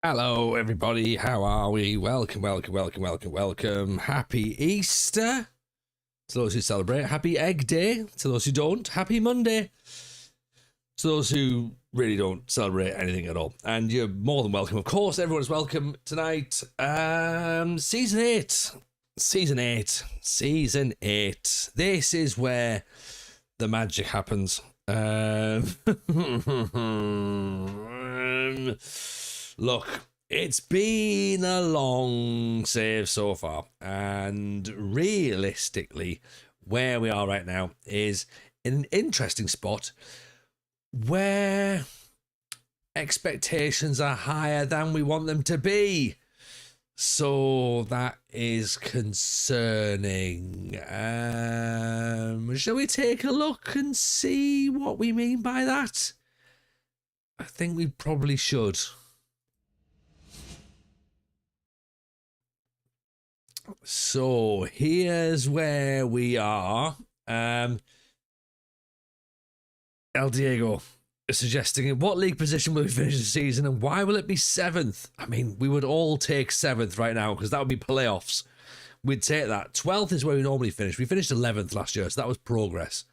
Hello, everybody. How are we? Welcome. Happy Easter to those who celebrate. Happy Egg Day to those who don't. Happy Monday to those who really don't celebrate anything at all. And you're more than welcome. Of course, everyone's welcome tonight. Season 8. This is where the magic happens. Look, it's been a long save so far, and realistically, where we are right now is in an interesting spot where expectations are higher than we want them to be. So that is concerning. Shall we take a look and see what we mean by that? I think we probably should. So here's where we are. El Diego is suggesting in what league position will we finish the season and why will it be 7th? I mean, we would all take 7th right now because that would be playoffs. We'd take that. 12th is where we normally finish. We finished 11th last year, so that was progress.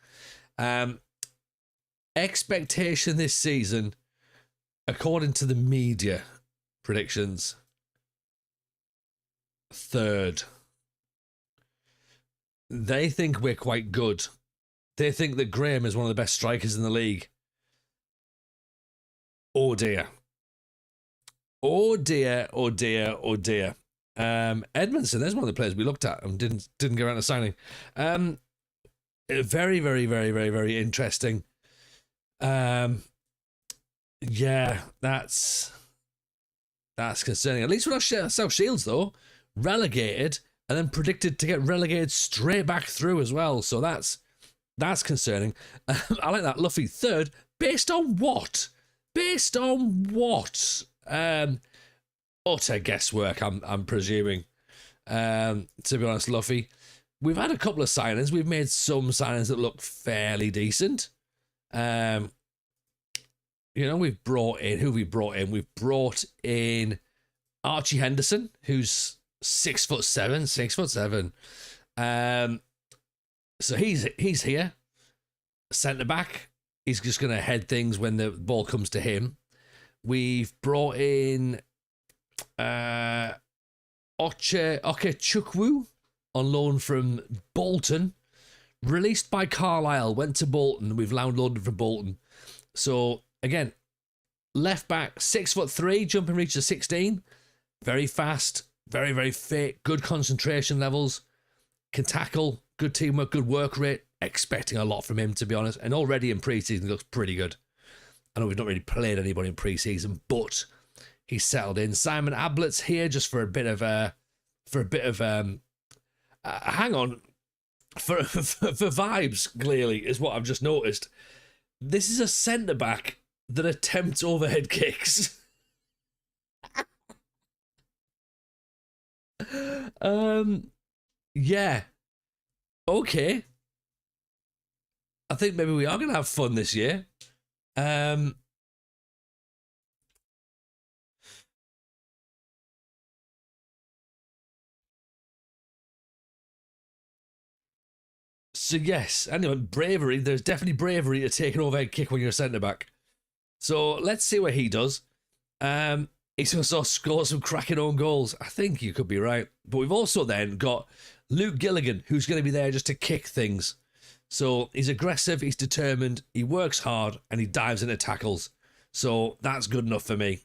Expectation this season, according to the media predictions, 3rd. They think we're quite good. They think that Graham is one of the best strikers in the league. Oh dear. Edmondson, there's one of the players we looked at and didn't get around to signing. Very interesting. Yeah, that's concerning. At least with our South Shields though, relegated and then predicted to get relegated straight back through as well. So that's concerning. I like that. Luffy 3rd. Based on what? Utter guesswork, I'm presuming. To be honest, Luffy. We've had a couple of signings. We've made some signings that look fairly decent. We've brought in who we brought in. We've brought in Archie Henderson, who's 6'7". So he's here. Centre back. He's just going to head things when the ball comes to him. We've brought in Oke Chukwu on loan from Bolton. Released by Carlisle, went to Bolton. We've loaned from Bolton. So again, left back, 6'3", jumping reach to 16. Very fast, very fit, good concentration levels, can tackle, good teamwork, good work rate. Expecting a lot from him, to be honest. And already in pre-season, he looks pretty good. I know we've not really played anybody in pre-season, but he's settled in. Simon Ablett's here just for a bit of hang on, for vibes. Clearly, is what I've just noticed. This is a centre back that attempts overhead kicks. Yeah. Okay. I think maybe we are going to have fun this year. So yes, anyway, bravery. There's definitely bravery to take an overhead kick when you're a centre-back. So let's see what he does. He's also scored some cracking own goals. I think you could be right. But we've also then got Luke Gilligan, who's going to be there just to kick things. So he's aggressive, he's determined, he works hard, and he dives into tackles. So that's good enough for me,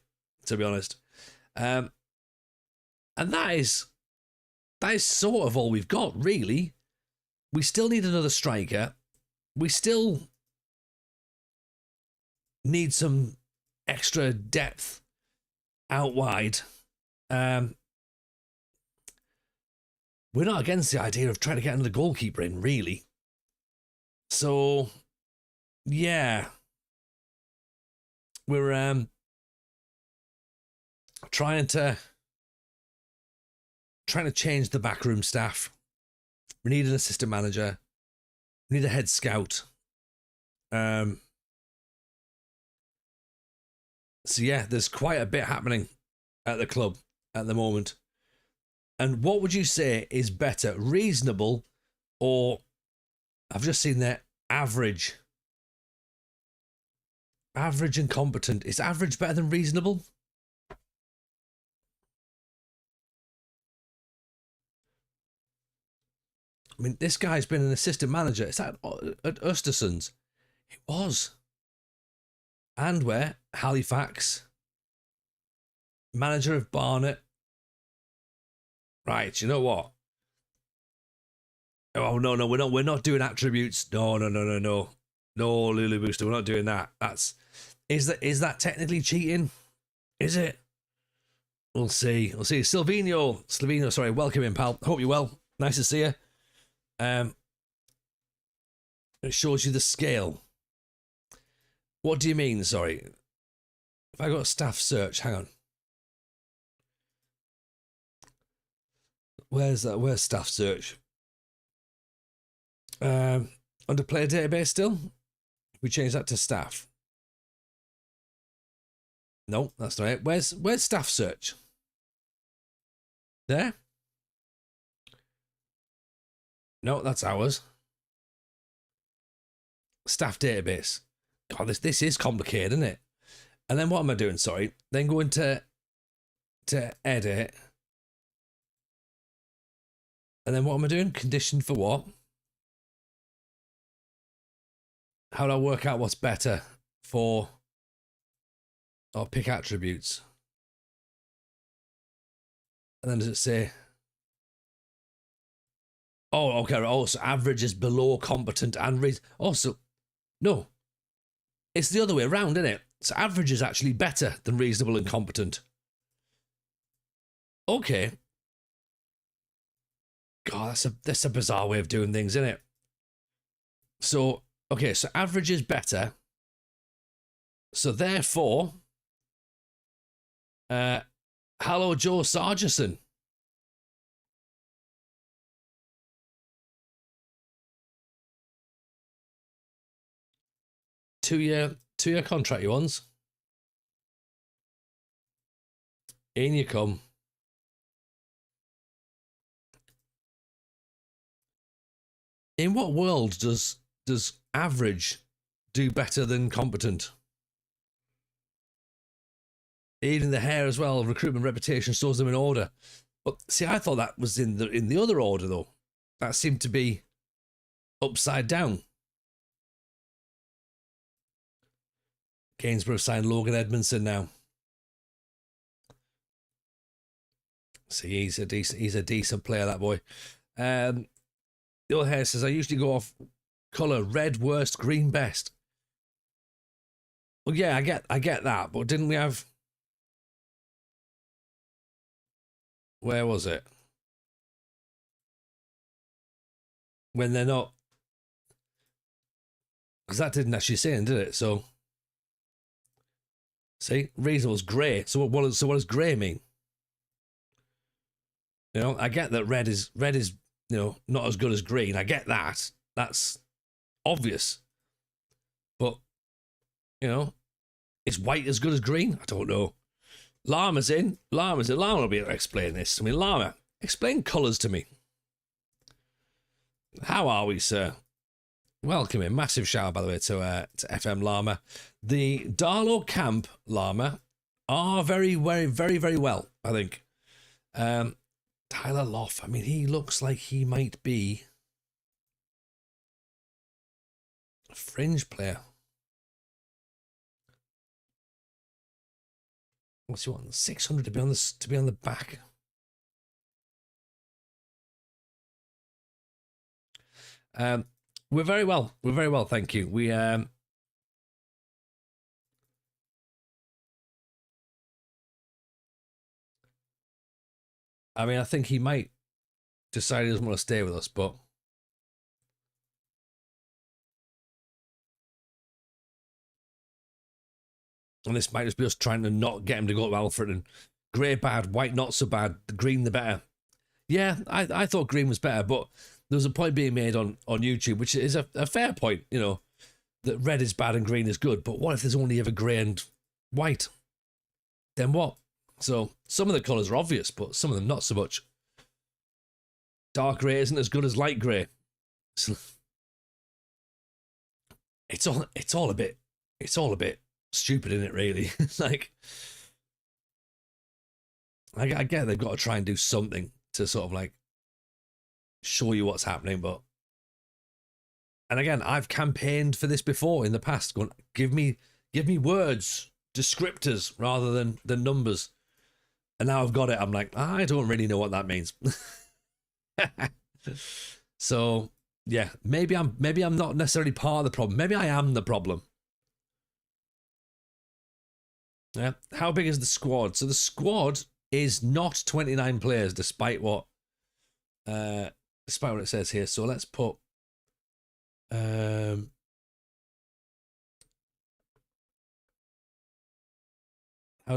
to be honest. And that is sort of all we've got, really. We still need another striker. We still need some extra depth out wide. We're not against the idea of trying to get another goalkeeper in, really. So, yeah, we're trying to change the backroom staff. We need an assistant manager. We need a head scout. So yeah, there's quite a bit happening at the club at the moment. And what would you say is better, reasonable, or I've just seen there, average? Average and competent. Is average better than reasonable? I mean, this guy's been an assistant manager. Is that at Östersunds? It was. And where? Halifax. Manager of Barnet. Right, you know what? Oh no, we're not doing attributes. No. No, Lulu Booster, we're not doing that. Is that technically cheating? Is it? We'll see. Slovenia, sorry, welcome in, pal. Hope you're well. Nice to see you. It shows you the scale. What do you mean, sorry? If I got a staff search, hang on. Where's that? Where's staff search? Under player database still? We change that to staff. No, that's not it. Where's staff search? There? No, that's ours. Staff database. God, this is complicated, isn't it? And then what am I doing? Sorry. Then go into edit. And then what am I doing? Condition for what? How do I work out what's better for... Or pick attributes. And then does it say... Oh, okay. Also, average is below competent and... Also, no. It's the other way around, isn't it? So average is actually better than reasonable and competent. Okay. God, that's a bizarre way of doing things, isn't it? So, okay, so average is better. So therefore, hello, Joe Sargison. Two-year contract you want. In you come. In what world does average do better than competent? Even the hair as well, recruitment reputation stores them in order. But see, I thought that was in the other order though. That seemed to be upside down. Gainsborough signed Logan Edmondson now. See, he's a decent player, that boy. The old hair says I usually go off colour, red worst, green best. Well, yeah, I get that, but didn't we have? Where was it? When they're not, because that didn't actually say it, did it? So, see, reasonable's grey. So what does grey mean? You know, I get that red is you know, not as good as green. I get that. That's obvious. But, you know, is white as good as green? I don't know. Llama's in. Llama will be able to explain this. I mean, Llama, explain colours to me. How are we, sir? Welcome in. Massive shout out, by the way, to FM Llama. The Darlow Camp Llama are very, very, very, very well, I think. Tyler Loff, I mean, he looks like he might be a fringe player. What's he want? 600 to be on the back. We're very well. We're very well, thank you. We I mean, I think he might decide he doesn't want to stay with us, but and this might just be us trying to not get him to go to Alfred. And grey bad, white not so bad, the green the better. Yeah, I thought green was better, but there was a point being made on YouTube, which is a fair point, you know, that red is bad and green is good. But what if there's only ever grey and white? Then what? So some of the colours are obvious, but some of them not so much. Dark grey isn't as good as light grey. So it's all a bit stupid, isn't it? Really, like I get they've got to try and do something to sort of like show you what's happening, but and again, I've campaigned for this before in the past. Going, give me words, descriptors rather than numbers, and now I've got it. I'm like, I don't really know what that means. So yeah, maybe I'm not necessarily part of the problem. Maybe I am the problem. Yeah. How big is the squad? So the squad is not 29 players, despite what it says here. So let's put how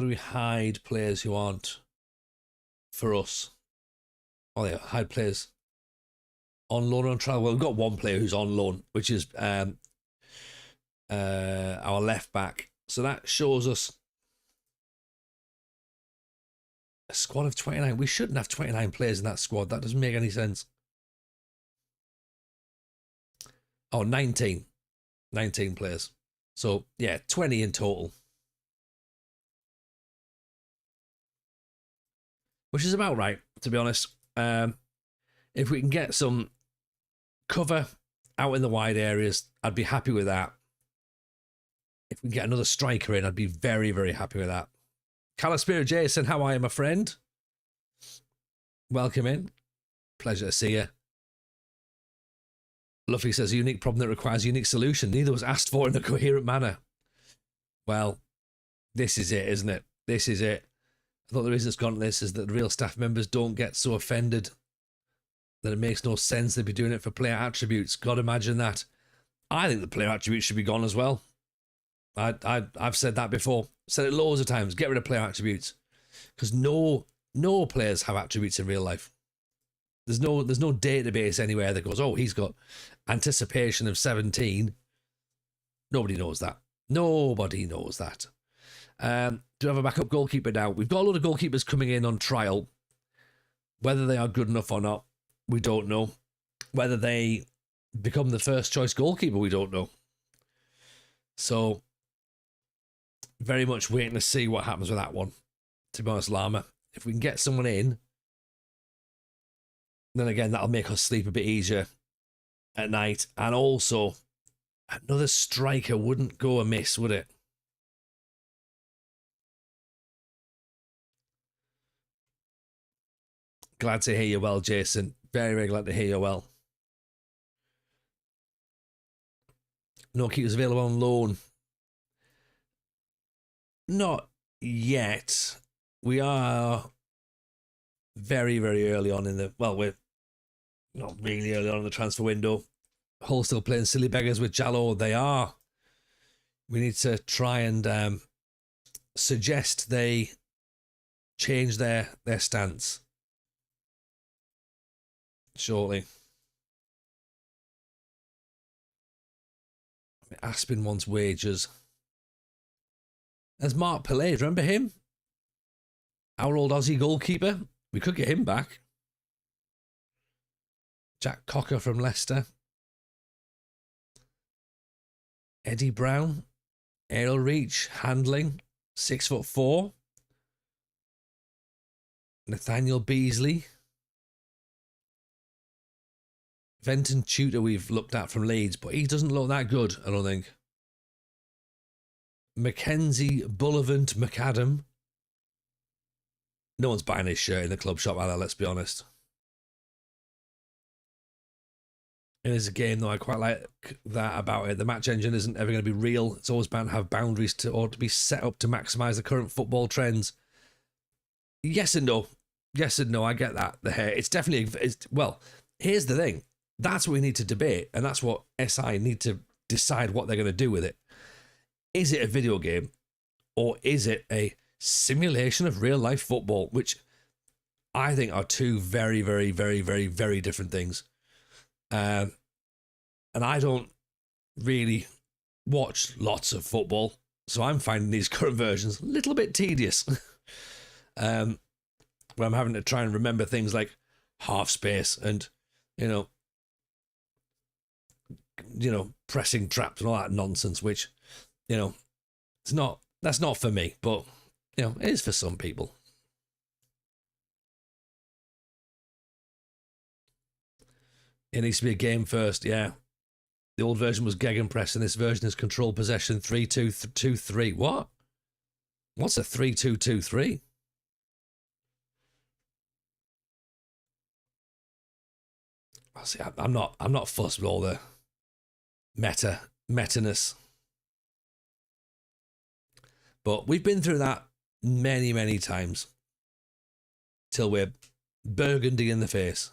do we hide players who aren't for us? Oh yeah, hide players on loan or on trial. Well, we've got one player who's on loan, which is our left back. So that shows us a squad of 29. We shouldn't have 29 players in that squad. That doesn't make any sense. Oh, 19. 19 players. So, yeah, 20 in total. Which is about right, to be honest. If we can get some cover out in the wide areas, I'd be happy with that. If we can get another striker in, I'd be very, very happy with that. Calispira Jason, how are you, my friend? Welcome in. Pleasure to see you. Luffy says, a unique problem that requires a unique solution. Neither was asked for in a coherent manner. Well, this is it, isn't it? This is it. I thought the reason it's gone to this is that the real staff members don't get so offended that it makes no sense they'd be doing it for player attributes. God, imagine that. I think the player attributes should be gone as well. I've said that before. Said it loads of times. Get rid of player attributes. Because no players have attributes in real life. There's no database anywhere that goes, oh, he's got anticipation of 17. Nobody knows that. Nobody knows that. Do we have a backup goalkeeper now? We've got a lot of goalkeepers coming in on trial. Whether they are good enough or not, we don't know. Whether they become the first choice goalkeeper, we don't know. So, very much waiting to see what happens with that one. To be honest, Llama, if we can get someone in, then again, that'll make us sleep a bit easier at night. And also, another striker wouldn't go amiss, would it? Glad to hear you well, Jason. Very, very glad to hear you well. No keepers available on loan. Not yet. We are very, very early on in the... Well, we're not really early on in the transfer window. Hull still playing silly beggars with Jallo. They are. We need to try and suggest they change their stance shortly. Aspin wants wages. There's Mark Pillay. Remember him? Our old Aussie goalkeeper. We could get him back. Jack Cocker from Leicester. Eddie Brown. Aerial reach. Handling. 6'4". Nathaniel Beasley. Venton Tudor we've looked at from Leeds, but he doesn't look that good, I don't think. Mackenzie Bullivant McAdam. No one's buying his shirt in the club shop either, let's be honest. It is a game, though. I quite like that about it. The match engine isn't ever going to be real. It's always bound to have boundaries or to be set up to maximise the current football trends. Yes and no. Yes and no, I get that. It's definitely... well, here's the thing. That's what we need to debate, and that's what SI need to decide what they're going to do with it. Is it a video game, or is it a simulation of real-life football, which I think are two very, very, very, very, very different things. And I don't really watch lots of football, so I'm finding these current versions a little bit tedious. where I'm having to try and remember things like half space and, you know, pressing traps and all that nonsense, which, that's not for me, but, it is for some people. It needs to be a game first, yeah. The old version was Gegenpress, and this version is control possession 3-2-2-3. What? What's a 3-2-2-3? See, I'm not fussed with all the meta-ness. But we've been through that many, many times till we're burgundy in the face.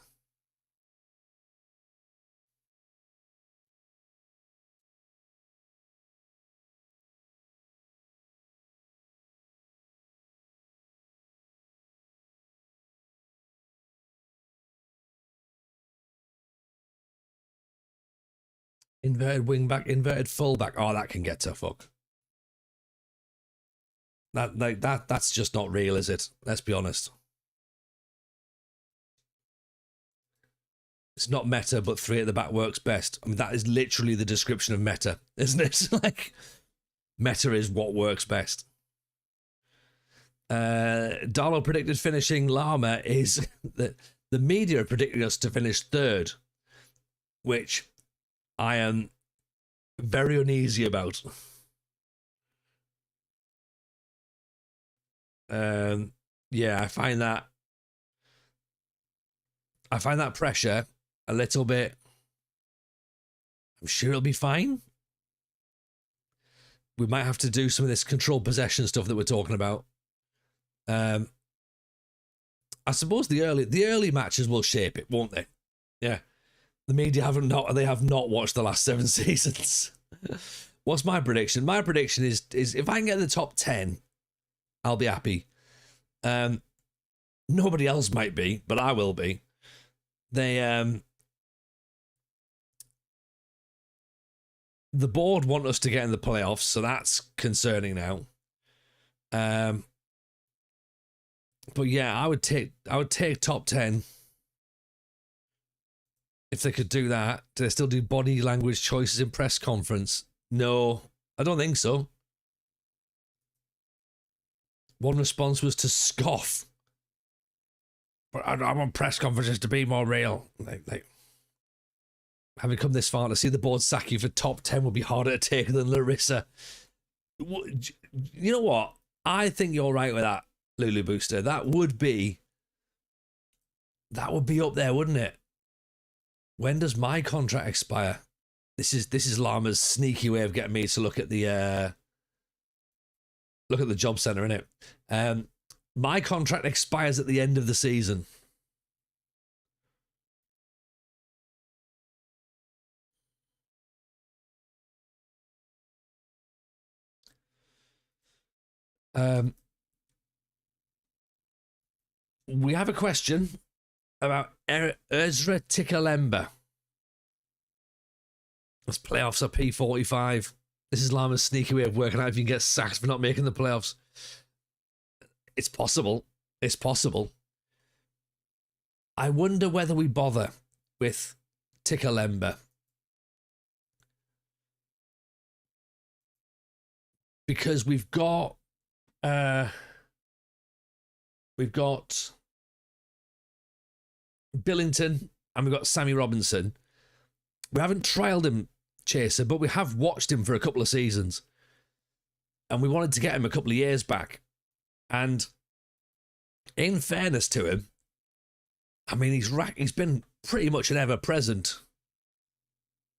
Inverted wing back, inverted full back. Oh, that can get tough. Fuck. That's just not real, is it? Let's be honest. It's not meta, but 3 at the back works best. I mean, that is literally the description of meta, isn't it? Like, meta is what works best. Darlow predicted finishing Llama is the media are predicting us to finish 3rd, which I am very uneasy about. Yeah, I find that pressure a little bit. I'm sure it'll be fine. We might have to do some of this controlled possession stuff that we're talking about. I suppose the early matches will shape it, won't they? Yeah. The media have not watched the last 7 seasons. What's my prediction? My prediction is if I can get the top 10, I'll be happy. Nobody else might be, but I will be. The board want us to get in the playoffs, so that's concerning now. But yeah, I would take top 10. If they could do that. Do they still do body language choices in press conference? No, I don't think so. One response was to scoff. But I want press conferences to be more real. Like, having come this far, to see the board sack you for top 10 would be harder to take than Larissa. You know what? I think you're right with that, Lulu Booster. That would be up there, wouldn't it? When does my contract expire? This is Llama's sneaky way of getting me to look at the job center, innit? My contract expires at the end of the season. We have a question about Ezra Tikalemba. This playoffs are P45. This is Llama's sneaky way of working out if you can get sacked for not making the playoffs. It's possible. It's possible. I wonder whether we bother with Tikalemba. Because we've got Billington and we've got Sammy Robinson. We haven't trialed him, Chaser, but we have watched him for a couple of seasons. And we wanted to get him a couple of years back. And in fairness to him, I mean, he's been pretty much an ever-present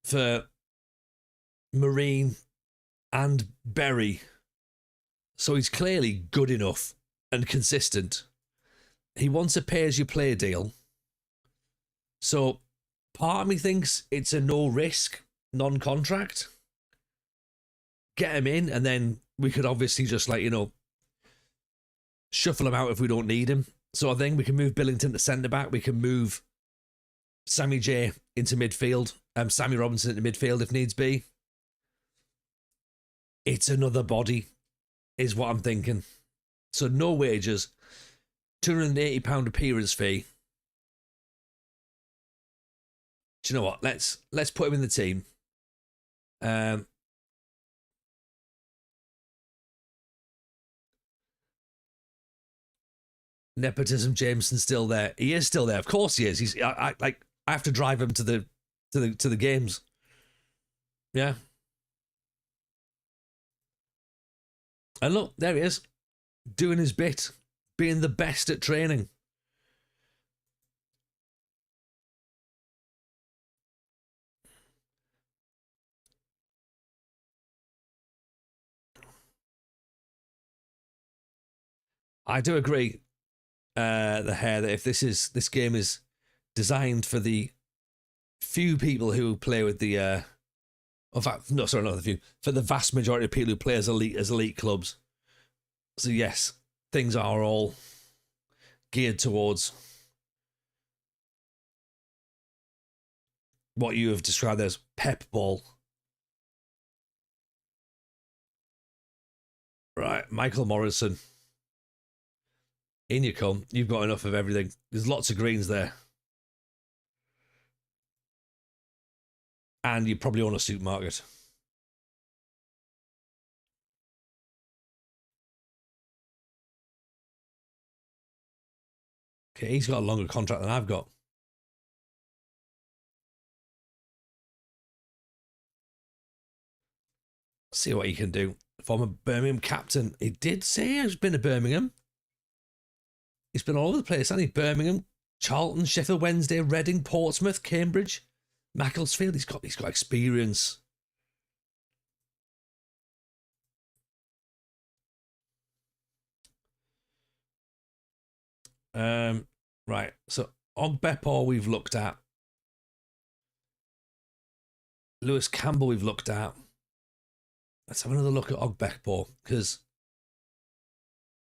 for Marine and Berry. So he's clearly good enough and consistent. He wants a pay-as-you-play deal. So part of me thinks it's a no-risk, non-contract. Get him in, and then we could obviously just, shuffle him out if we don't need him. So I think we can move Billington to centre-back. We can move Sammy J into midfield. Sammy Robinson into midfield if needs be. It's another body, is what I'm thinking. So no wages. £280 appearance fee. Do you know what? Let's put him in the team. Nepotism Jameson's still there. He is still there. Of course he is. He's I have to drive him to the games. Yeah. And look, there he is, doing his bit, being the best at training. I do agree, the hair, that if this game is designed for the few people who play with the in fact, no, sorry, not the few, for the vast majority of people who play as elite clubs. So yes, things are all geared towards what you have described as pep ball. Right, Michael Morrison. In you come. You've got enough of everything. There's lots of greens there. And you probably own a supermarket. Okay, he's got a longer contract than I've got. See what he can do. Former Birmingham captain. He did say he's been to Birmingham. He's been all over the place, hasn't he? Birmingham, Charlton, Sheffield Wednesday, Reading, Portsmouth, Cambridge, Macclesfield. He's got experience. Right. So on Bepor we've looked at. Lewis Campbell we've looked at. Let's have another look at Ogbekpor, because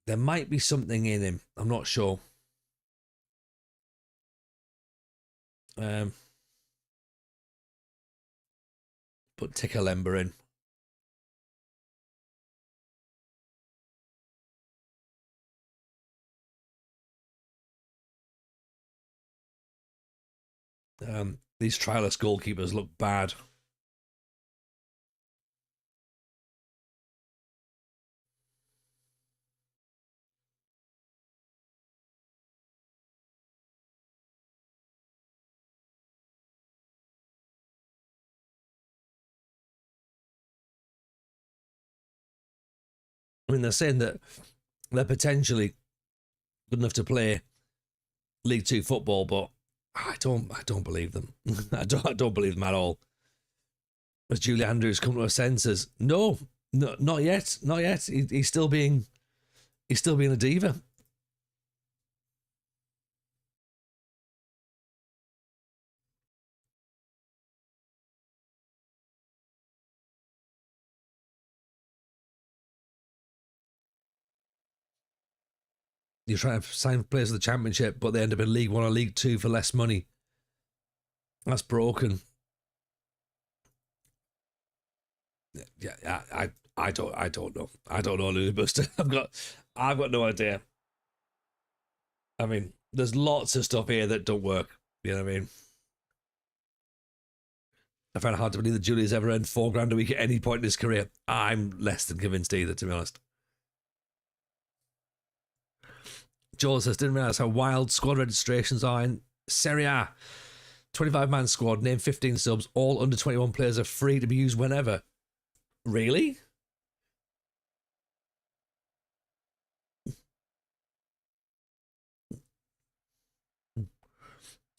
there might be something in him. I'm not sure. Put Tikalemba in. These trialist goalkeepers look bad. I mean, they're saying that they're potentially good enough to play League Two football, but I don't believe them. I don't believe them at all. Has Julie Andrews come to her senses? No, not yet. He's still being a diva. You're trying to sign players for the Championship, but they end up in League One or League Two for less money. That's broken. Yeah, I don't know. I don't know, Lulu Buster. I've got no idea. I mean, there's lots of stuff here that don't work. You know what I mean? I find it hard to believe that Julia's ever earned £4,000 a week at any point in his career. I'm less than convinced either, to be honest. Joel says, didn't realise how wild squad registrations are in Serie A. 25-man squad, name 15 subs, all under 21 players are free to be used whenever. Really?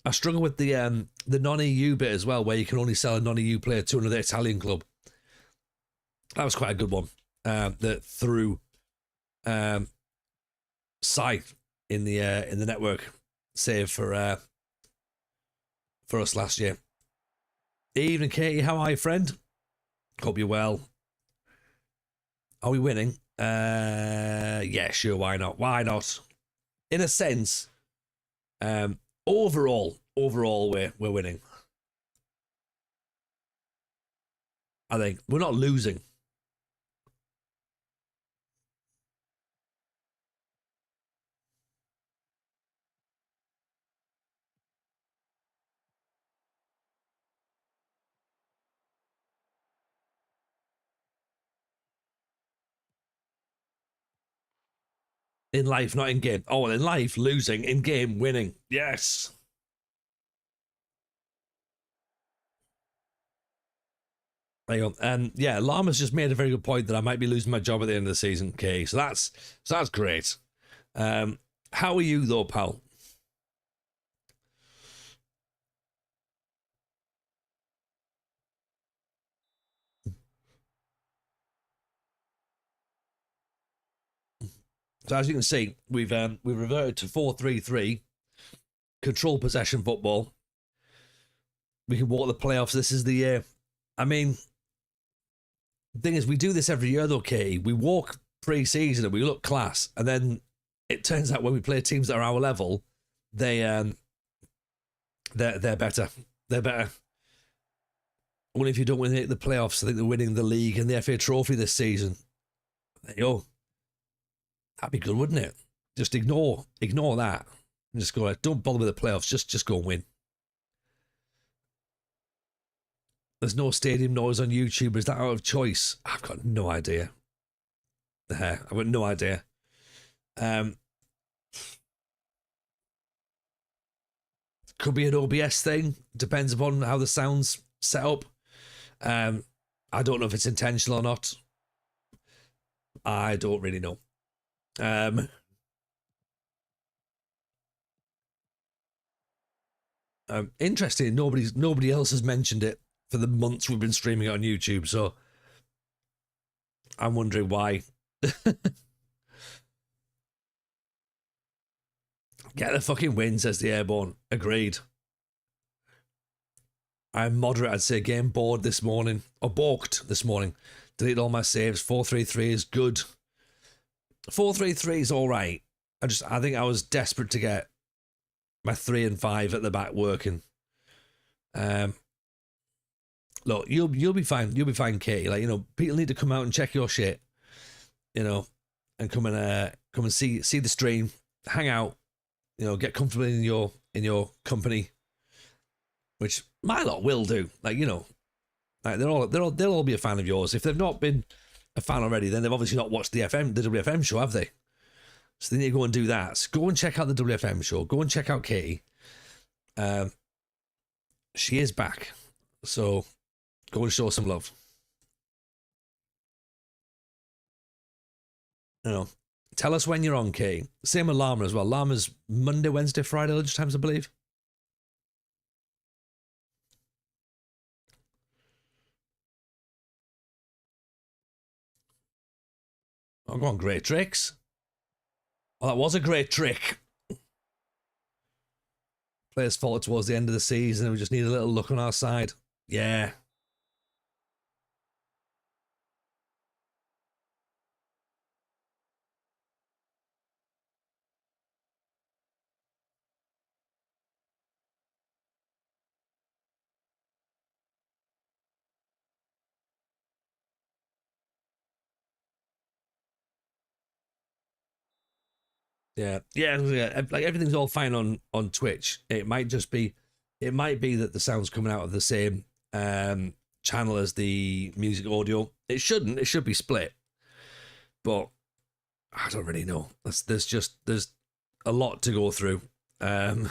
I struggle with the non-EU bit as well, where you can only sell a non-EU player to another Italian club. That was quite a good one. That through site in the network save for us last year. Evening, Katie. How are you, friend? Hope you're well. Are we winning? Yeah, sure. Why not? Why not? In a sense, overall, we're winning. I think we're not losing. In life, not in game. Oh, well, in life, losing. In game, winning. Yes. There you go. Yeah, Llama's just made a very good point that I might be losing my job at the end of the season. Okay, so that's great. How are you though, pal? So as you can see, we've reverted to 4-3-3, control possession football. We can walk the playoffs. This is the year. I mean, the thing is, we do this every year though, Katie. We walk pre-season and we look class, and then it turns out when we play teams that are our level, they're better. They're better. Only if you don't win the playoffs, I think they're winning the league and the FA Trophy this season. There you go. That'd be good, wouldn't it? Just ignore that. And just go, don't bother with the playoffs. Just go and win. There's no stadium noise on YouTube. Is that out of choice? I've got no idea. I've got no idea. Could be an OBS thing. Depends upon how the sound's set up. I don't know if it's intentional or not. I don't really know. Interesting. Nobody else has mentioned it for the months we've been streaming it on YouTube, so I'm wondering why. Get the fucking win, says the Airborne. Agreed. I'm moderate, I'd say. Game bored this morning, or balked this morning. Deleted all my saves. 4-3-3 is good. 4-3-3 is all right. I think I was desperate to get my 3 and 5 at the back working. Look, you'll be fine. You'll be fine, Katie. Like, you know, people need to come out and check your shit. You know, and come and see the stream, hang out. You know, get comfortable in your company, which my lot will do. Like, you know, like they'll all be a fan of yours. If they've not been a fan already, then they've obviously not watched the WFM show, have they? So they need to go and do that. So go and check out the WFM show. Go and check out Katie. She is back, so go and show some love. You know, tell us when you're on, Katie. Same with Llama as well. Llama's Monday, Wednesday, Friday lunchtimes, I believe. Oh, go on, great tricks. Oh, that was a great trick. Players faltered towards the end of the season. We just need a little look on our side. Yeah. Yeah. Like everything's all fine on Twitch. It might be that the sound's coming out of the same channel as the music audio. It shouldn't. It should be split. But I don't really know. There's a lot to go through. It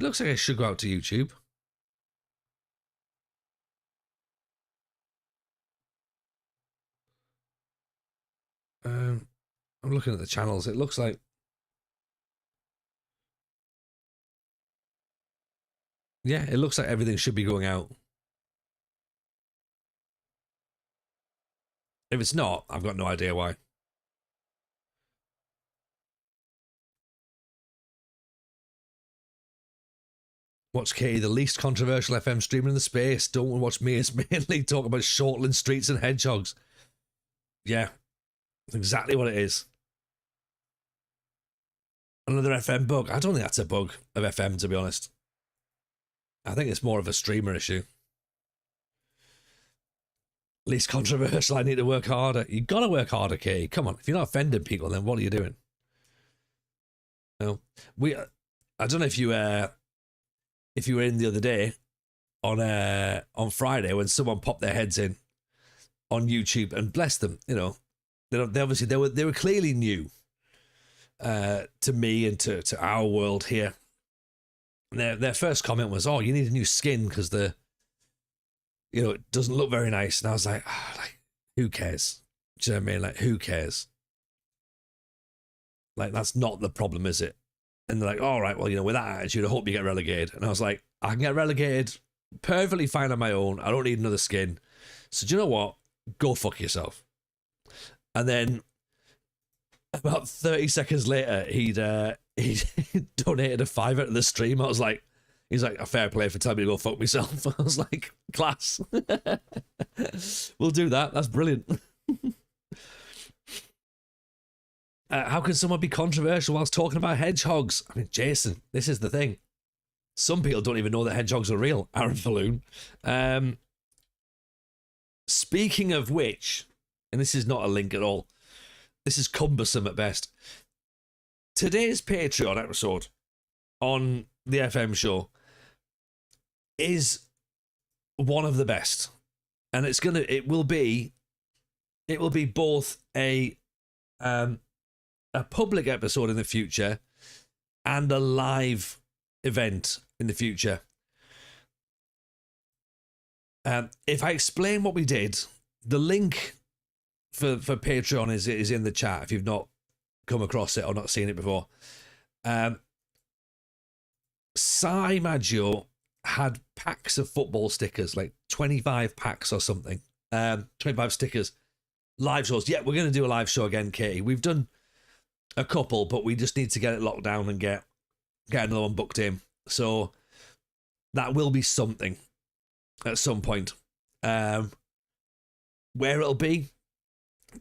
looks like I should go out to YouTube. I'm looking at the channels. It looks like, yeah, it looks like everything should be going out. If it's not, I've got no idea why. Watch Katie, the least controversial FM streamer in the space. Don't watch me. It's mainly talk about Shortland streets and hedgehogs. Yeah, that's exactly what it is. Another FM bug. I don't think that's a bug of FM, to be honest. I think it's more of a streamer issue. Least controversial. I need to work harder. You gotta work harder, Katie. Come on. If you're not offending people, then what are you doing? No, I don't know if you were in the other day, on Friday when someone popped their heads in on YouTube, and bless them, you know, they obviously they were clearly new to me and to our world here. And their first comment was, "Oh, you need a new skin because it doesn't look very nice." And I was like, who cares? Do you know what I mean? Like, who cares? Like, that's not the problem, is it? And they're like, all right, well, with that attitude, I hope you get relegated. And I was like, I can get relegated perfectly fine on my own. I don't need another skin. So do you know what? Go fuck yourself. And then about 30 seconds later, he donated a $5 to the stream. I was like, he's like, a fair play for telling me to go fuck myself. I was like, class. We'll do that. That's brilliant. How can someone be controversial whilst talking about hedgehogs? I mean, Jason, this is the thing. Some people don't even know that hedgehogs are real. Aaron Falloon. Speaking of which, and this is not a link at all, this is cumbersome at best. Today's Patreon episode on the FM show is one of the best. And it will be both a public episode in the future and a live event in the future. If I explain what we did, the link for Patreon is in the chat if you've not come across it or not seen it before. Sai Maggio had packs of football stickers, like 25 packs or something. 25 stickers. Live shows. Yeah, we're going to do a live show again, Katie. We've done a couple, but we just need to get it locked down and get another one booked in. So that will be something at some point. Where it'll be,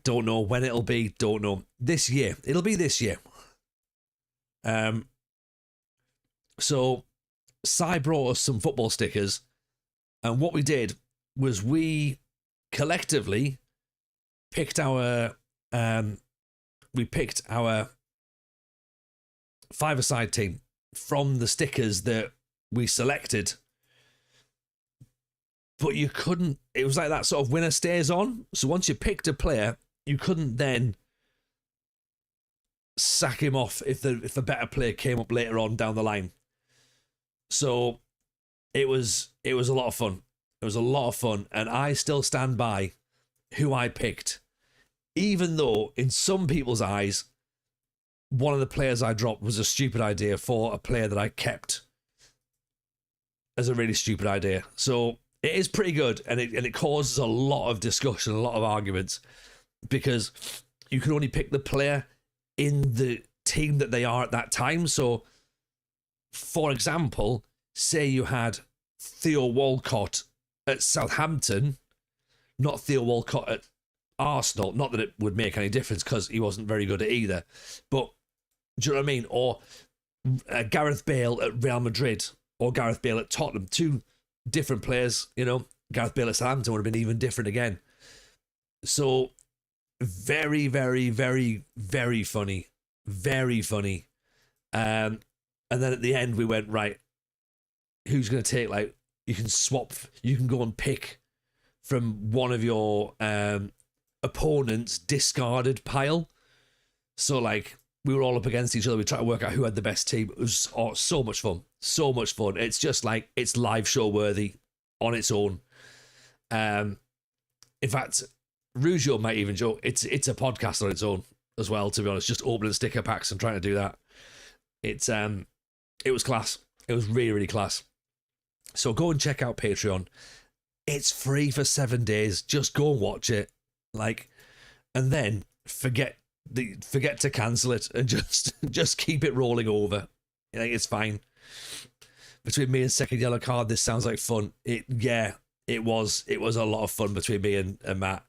don't know. When it'll be, don't know. This year. It'll be this year. So Sai brought us some football stickers, and what we did was we collectively picked our five-a-side team from the stickers that we selected. But you couldn't, it was like that sort of winner stays on. So once you picked a player, you couldn't then sack him off if the better player came up later on down the line. So it was a lot of fun. It was a lot of fun, and I still stand by who I picked, even though in some people's eyes, one of the players I dropped was a stupid idea for a player that I kept as a really stupid idea. So it is pretty good, and it causes a lot of discussion, a lot of arguments, because you can only pick the player in the team that they are at that time. So, for example, say you had Theo Walcott at Southampton, not Theo Walcott at Arsenal. Not that it would make any difference because he wasn't very good at either. But do you know what I mean? Or Gareth Bale at Real Madrid or Gareth Bale at Tottenham. Two different players, Gareth Bale at Southampton would have been even different again. So very, very, very, very funny. Very funny. And then at the end we went, right, who's going to take, like, you can swap, you can go and pick from one of your opponent's discarded pile. So, like, we were all up against each other. We tried to work out who had the best team. It was so much fun. So much fun. It's just like, it's live show worthy on its own. In fact, Rugio might even joke, it's a podcast on its own as well, to be honest, just opening sticker packs and trying to do that. It was class. It was really, really class. So go and check out Patreon. It's free for 7 days. Just go and watch it. Like, and then forget to cancel it and just keep it rolling over. Like, it's fine. Between me and Second Yellow Card, this sounds like fun. It was a lot of fun between me and Matt.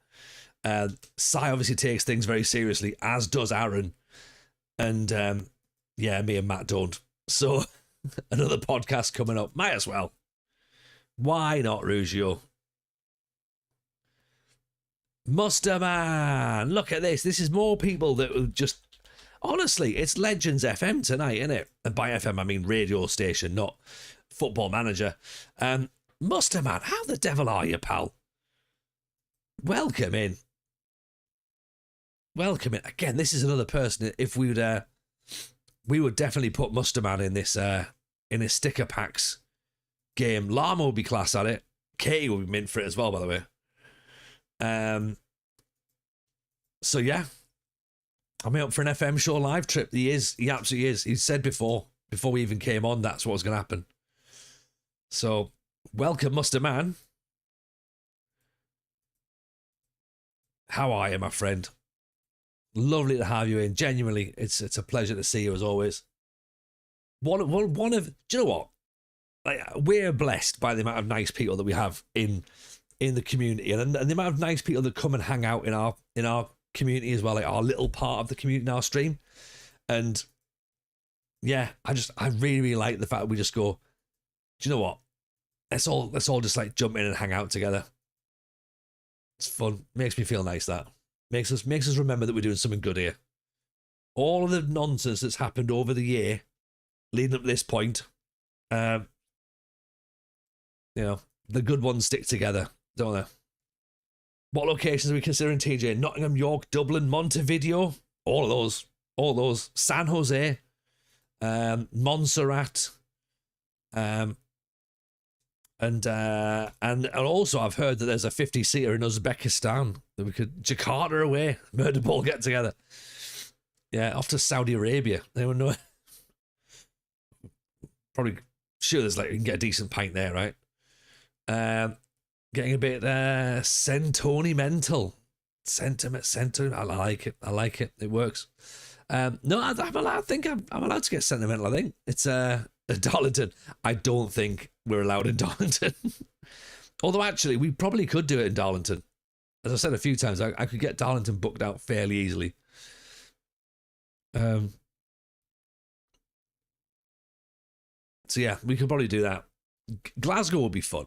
Sai obviously takes things very seriously, as does Aaron. And me and Matt don't. So another podcast coming up. Might as well. Why not, Rugio? Musterman, look at this. This is more people that will just... Honestly, it's Legends FM tonight, isn't it? And by FM, I mean radio station, not Football Manager. Musterman, how the devil are you, pal? Welcome in. Welcome in. Again, this is another person. If we would definitely put Musterman in this sticker packs game. Llama would be class at it. Katie would be mint for it as well, by the way. So yeah, I'm up for an FM show live trip. He absolutely is. He said before we even came on, that's what was going to happen. So welcome, Musterman. How are you, my friend? Lovely to have you in. Genuinely, it's a pleasure to see you as always. One of, do you know what? Like, we're blessed by the amount of nice people that we have in the community, and the amount of nice people that come and hang out in our community as well, like our little part of the community in our stream. And yeah, I really, really like the fact that we just go, do you know what? Let's all just like jump in and hang out together. It's fun. Makes me feel nice. That makes us remember that we're doing something good here. All of the nonsense that's happened over the year leading up to this point, you know, the good ones stick together, don't they? What locations are we considering, TJ? Nottingham, York, Dublin, Montevideo, all those. San Jose, Montserrat, and also I've heard that there's a 50-seater in Uzbekistan that we could Jakarta away, murder ball get together. Yeah, off to Saudi Arabia. Anyone know? Probably sure there's like you can get a decent pint there, right? Getting a bit sentimental. Sentiment. I like it. It works. No, I think I'm allowed to get sentimental. I think it's Darlington. I don't think we're allowed in Darlington. Although actually, we probably could do it in Darlington. As I said a few times, I could get Darlington booked out fairly easily. So yeah, we could probably do that. Glasgow will be fun.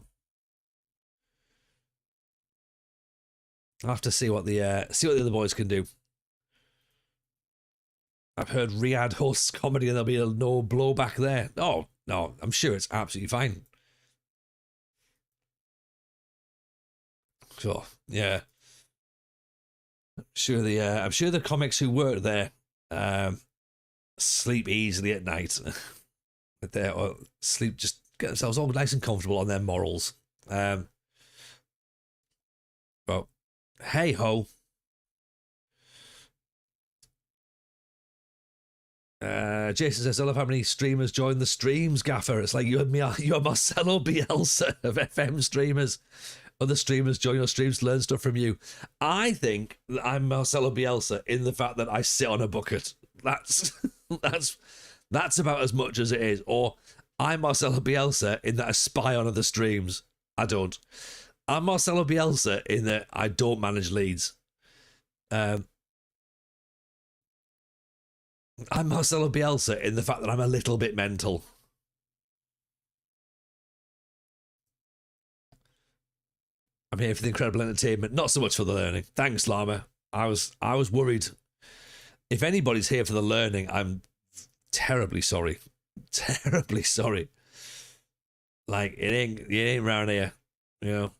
I'll have to see what the other boys can do. I've heard Riyadh hosts comedy and there'll be no blowback there. Oh, no, I'm sure it's absolutely fine. So, yeah. I'm sure the comics who work there sleep easily at night. Or sleep, just get themselves all nice and comfortable on their morals. But hey ho. Jason says, I love how many streamers join the streams, Gaffer. It's like you and me you're Marcelo Bielsa of FM streamers. Other streamers join your streams to learn stuff from you. I think that I'm Marcelo Bielsa in the fact that I sit on a bucket. That's about as much as it is. Or I'm Marcelo Bielsa in that I spy on other streams. I don't. I'm Marcelo Bielsa in that I don't manage leads. I'm Marcelo Bielsa in the fact that I'm a little bit mental. I'm here for the incredible entertainment, not so much for the learning. Thanks, Llama. I was worried. If anybody's here for the learning, I'm terribly sorry. Terribly sorry. Like it ain't round here, you know.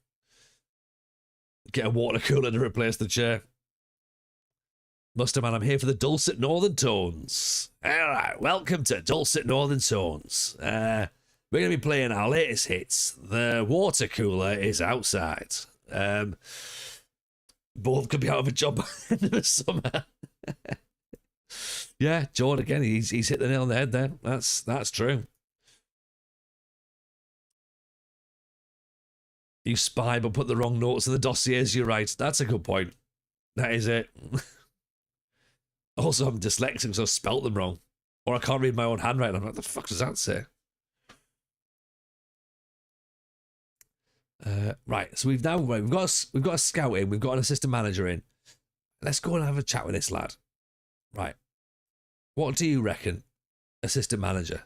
Get a water cooler to replace the chair. Musterman, I'm here for the dulcet northern tones. All right, welcome to Dulcet Northern Tones. We're going to be playing our latest hits. The water cooler is outside. Both could be out of a job in the summer. Yeah, Jordan again. He's hit the nail on the head there. That's true. You spy but put the wrong notes in the dossiers. You're right. That's a good point. That is it. Also, I'm dyslexic, so I spelt them wrong. Or I can't read my own handwriting. I'm like, what the fuck does that say? Right, so we've got a scout in, we've got an assistant manager in. Let's go and have a chat with this lad. Right. What do you reckon, assistant manager?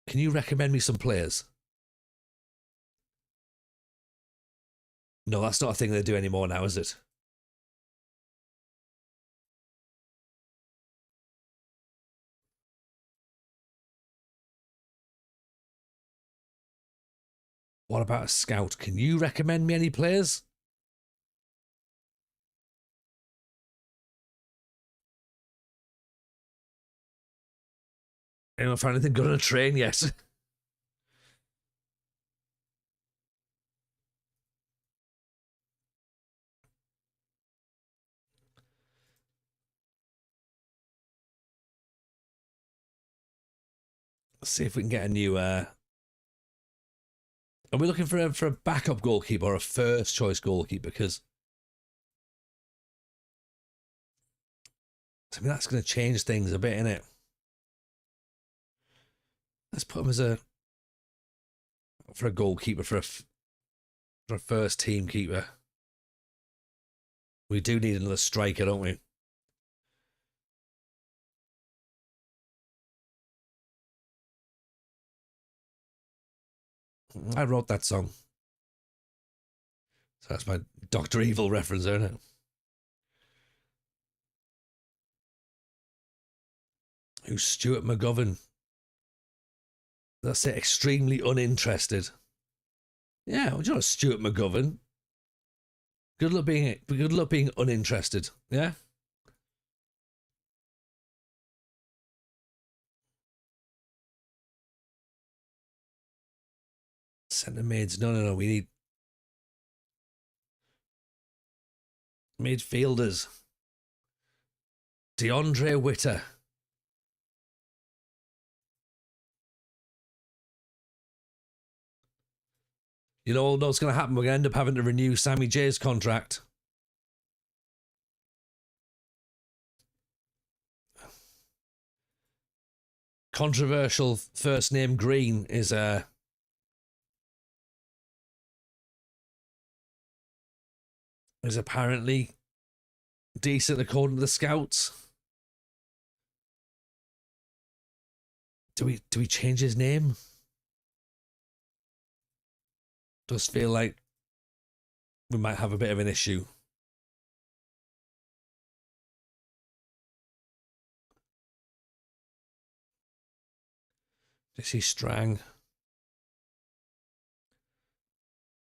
Can you recommend me some players? No, that's not a thing they do anymore now, is it? What about a scout? Can you recommend me any players? Anyone found anything good on a train yet? Let's see if we can get a new. Are we looking for a backup goalkeeper or a first choice goalkeeper? Because I mean that's going to change things a bit, innit? Let's put him as a goalkeeper for a first team keeper. We do need another striker, don't we? I wrote that song. So that's my Dr. Evil reference, isn't it? Who's Stuart McGovern? That's it, extremely uninterested. Yeah, well, you know Stuart McGovern. Good luck being uninterested. Yeah. Centre mids. No. We need midfielders. DeAndre Witter. You know what's going to happen? We're going to end up having to renew Sammy J's contract. Controversial first name Green is apparently decent according to the scouts. Do we change his name? Does feel like we might have a bit of an issue. Is he Strang?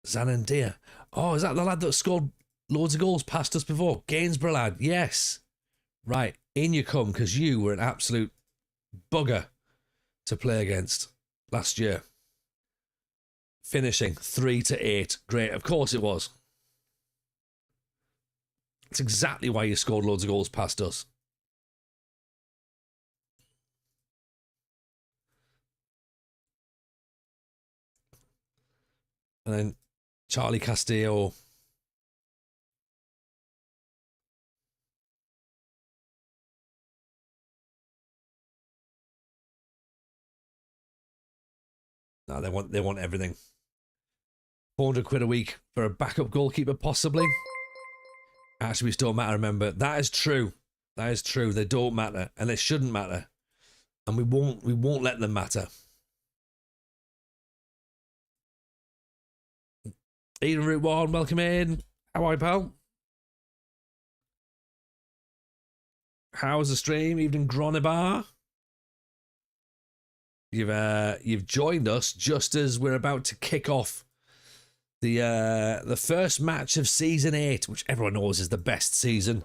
Zanandia. Oh, is that the lad that scored loads of goals past us before? Gainsborough lad, yes. Right, in you come, because you were an absolute bugger to play against last year. Finishing 3-8. Great, of course it was. That's exactly why you scored loads of goals past us. And then Charlie Castillo. No, they want everything. 400 quid a week for a backup goalkeeper, possibly. Attributes don't matter, remember. That is true. That is true. They don't matter, and they shouldn't matter. And we won't let them matter. Eden Route 1, welcome in. How are you, pal? How's the stream? Evening Gronibar. You've joined us just as we're about to kick off the first match of season 8, which everyone knows is the best season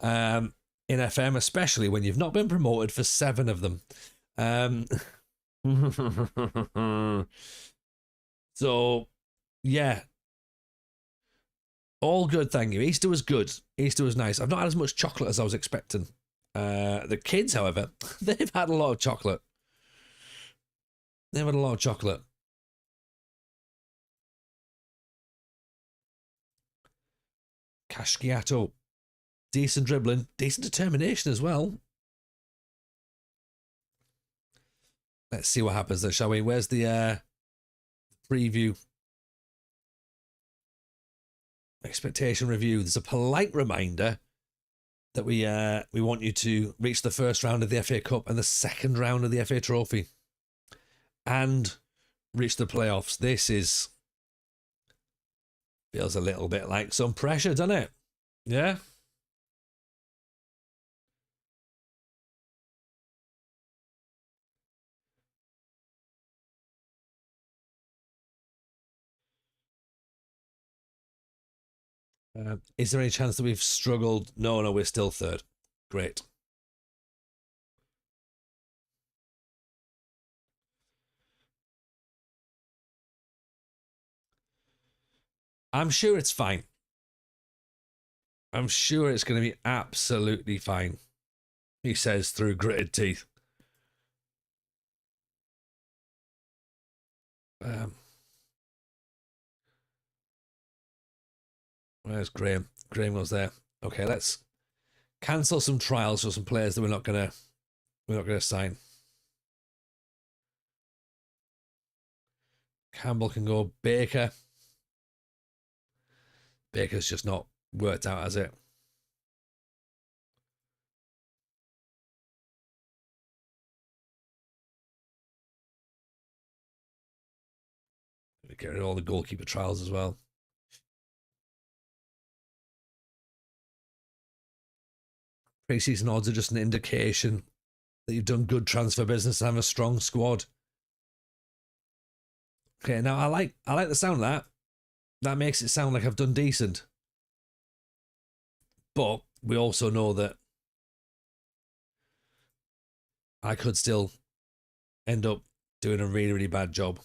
in FM, especially when you've not been promoted for 7 of them. So yeah, all good, thank you. Easter was good. Easter was nice. I've not had as much chocolate as I was expecting. The kids, however, they've had a lot of chocolate. They've had a lot of chocolate. Casciato. Decent dribbling. Decent determination as well. Let's see what happens then, shall we? Where's the preview? Expectation review. There's a polite reminder that we want you to reach the first round of the FA Cup and the second round of the FA Trophy. And reach the playoffs. This feels a little bit like some pressure, doesn't it? Yeah. Is there any chance that we've struggled? No, we're still third. Great. I'm sure it's fine. I'm sure it's going to be absolutely fine, he says through gritted teeth. Where's Graham? Graham was there. Okay, let's cancel some trials for some players that we're not gonna sign. Campbell can go. Baker. Baker's just not worked out, has it? Get rid of all the goalkeeper trials as well. Pre-season odds are just an indication that you've done good transfer business and have a strong squad. Okay, now I like the sound of that. That makes it sound like I've done decent. But we also know that I could still end up doing a really, really bad job.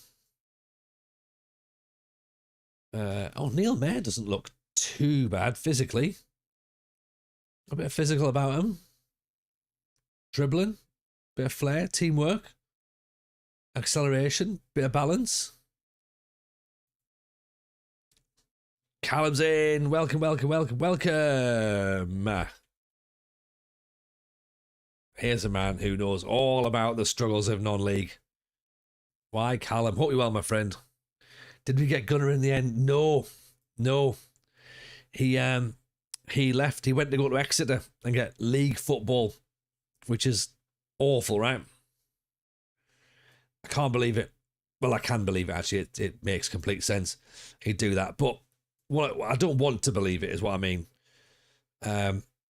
Neil Mayer doesn't look too bad physically. A bit of physical about him. Dribbling, bit of flair, teamwork, acceleration, bit of balance. Callum's in. Welcome. Here's a man who knows all about the struggles of non-league. Why, Callum? Hope you well, my friend. Did we get Gunner in the end? No. He left. He went to go to Exeter and get league football, which is awful, right? I can't believe it. Well, I can believe it, actually. It makes complete sense. He'd do that. But what I don't want to believe it is what I mean.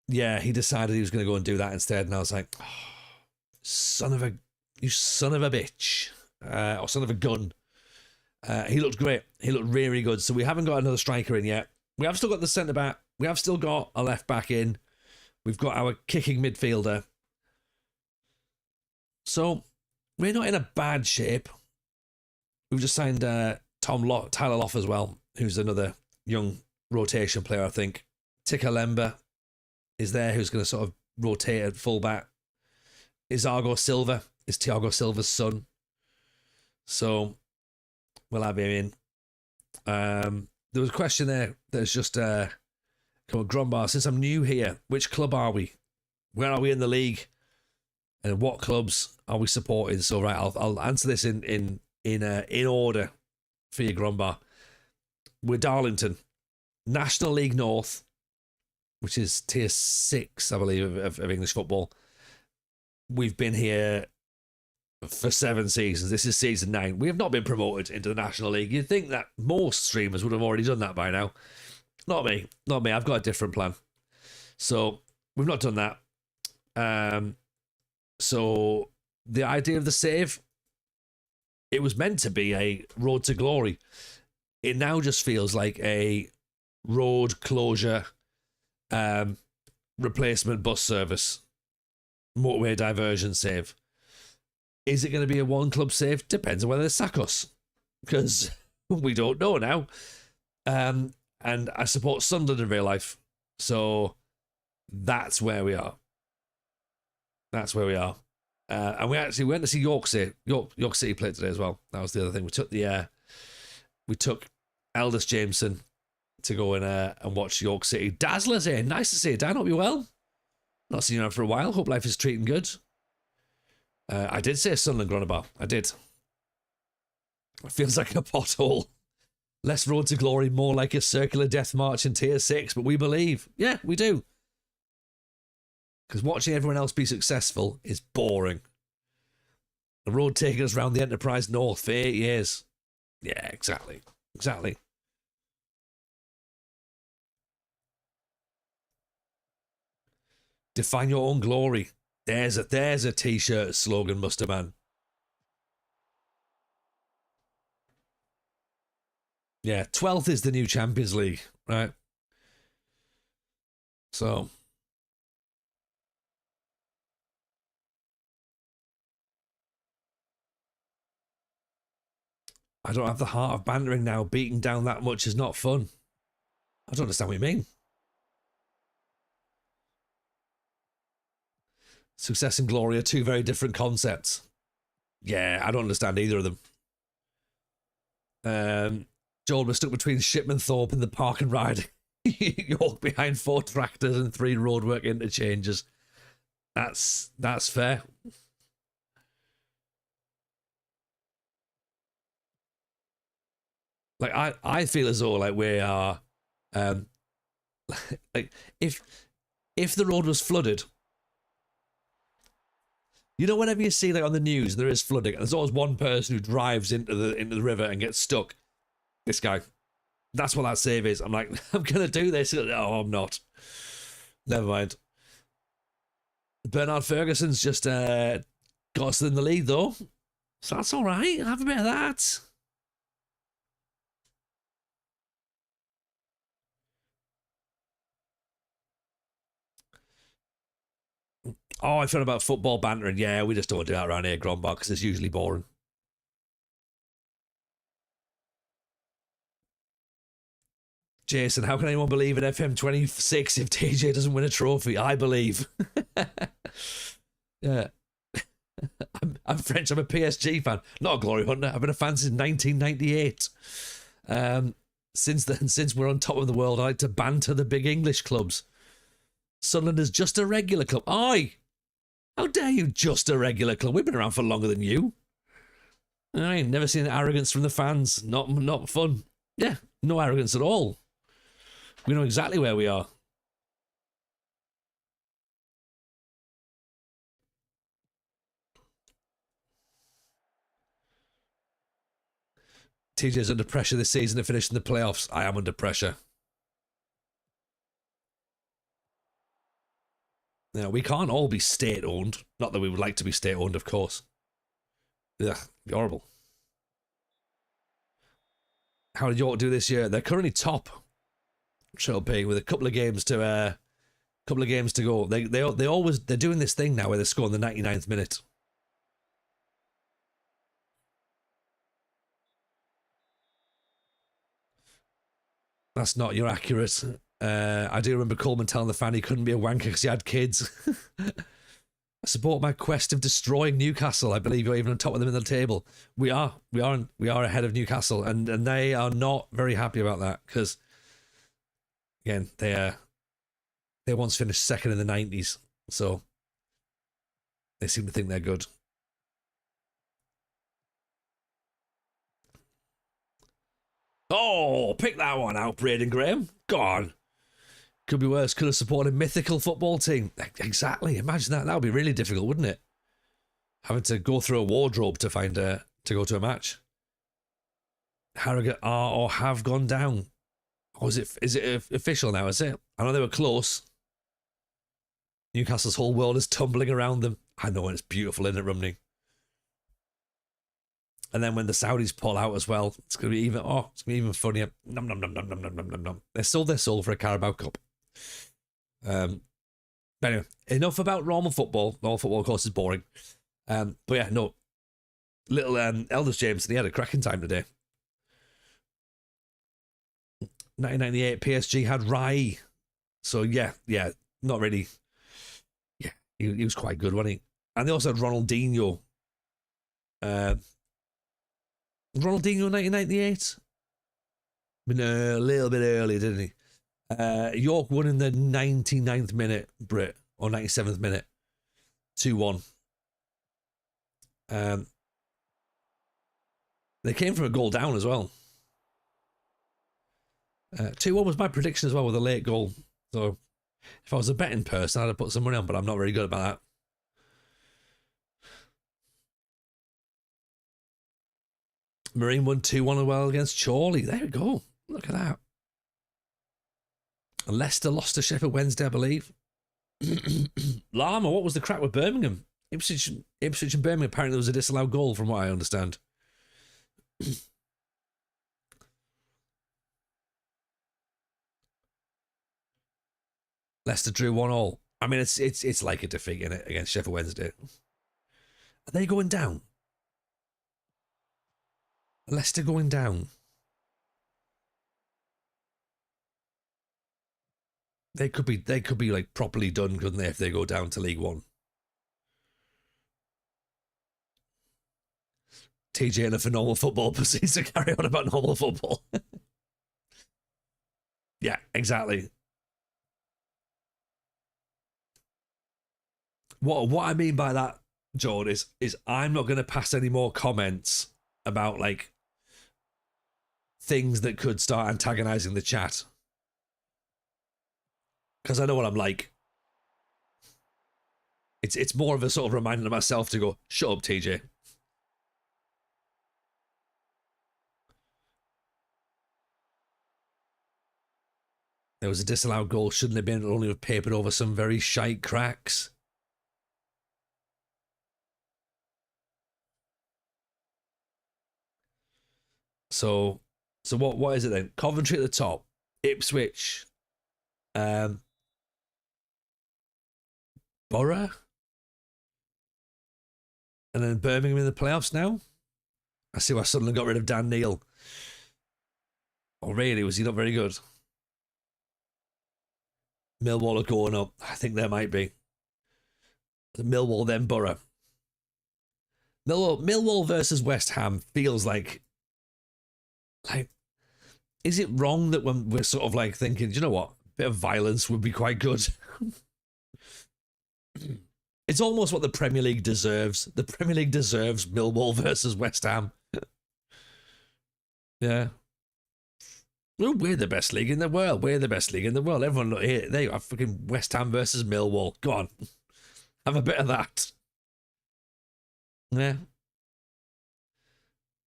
Yeah, he decided he was going to go and do that instead. And I was like, oh, you son of a bitch. Or son of a gun. He looked great. He looked really good. So we haven't got another striker in yet. We have still got the centre back. We have still got a left back in. We've got our kicking midfielder. So we're not in a bad shape. We've just signed Tyler Loff as well, who's another young rotation player, I think. Tikalemba is there, who's going to sort of rotate at fullback. Thiago Silva's son. So we'll have him in. There was a question there that's just come on, Grumbar. Since I'm new here, which club are we? Where are we in the league? And what clubs are we supporting? So right, I'll answer this in order for you, Grumbar. We're Darlington, National League North, which is tier 6, I believe, of English football. We've been here for 7 seasons. This is season 9. We have not been promoted into the National League. You'd think that most streamers would have already done that by now. Not me. I've got a different plan. So we've not done that. So the idea of the save, it was meant to be a road to glory. It now just feels like a road closure, replacement bus service, motorway diversion save. Is it going to be a one club save? Depends on whether they sack us, because we don't know now. And I support Sunderland in real life, so that's where we are. And we actually went to see York City play today as well. That was the other thing. We took Eldest Jameson to go and watch York City. Dazzler's in. Nice to see you, Dan. Hope you're well. Not seen you around for a while. Hope life is treating good. I did say Sunderland Gronabar. I did. It feels like a pothole. Less road to glory, more like a circular death march in tier 6, but we believe. Yeah, we do. Because watching everyone else be successful is boring. The road taking us around the Enterprise North for 8 years. Yeah, exactly. Define your own glory. There's a t-shirt slogan, Muster Man. Yeah, 12th is the new Champions League, right? So I don't have the heart of bantering now. Beating down that much is not fun. I don't understand what you mean. Success and glory are two very different concepts. Yeah, I don't understand either of them. Joel was stuck between Shipman Thorpe and the park and ride. York behind 4 tractors and 3 roadwork interchanges. That's fair. Like I feel as though like we are like if the road was flooded, you know, whenever you see like on the news there is flooding, there's always one person who drives into the river and gets stuck. This guy. That's what that save is. I'm like, I'm gonna do this. Oh, I'm not. Never mind. Bernard Ferguson's just got us in the lead though. So that's alright. Have a bit of that. Oh, I feel about football bantering. Yeah, we just don't do that around here, Grombar, because it's usually boring. Jason, how can anyone believe in FM26 if TJ doesn't win a trophy? I believe. Yeah. I'm French. I'm a PSG fan, not a glory hunter. I've been a fan since 1998. Since then, since we're on top of the world, I like to banter the big English clubs. Sunderland is just a regular club. Aye. How dare you, just a regular club? We've been around for longer than you. I ain't never seen arrogance from the fans. Not fun. Yeah, no arrogance at all. We know exactly where we are. TJ's under pressure this season to finish in the playoffs. I am under pressure. Now, we can't all be state-owned. Not that we would like to be state-owned, of course. Ugh, be horrible. How did York do this year? They're currently top. Shall be with a couple of games to go. They're doing this thing now where they score in the 99th minute. That's not you're accurate. I do remember Coleman telling the fan he couldn't be a wanker because he had kids. I support my quest of destroying Newcastle. I believe you're even on top of them in the table. We are ahead of Newcastle, and they are not very happy about that because, again, they once finished second in the 90s, so they seem to think they're good. Oh, pick that one out, Braden Graham. Go on. Could be worse. Could have supported a mythical football team. Exactly. Imagine that. That would be really difficult, wouldn't it? Having to go through a wardrobe to find to go to a match. Harrogate are or have gone down. Or is it official now? Is it? I know they were close. Newcastle's whole world is tumbling around them. I know, it's beautiful, isn't it, Rumney? And then when the Saudis pull out as well, it's gonna be even funnier. Nom nom nom nom nom nom nom nom nom. They sold their soul for a Carabao Cup. But anyway, enough about normal football. Normal football, of course, is boring. But yeah, no. Little Elders Jameson, he had a cracking time today. 1998, PSG had Rai. So yeah, not really. Yeah, he was quite good, wasn't he? And they also had Ronaldinho. Ronaldinho 1998? Been a little bit early, didn't he? York won in the 99th minute, Brit, or 97th minute. 2-1. They came from a goal down as well. 2-1 was my prediction as well with a late goal. So if I was a betting person, I'd have put some money on, but I'm not very good about that. Marine won 2-1 as well against Chorley. There we go. Look at that. Leicester lost to Sheffield Wednesday, I believe. Lama, what was the crack with Birmingham? Ipswich and Birmingham, apparently there was a disallowed goal from what I understand. Leicester drew 1-1. I mean, it's like a defeat in it against Sheffield Wednesday. Are they going down? Leicester going down? They could be like properly done, couldn't they, if they go down to League One? TJ enough for normal football proceeds to carry on about normal football. Yeah, exactly. What I mean by that, John, is I'm not going to pass any more comments about like things that could start antagonizing the chat, because I know what I'm like. It's more of a sort of reminder to myself to go, shut up, TJ. There was a disallowed goal. Shouldn't have been. Only have papered over some very shite cracks. So what is it then? Coventry at the top, Ipswich, Borough, and then Birmingham in the playoffs now. I see why Sunderland got rid of Dan Neil. Oh, really? Was he not very good? Millwall are going up. I think there might be. Millwall, then Borough. Millwall versus West Ham feels like, is it wrong that when we're sort of like thinking, do you know what? A bit of violence would be quite good. It's almost what the Premier League deserves. The Premier League deserves Millwall versus West Ham. Yeah. Well, we're the best league in the world. We're the best league in the world. Everyone, look here. There you are. Fucking West Ham versus Millwall. Go on. Have a bit of that. Yeah.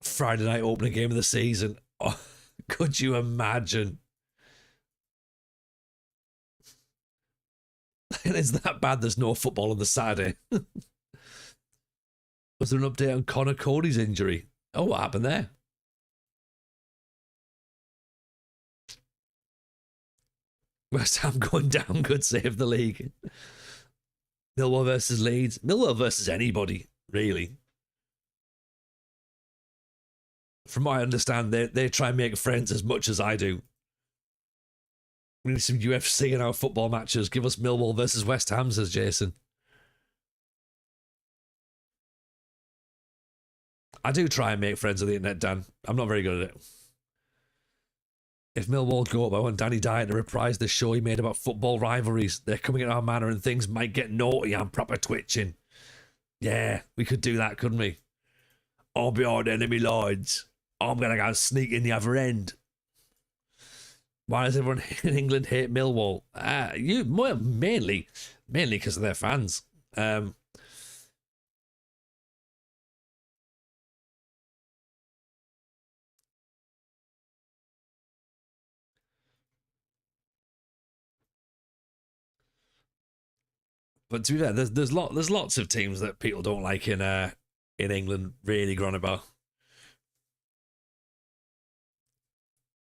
Friday night opening game of the season. Oh, could you imagine? It's that bad there's no football on the Saturday. Was there an update on Connor Cody's injury? Oh, what happened there? West Ham going down could save the league. Millwall versus Leeds. Millwall versus anybody, really. From what I understand, they try and make friends as much as I do. We need some UFC in our football matches. Give us Millwall versus West Ham, says Jason. I do try and make friends on the internet, Dan. I'm not very good at it. If Millwall go up, I want Danny Dyer to reprise the show he made about football rivalries. They're coming at our manor and things might get naughty. I'm proper twitching. Yeah, we could do that, couldn't we? I'll be on enemy lines. I'm going to go sneak in the other end. Why does everyone in England hate Millwall? Mainly because of their fans. But to be fair, there's lots of teams that people don't like in England. Really, Gronibar.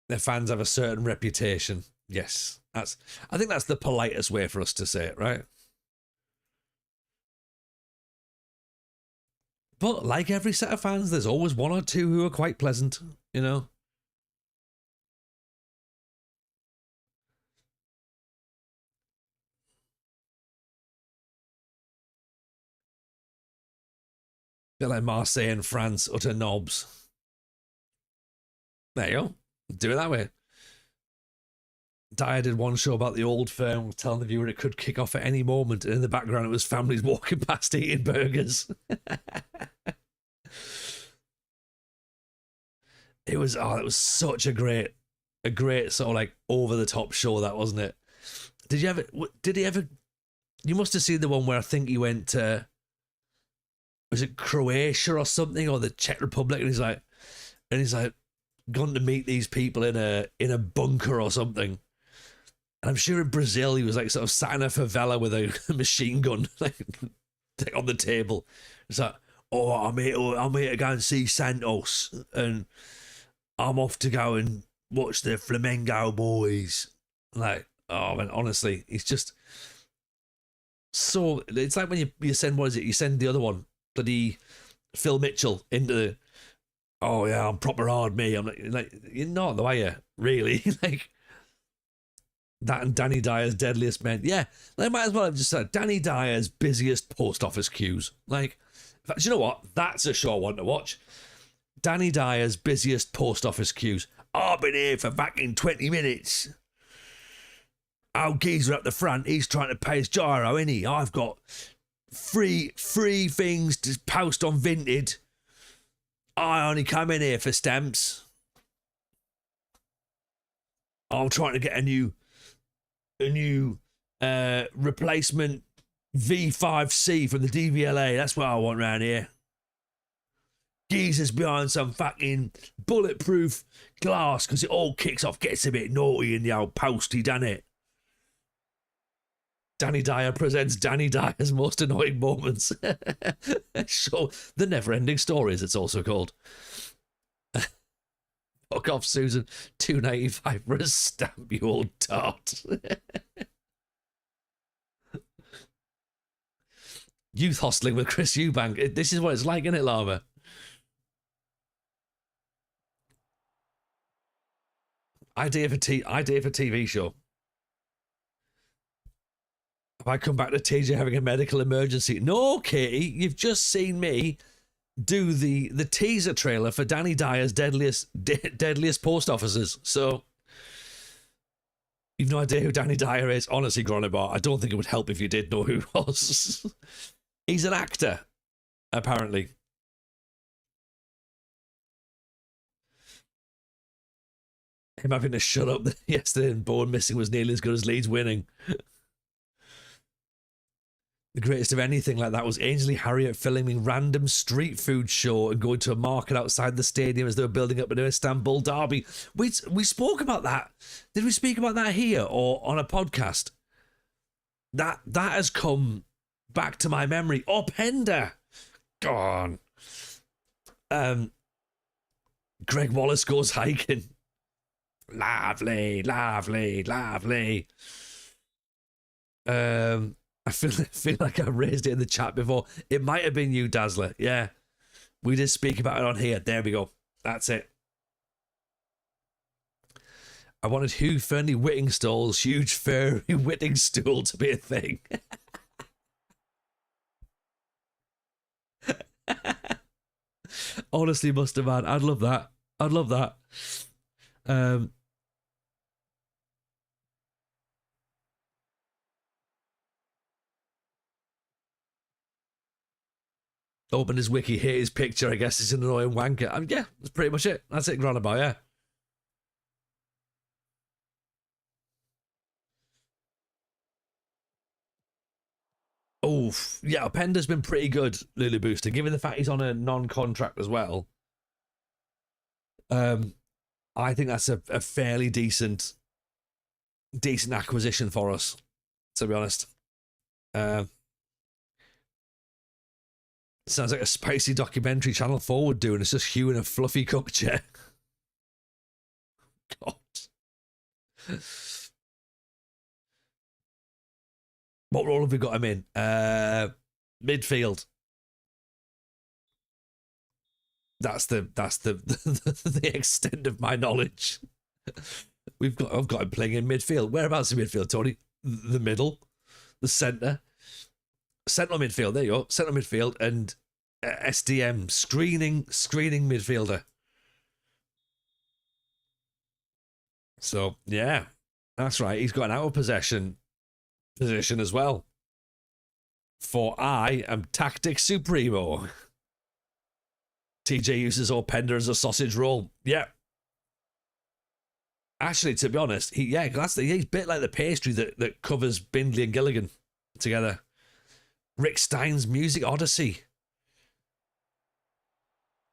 Their fans have a certain reputation. Yes, I think that's the politest way for us to say it, right? But like every set of fans, there's always one or two who are quite pleasant, you know? Bit like Marseille and France, utter knobs. There you go. Do it that way. Dyer did one show about the old firm, telling the viewer it could kick off at any moment, and in the background it was families walking past eating burgers. It was such a great sort of like over the top show, that, wasn't it? Did he ever you must have seen the one where I think he went to, was it Croatia or something, or the Czech Republic, and he's like gone to meet these people in a bunker or something. And I'm sure in Brazil he was like sort of sat in a favela with a machine gun like on the table. It's like, oh, I'm here to go and see Santos, and I'm off to go and watch the Flamengo boys. Like, oh man, honestly, he's just, So it's like when you send, what is it? You send the other one, bloody Phil Mitchell into the, oh yeah, I'm proper hard, me. I'm like you're not though, are you? Really? Like that and Danny Dyer's Deadliest Men. Yeah, they might as well have just said Danny Dyer's busiest post office queues. Like, in fact, you know what? That's a show I want to watch. Danny Dyer's busiest post office queues. I've been here for fucking 20 minutes. Old geezer up the front, he's trying to pay his gyro, isn't he? I've got free things to post on Vinted. I only come in here for stamps. I'm trying to get a new replacement V5C from the DVLA. That's what I want around here. Geezer's behind some fucking bulletproof glass because it all kicks off, gets a bit naughty in the old postie, doesn't it? Danny Dyer presents Danny Dyer's most annoying moments. So, the never-ending stories, it's also called. Fuck off, Susan. $2.95 for a stamp, you old tart. Youth hostling with Chris Eubank. This is what it's like, isn't it, Lava? Idea for TV show. If I come back to TJ having a medical emergency. No, Katie, you've just seen me do the teaser trailer for Danny Dyer's deadliest post officers. So you've no idea who Danny Dyer is. Honestly, Gronibar, I don't think it would help if you did know who he was. He's an actor, apparently. Him having to shut up yesterday and Bourne missing was nearly as good as Leeds winning. The greatest of anything like that was Ainsley Harriott filming random street food show and going to a market outside the stadium as they were building up a new Istanbul derby. We spoke about that. Did we speak about that here or on a podcast? That has come back to my memory. Oh, Pender. Gone. Greg Wallace goes hiking. Lovely, lovely, lovely. I feel like I raised it in the chat before. It might have been you, Dazzler. Yeah. We did speak about it on here. There we go. That's it. I wanted Hugh Fernley Whittingstall's huge furry Whitting stool to be a thing. Honestly, Muster Man, I'd love that. I'd love that. Open his wiki, hit his picture. I guess it's an annoying wanker. Yeah, that's pretty much it. That's it, Granabout, yeah. Oh, yeah, Pender's been pretty good, Lulu Booster, given the fact he's on a non-contract as well. I think that's a fairly decent acquisition for us, to be honest. Sounds like a spicy documentary Channel 4 would do, and it's just Hugh in a fluffy cook chair. God. What role have we got him in? Midfield. That's the the extent of my knowledge. I've got him playing in midfield. Whereabouts in midfield, Tony? The middle, the centre, central midfield. There you go, central midfield and SDM screening midfielder. So yeah, that's right. He's got an out of possession position as well. For I am tactic supremo. TJ uses Pender as a sausage roll. Yeah. Actually, to be honest, he's a bit like the pastry that covers Bindley and Gilligan together. Rick Stein's Music Odyssey.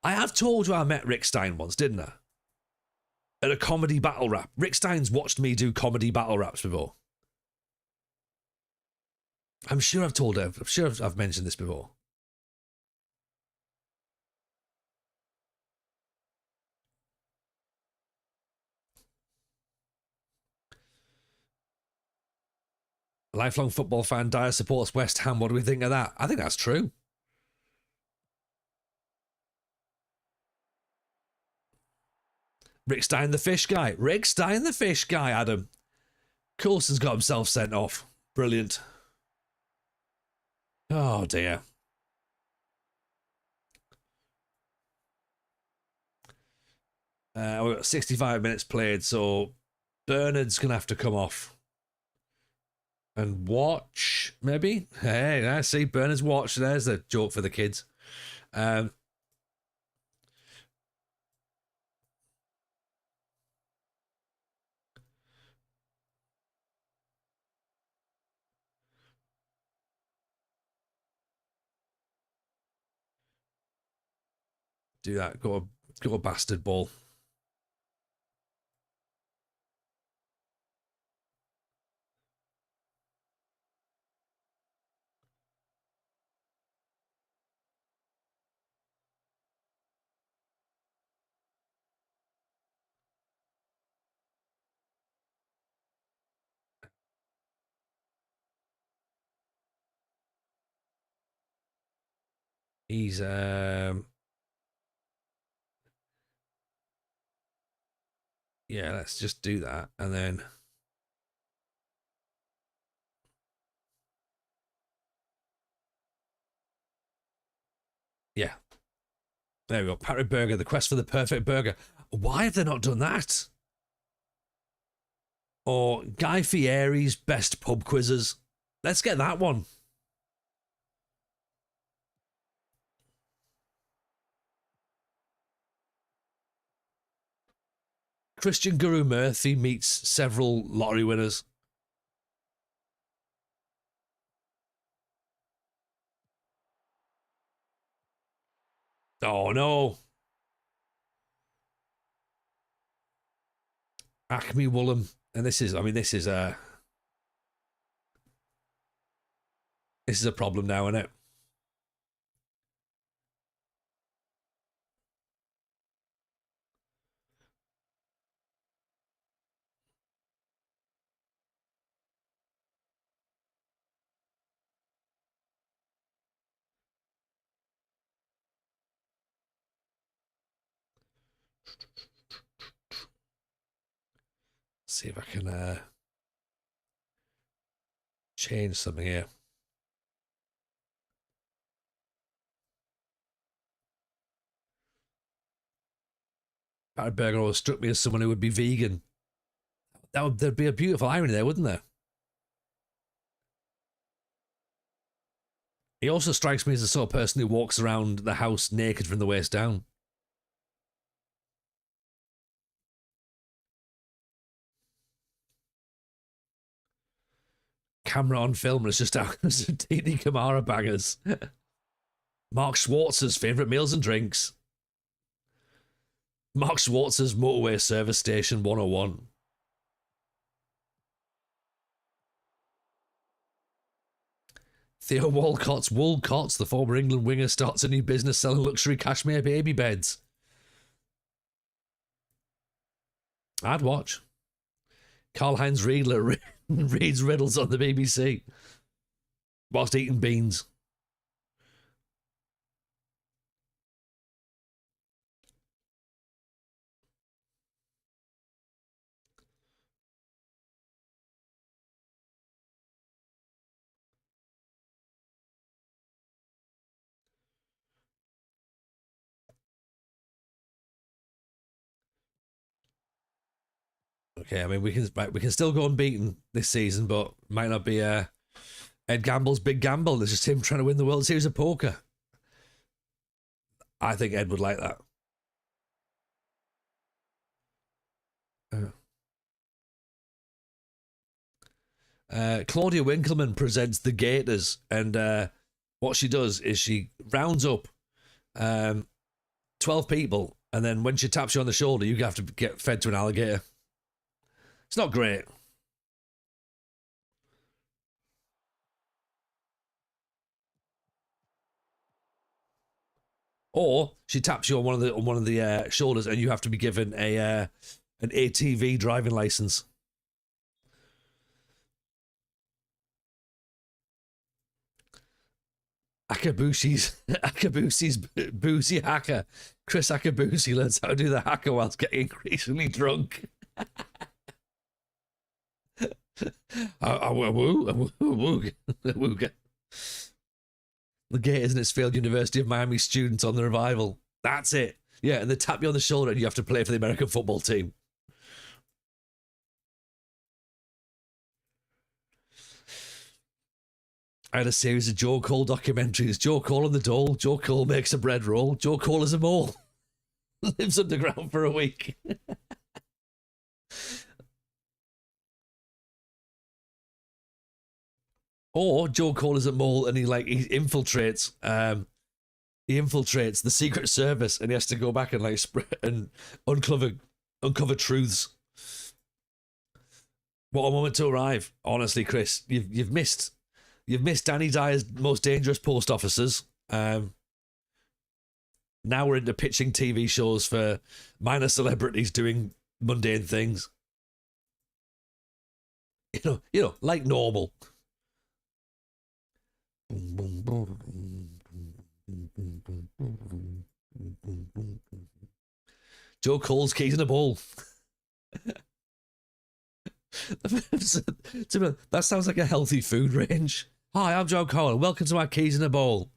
I have told you I met Rick Stein once, didn't I? At a comedy battle rap. Rick Stein's watched me do comedy battle raps before. I'm sure I've mentioned this before. Lifelong football fan, Dyer supports West Ham. What do we think of that? I think that's true. Rick Stein, the fish guy. Rick Stein, the fish guy, Adam. Coulson's got himself sent off. Brilliant. Oh, dear. We've got 65 minutes played, so Bernard's going to have to come off and watch, maybe? Hey, I see Bernard's watch. There's a joke for the kids. Do that. Go a bastard ball. He's yeah, let's just do that. And then yeah. There we go. Patrick Burger, the quest for the perfect burger. Why have they not done that? Or Guy Fieri's best pub quizzes. Let's get that one. Christian Guru Murthy meets several lottery winners. Oh no. Acme Woolham. And this is a problem now, isn't it? See if I can change something here. Barry Berger always struck me as someone who would be vegan. There'd be a beautiful irony there, wouldn't there? He also strikes me as the sort of person who walks around the house naked from the waist down. Camera on film, and it's just out as Dini Kamara bangers. Mark Schwartz's favourite meals and drinks. Mark Schwartz's Motorway Service Station 101. Theo Walcott's Woolcott's, the former England winger, starts a new business selling luxury cashmere baby beds. I'd watch. Karl-Heinz Riedler reads riddles on the BBC whilst eating beans. Okay, I mean we can still go unbeaten this season, but might not be Ed Gamble's big gamble. It's just him trying to win the World Series of Poker. I think Ed would like that. Claudia Winkleman presents the Gators, and what she does is she rounds up 12 people, and then when she taps you on the shoulder, you have to get fed to an alligator. It's not great. Or she taps you on one of the shoulders, and you have to be given an ATV driving license. Akabusi's boozy hacker. Chris Akabusi learns how to do the hacker whilst getting increasingly drunk. The Gators and its failed University of Miami students on the revival. That's it. Yeah, and they tap you on the shoulder and you have to play for the American football team. I had a series of Joe Cole documentaries. Joe Cole and the Dole. Joe Cole makes a bread roll. Joe Cole is a mole. Lives underground for a week. Or Joe Cole is a mole and he infiltrates the Secret Service and he has to go back and and uncover truths. What a moment to arrive. Honestly, Chris, you've missed Danny Dyer's most dangerous post officers. Now we're into pitching TV shows for minor celebrities doing mundane things. You know, like normal. Joe Cole's keys in a bowl. That sounds like a healthy food range. Hi, I'm Joe Cole and welcome to my keys in a bowl.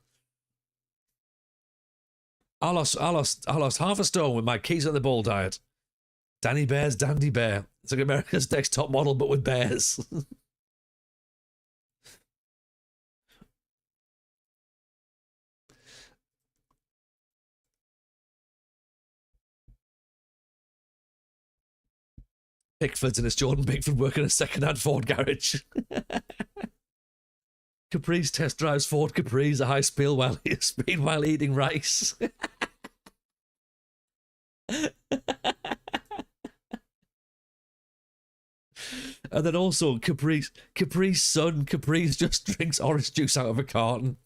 I lost half a stone with my keys in the bowl diet. Danny Bear's Dandy Bear. It's like America's Next Top Model, but with bears. Pickford's and it's Jordan Pickford working a second-hand Ford garage. Caprice test drives Ford Caprice a high speed while eating rice. And then also Caprice's son, Caprice just drinks orange juice out of a carton.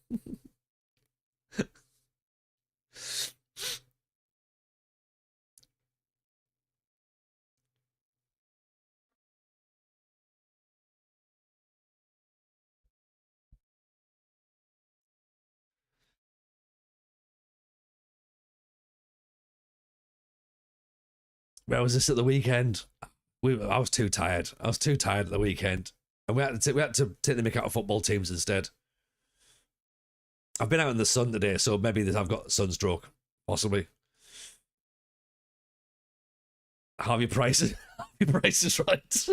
Where was this at the weekend? I was too tired. I was too tired at the weekend. And we had to take the mick out of football teams instead. I've been out in the sun today, so maybe I've got sunstroke. Possibly. Harvey Price is right.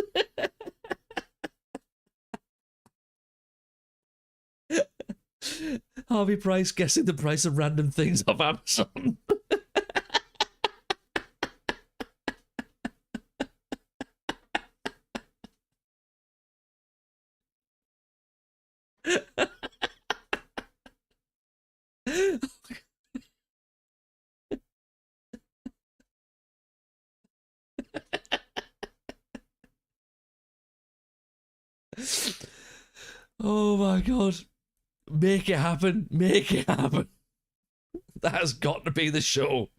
Harvey Price guessing the price of random things off Amazon. Oh my god. Make it happen. Make it happen. That has got to be the show.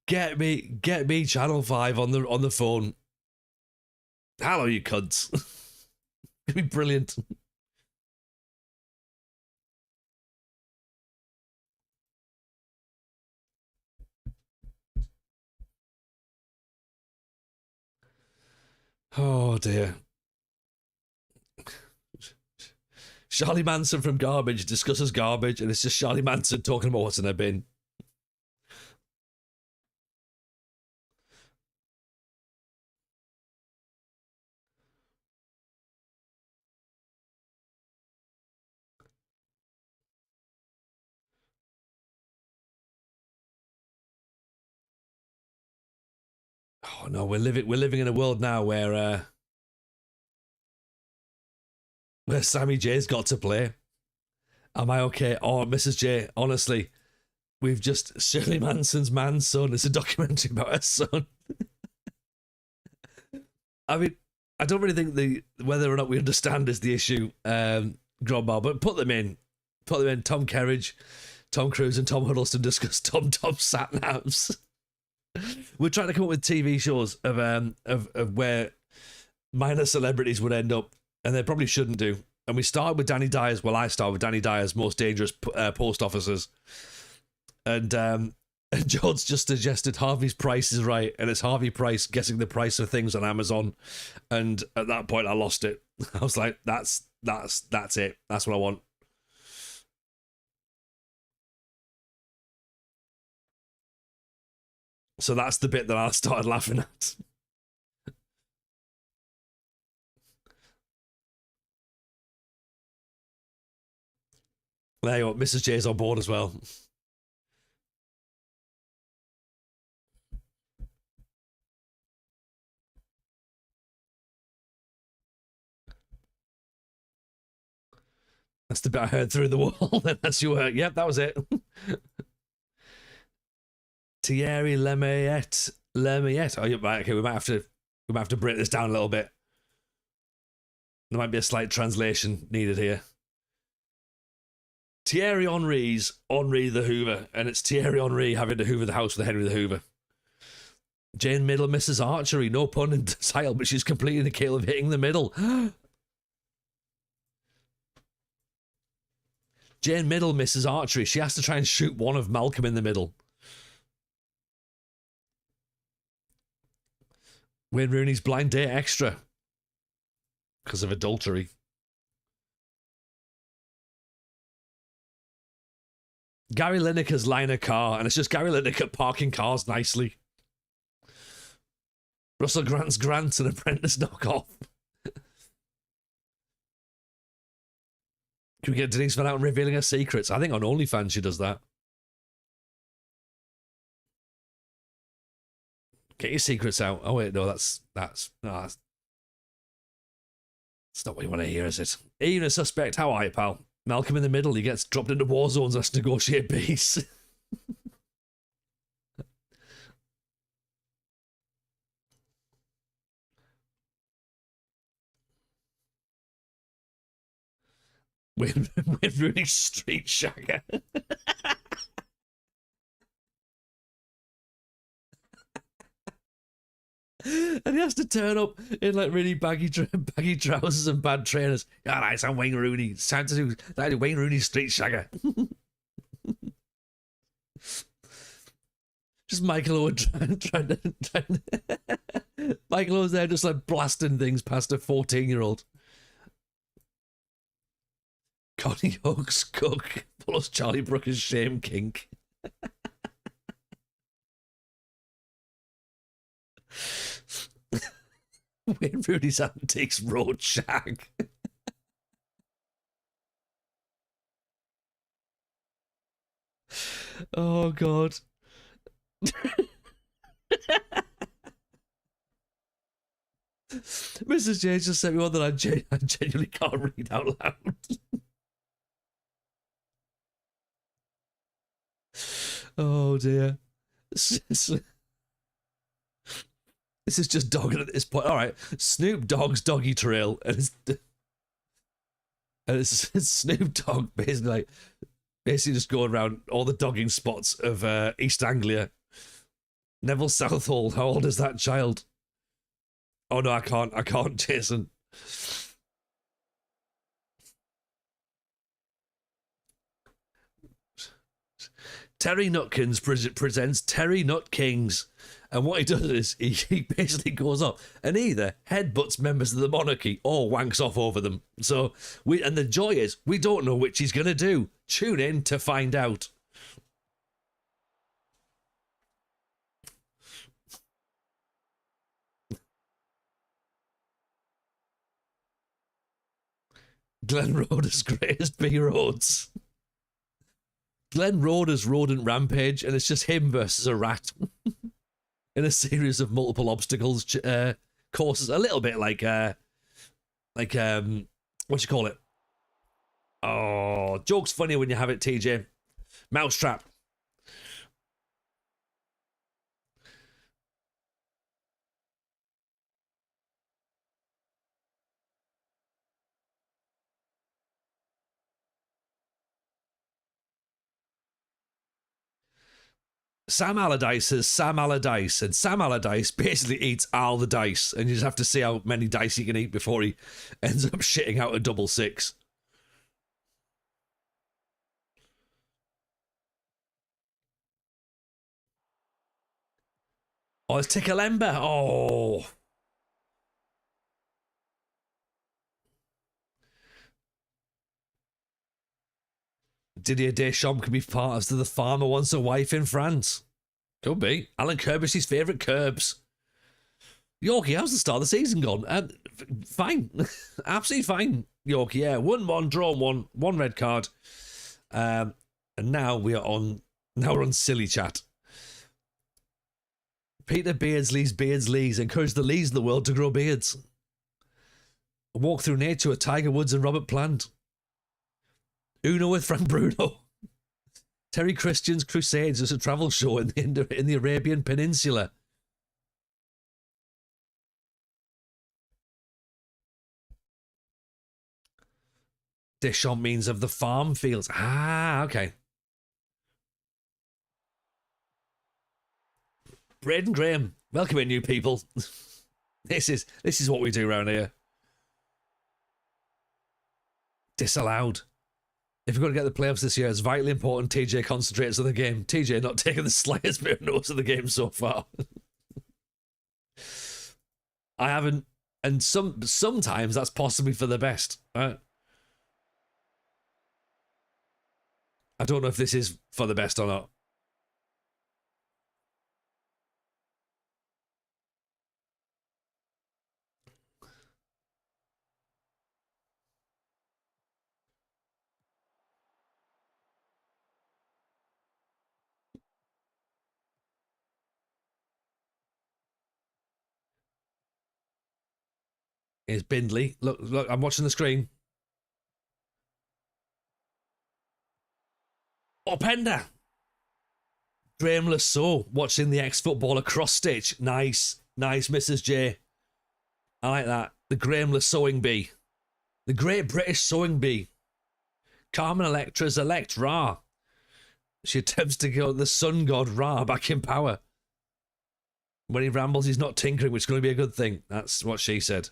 Get me Channel 5 on the phone. Hello, you cunts. It'd be brilliant. Oh dear. Charlie Manson from Garbage discusses garbage, and it's just Charlie Manson talking about what's in their bin. Oh no, we're living in a world now where Sammy J's got to play. Am I okay? Oh, Mrs. J, honestly, we've just Shirley Manson's man's son. It's a documentary about her son. I mean, I don't really think whether or not we understand is the issue, Grombar, but put them in. Tom Kerridge, Tom Cruise, and Tom Huddleston discuss Tom sat navs. We're trying to come up with TV shows of where minor celebrities would end up, and they probably shouldn't do. And we started with Danny Dyer's. Well, I started with Danny Dyer's Most Dangerous Post Officers, and and George just suggested Harvey's Price is Right, and it's Harvey Price guessing the price of things on Amazon. And at that point, I lost it. I was like, that's it. That's what I want. So that's the bit that I started laughing at. There you go. Mrs. J's on board as well. That's the bit I heard through the wall. Then as you were, yep, that was it. Thierry Lemayette. Oh, okay. We might have to break this down a little bit. There might be a slight translation needed here. Thierry Henry's Henry the Hoover, and it's Thierry Henry having to hoover the house with Henry the Hoover. Jane Middle misses archery, no pun in the title, but she's completing the kill of hitting the middle. Jane Middle misses archery. She has to try and shoot one of Malcolm in the middle. Wayne Rooney's blind date extra because of adultery. Gary Lineker's line a car, and it's just Gary Lineker parking cars nicely. Russell Grant's Grant, an apprentice knockoff. Can we get Denise Van Outen revealing her secrets? I think on OnlyFans she does that. Get your secrets out. Oh wait, no, that's not what you want to hear, is it? Even a suspect. How are you, pal? Malcolm in the middle. He gets dropped into war zones and has to negotiate peace. Wayne Rooney's street shagger. And he has to turn up in like really baggy trousers and bad trainers. All right, I'm Wayne Rooney. It's time to do Wayne Rooney's street shagger. Just Michael Owen trying Michael Owen's there just like blasting things past a 14-year-old. Connie Oakes cook plus Charlie Brooker's shame kink. Wayne Rooney's antiques road shag. Oh god. Mrs. J just sent me one that I genuinely can't read out loud. Oh dear. This is just dogging at this point. All right, Snoop Dogg's doggy trail, and it's Snoop Dogg basically just going around all the dogging spots of East Anglia. Neville Southall, how old is that child? Oh no, I can't, Jason. Terry Nutkins presents Terry Nut Kings. And what he does is he basically goes up and either headbutts members of the monarchy or wanks off over them. So and the joy is we don't know which he's gonna do. Tune in to find out. Glenn Roder's greatest B roads. Glenn Roder's rodent rampage, and it's just him versus a rat. In a series of multiple obstacles courses, a little bit like what you call it? Oh, joke's funny when you have it, TJ. Mousetrap. Sam Allardyce has Sam Allardyce, and Sam Allardyce basically eats all the dice, and you just have to see how many dice he can eat before he ends up shitting out a double six. Oh, it's Tikalemba. Oh. Didier Deschamps could be part of the farmer wants a wife in France. Could be. Alan Kirbish's favourite Curbs. Yorkie, how's the start of the season gone? Fine. Absolutely fine, Yorkie. Yeah, 1-1, drawn 1 red card. And now we're on silly chat. Peter Beardsley's encouraged the Lees of the world to grow beards. A walk through nature with Tiger Woods and Robert Plant. Uno with Frank Bruno. Terry Christian's Crusades is a travel show in the Arabian Peninsula. Deschamps means of the farm fields. Ah, okay. Braden Graham, welcome in, new people. This is what we do around here. Disallowed. If we're going to get the playoffs this year, it's vitally important TJ concentrates on the game. TJ not taking the slightest bit of notice of the game so far. I haven't, and sometimes that's possibly for the best. Right? I don't know if this is for the best or not. Here's Bindley. Look, I'm watching the screen. Openda. Graham Lasso watching the ex-footballer cross stitch. Nice, Mrs. J. I like that. The Graham Lassoing bee. The Great British Sewing Bee. Carmen Electra's elect Ra. She attempts to get the sun god Ra back in power. When he rambles, he's not tinkering, which is going to be a good thing. That's what she said.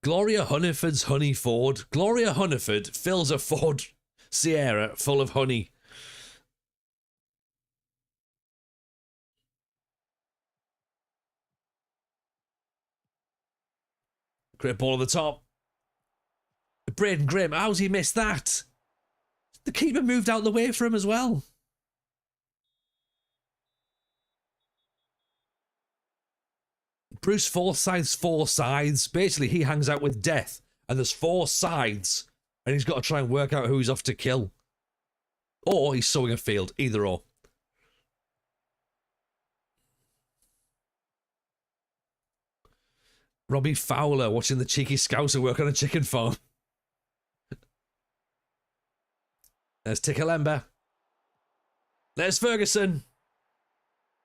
Gloria Hunniford's Honey Ford. Gloria Hunniford fills a Ford Sierra full of honey. Great ball at the top. Braden Graham, how's he missed that? The keeper moved out the way for him as well. Bruce Forsyth's 4 sides. Basically, he hangs out with death, and there's 4 sides, and he's got to try and work out who he's off to kill. Or he's sowing a field, either or. Robbie Fowler watching the cheeky Scouser work on a chicken farm. There's Tikalemba. There's Ferguson.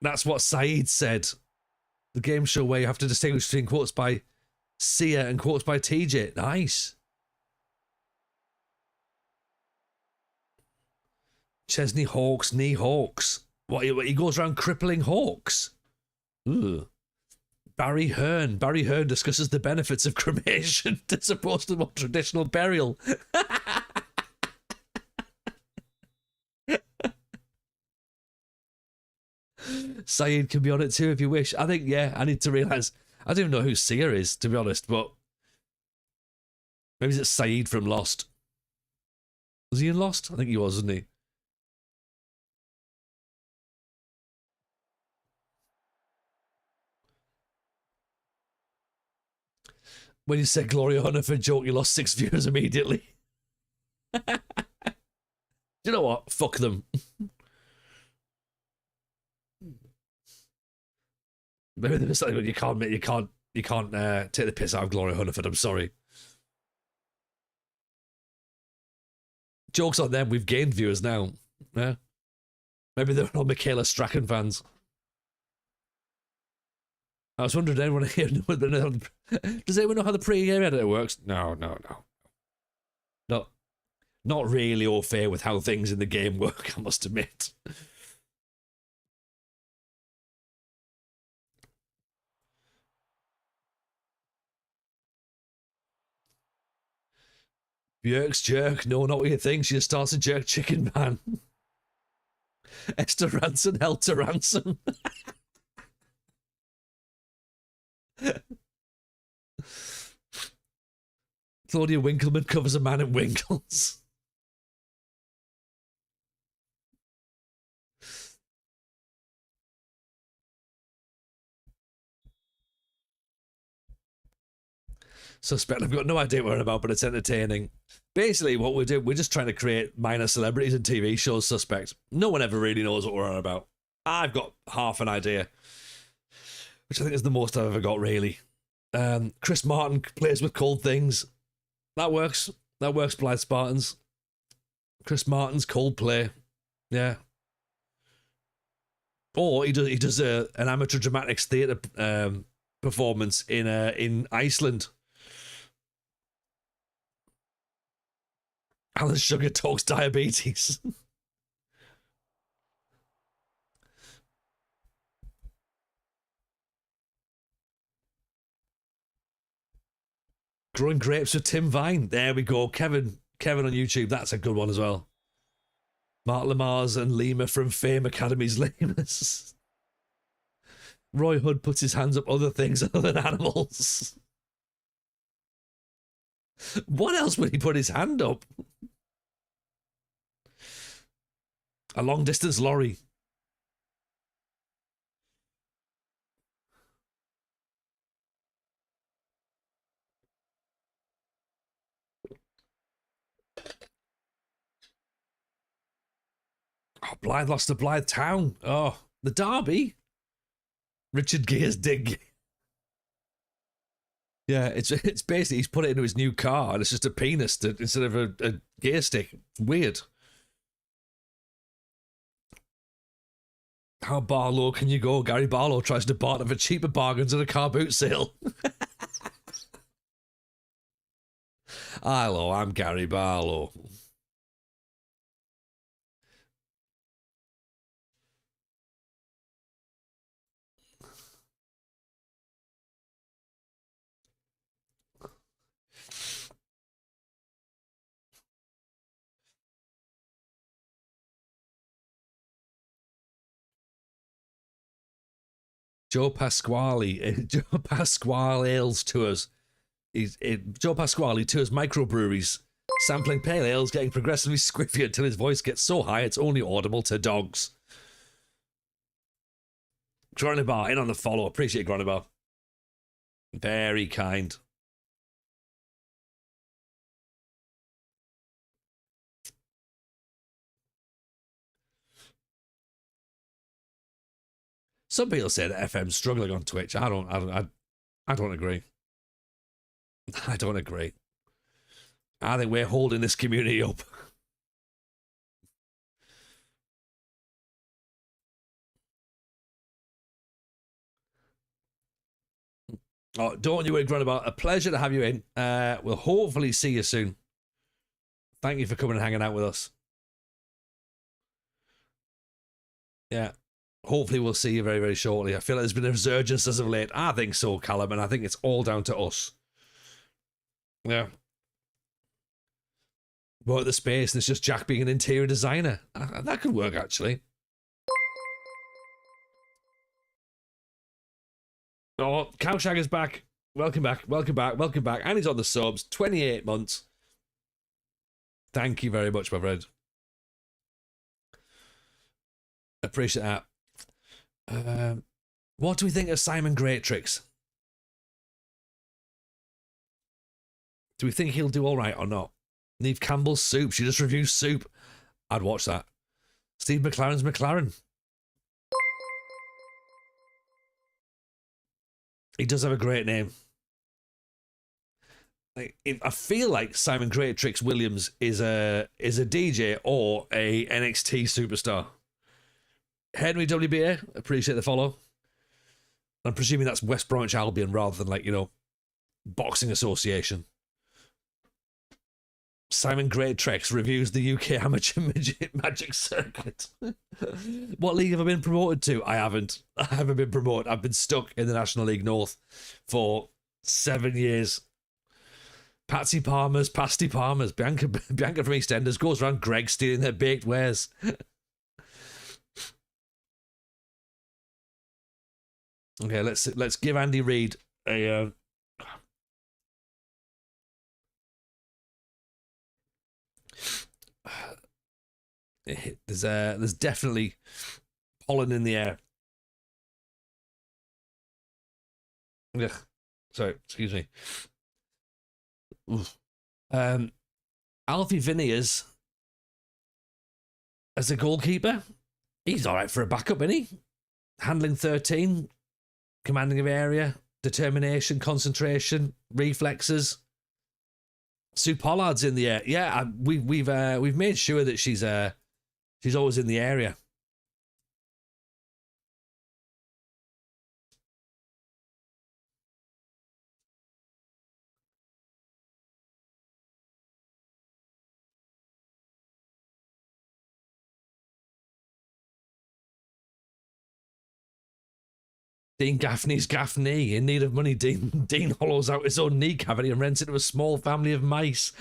That's what Saeed said. The game show where you have to distinguish between quotes by Sia and quotes by TJ. Nice. Chesney Hawks, knee Hawks. What, he goes around crippling Hawks? Ooh. Barry Hearn discusses the benefits of cremation as opposed to more traditional burial. Saeed can be on it too if you wish. I think, yeah, I need to realise. I don't even know who Sia is, to be honest, but maybe it's Saeed from Lost. Was he in Lost? I think he was, wasn't he? When you said Gloria Hunniford joke, you lost 6 viewers immediately. You know what? Fuck them. Maybe there's something you can't take the piss out of Gloria Hunniford. I'm sorry. Jokes on them. We've gained viewers now. Yeah. Maybe they're all Michaela Strachan fans. I was wondering, anyone here does anyone know how the pre-game editor works? No. Not really au fait with how things in the game work, I must admit. Björk's jerk. No, not what you think. She just starts a jerk chicken man. Esther Ranson held to ransom. Claudia Winkleman covers a man in Winkles. Suspect. I've got no idea what we're about, but it's entertaining. Basically, what we're doing, we're just trying to create minor celebrities in TV shows. Suspect. No one ever really knows what we're on about. I've got half an idea, which I think is the most I've ever got, really. Chris Martin plays with cold things. That works. That works, Blythe Spartans. Chris Martin's Coldplay. Yeah. Or he does an amateur dramatics theatre performance in Iceland. Alan Sugar talks diabetes. Growing grapes with Tim Vine. There we go. Kevin on YouTube. That's a good one as well. Mark Lamars and Lima from Fame Academy's Lemas. Roy Hood puts his hands up other things other than animals. What else would he put his hand up? A long distance lorry. Oh, Blythe lost to Blythe Town. Oh, the Derby. Richard Gere's dig. Yeah, it's basically he's put it into his new car and it's just a penis instead of a gear stick. Weird. How Barlow can you go? Gary Barlow tries to barter for cheaper bargains at a car boot sale. Hello, I'm Gary Barlow. Joe Pasquale tours. Joe Pasquale tours microbreweries, sampling pale ales, getting progressively squiffy until his voice gets so high it's only audible to dogs. Gronibar in on the follow. Appreciate Gronibar. Very kind. Some people say that FM's struggling on Twitch. I don't agree. I don't agree. I think we're holding this community up. Oh, don't you worry, Grunnabout. A pleasure to have you in. We'll hopefully see you soon. Thank you for coming and hanging out with us. Yeah. Hopefully we'll see you very, very shortly. I feel like there's been a resurgence as of late. I think so, Callum, and I think it's all down to us. Yeah. We're at the space, and it's just Jack being an interior designer. That could work, actually. Oh, Cowshagger's back. Welcome back, welcome back, welcome back. And he's on the subs. 28 months. Thank you very much, my friend. Appreciate that. What do we think of Simon Greatrix? Do we think he'll do all right or not? Neve Campbell's Soup. She just reviews Soup. I'd watch that. Steve McLaren's McLaren. He does have a great name. I feel like Simon Greatrix Williams is a DJ or a NXT superstar. Henry WBA, appreciate the follow. I'm presuming that's West Bromwich Albion rather than Boxing Association. Simon Greattrex reviews the UK amateur magic circuit. What league have I been promoted to? I haven't. I haven't been promoted. I've been stuck in the National League North for 7 years. Patsy Palmer's, Pasty Palmer's, Bianca from EastEnders goes around Greg stealing their baked wares. Okay, let's give Andy Reid a there's definitely pollen in the air. Ugh. Sorry, excuse me. Alfie Vineyers as a goalkeeper, he's all right for a backup, isn't he? Handling 13, commanding of area, determination, concentration, reflexes. Sue Pollard's in the air. Yeah, we've made sure that she's always in the area. Dean Gaffney's Gaffney in need of money. Dean hollows out his own knee cavity and rents it to a small family of mice.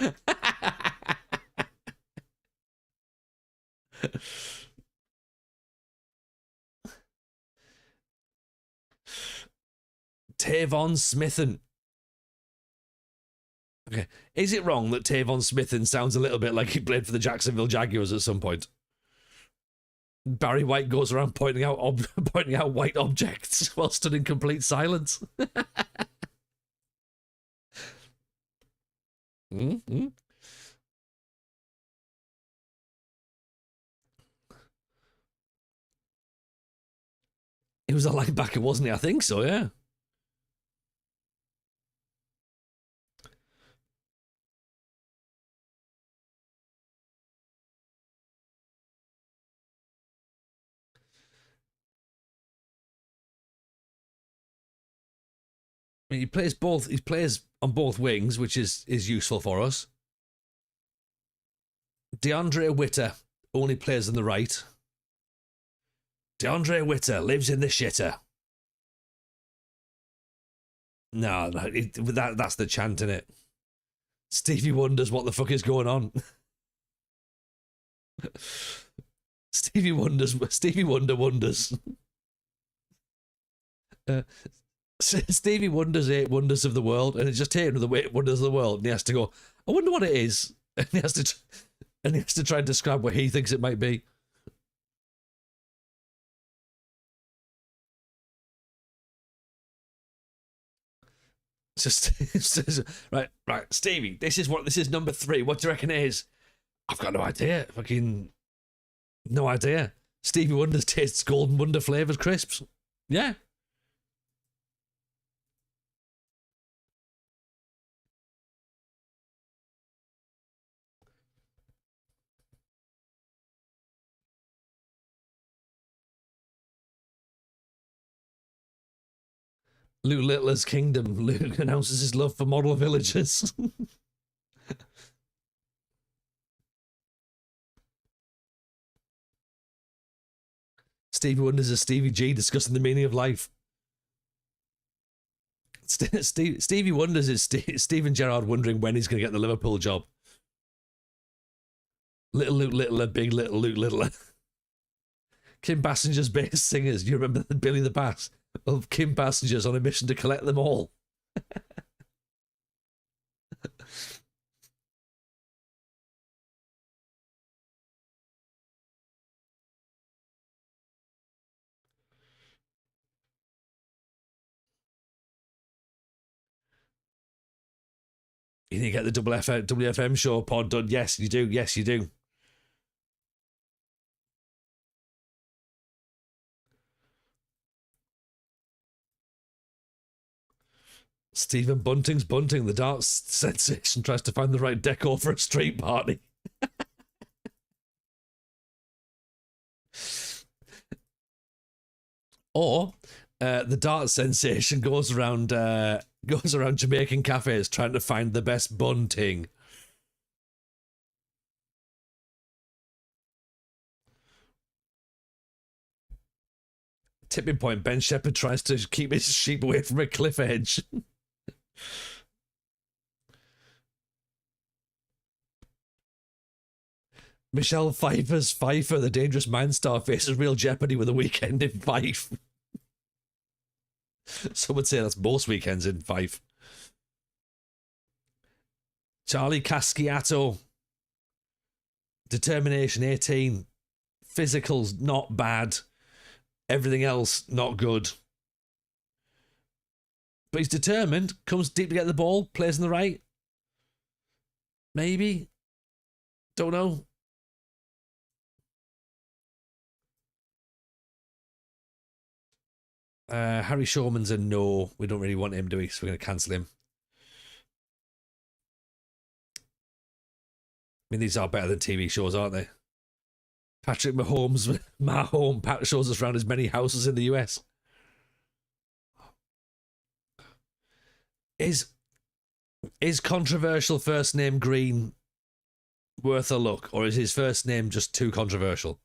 Tavon Smithen. Okay, is it wrong that Tavon Smithen sounds a little bit like he played for the Jacksonville Jaguars at some point? Barry White goes around pointing out white objects while stood in complete silence. Mm-hmm. He was a linebacker, wasn't he? I think so, yeah. I mean, he plays on both wings, which is useful for us. DeAndre Witter only plays on the right. DeAndre Witter lives in the shitter. No, that's the chant in it. Stevie wonders what the fuck is going on. Stevie Wonder wonders. Stevie Wonder's 8 Wonders of the World, and it's just taken with the 8 Wonders of the World, and he has to go, I wonder what it is. And he has to try and describe what he thinks it might be. Just right, Stevie, this is number 3. What do you reckon it is? I've got no idea. Fucking no idea. Stevie Wonder tastes Golden Wonder flavored crisps. Yeah. Luke Littler's Kingdom. Luke announces his love for model villagers. Stevie Wonder's a Stevie G discussing the meaning of life. Stevie Wonders is Steven Gerrard wondering when he's going to get the Liverpool job. Little Luke Littler, big little Luke Littler. Kim Bassinger's bass singers. You remember Billy the Bass? Of Kim Bassinger's on a mission to collect them all. You need to get the WFM show pod done. Yes, you do. Yes, you do. Stephen Bunting's bunting. The darts sensation tries to find the right decor for a street party. Or the dart sensation goes around Jamaican cafes trying to find the best bunting. Tipping point. Ben Shepherd tries to keep his sheep away from a cliff edge. Michelle Pfeiffer's Pfeiffer, the dangerous Mindstar, faces real jeopardy with a weekend in Fife. Some would say that's most weekends in Fife. Charlie Casciato. Determination 18. Physicals not bad. Everything else not good. But he's determined. Comes deep to get the ball. Plays in the right. Maybe. Don't know. Harry Shawman's a no. We don't really want him, do we? So we're going to cancel him. I mean, these are better than TV shows, aren't they? Patrick Mahomes, my home. Pat shows us around as many houses in the US. Is controversial first name Green worth a look, or is his first name just too controversial?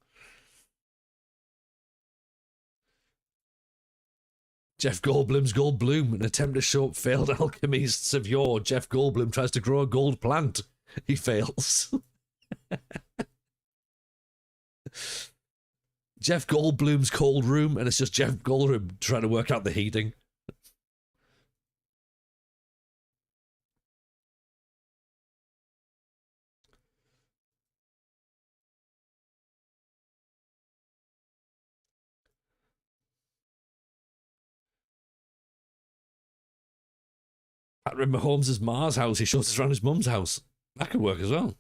Jeff Goldblum's Goldblum, an attempt to show up failed alchemists of yore. Jeff Goldblum tries to grow a gold plant. He fails. Jeff Goldblum's cold room, and it's just Jeff Goldblum trying to work out the heating. Patrick Mahomes' Mars house, he shows us around his mum's house. That could work as well.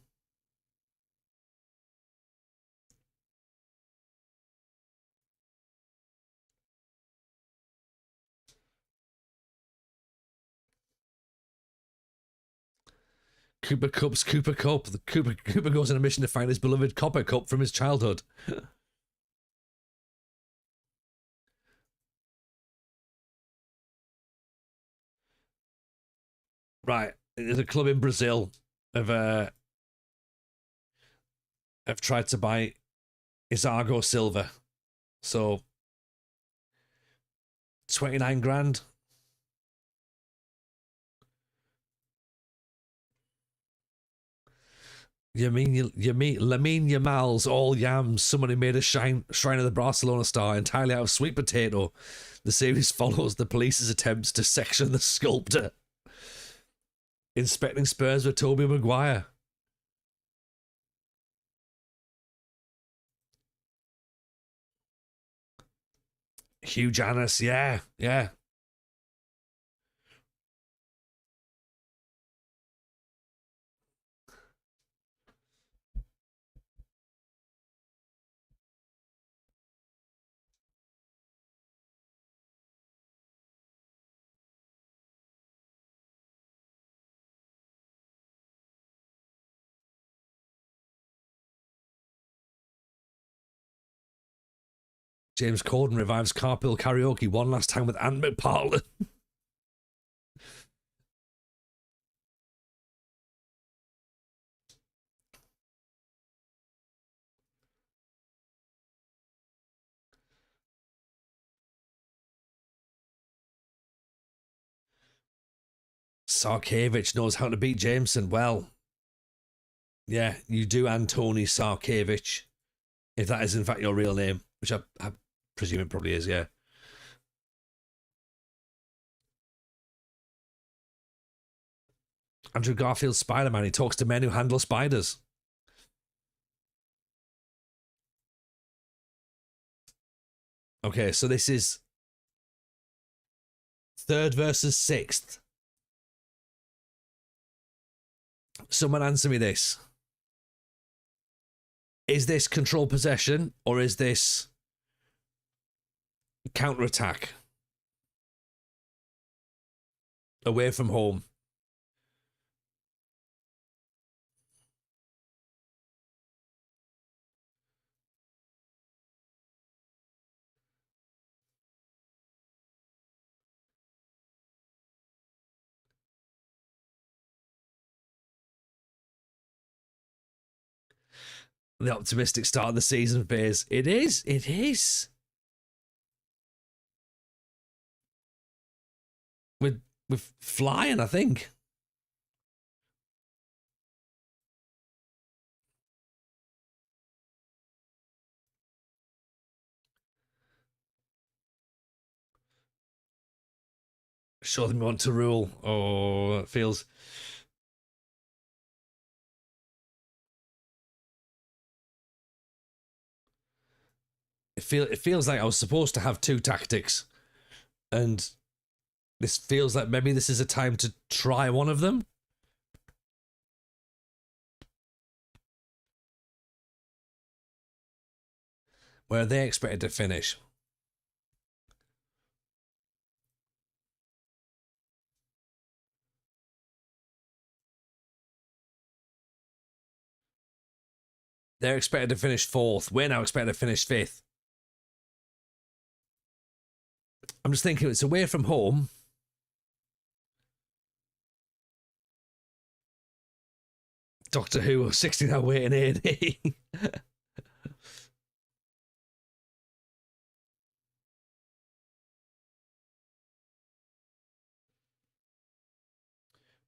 Cooper Cup's Cooper Cup. The Cooper goes on a mission to find his beloved Copper Cup from his childhood. Right, there's a club in Brazil have tried to buy Isago Silva, so 29 grand. You mean Lamine Yamal's all yams, someone who made a shrine of the Barcelona star entirely out of sweet potato. The series follows the police's attempts to section the sculptor. Inspecting Spurs with Toby Maguire. Hugh Janus, yeah. James Corden revives Carpool Karaoke one last time with Anne McPartlin. Sarkiewicz knows how to beat Jameson. Well, yeah, you do, Antoni Sarkiewicz, if that is in fact your real name, which I presume it probably is, yeah. Andrew Garfield's Spider-Man, he talks to men who handle spiders. Okay, so this is third versus sixth. Someone answer me this. Is this control possession or is this counter-attack? Away from home. The optimistic start of the season phase. It is. with flying, I think. Show them you want to rule. Oh, it feels. It feels like I was supposed to have two tactics, and this feels like maybe this is a time to try one of them. Where are they expected to finish? They're expected to finish fourth. We're now expected to finish fifth. I'm just thinking it's away from home. Doctor Who, 16-hour wait in A&E.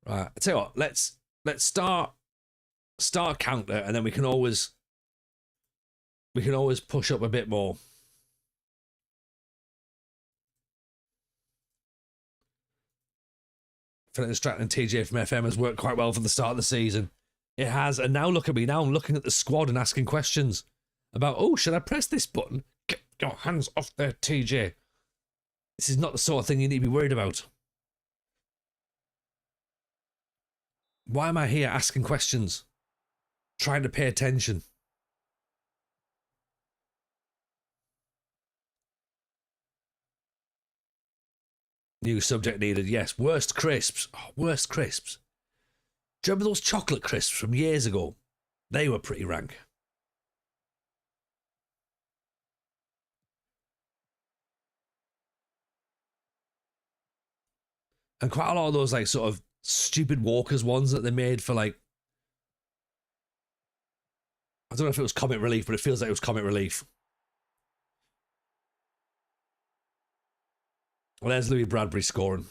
Right, I tell you what, let's start counter, and then we can always push up a bit more. I feel like distracting TJ from FM has worked quite well for the start of the season. It has, and now look at me. Now I'm looking at the squad and asking questions about, oh, should I press this button? Get your hands off there, TJ. This is not the sort of thing you need to be worried about. Why am I here asking questions? Trying to pay attention. New subject needed, yes. Worst crisps. Oh, worst crisps. Do you remember those chocolate crisps from years ago? They were pretty rank. And quite a lot of those like sort of stupid Walkers ones that they made for like, I don't know if it was comic relief, but it feels like it was comic relief. Well, there's Louis Bradbury scoring.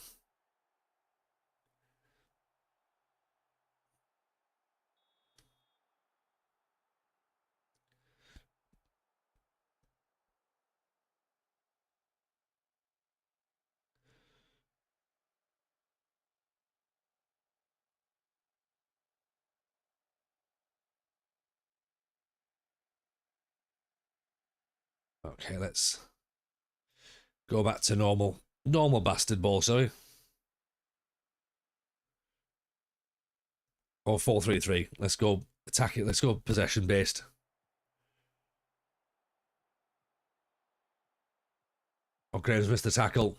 Okay, let's go back to normal bastard ball, sorry. Or 4-3-3. Let's go attack it. Let's go possession based. Oh, Graham's missed the tackle.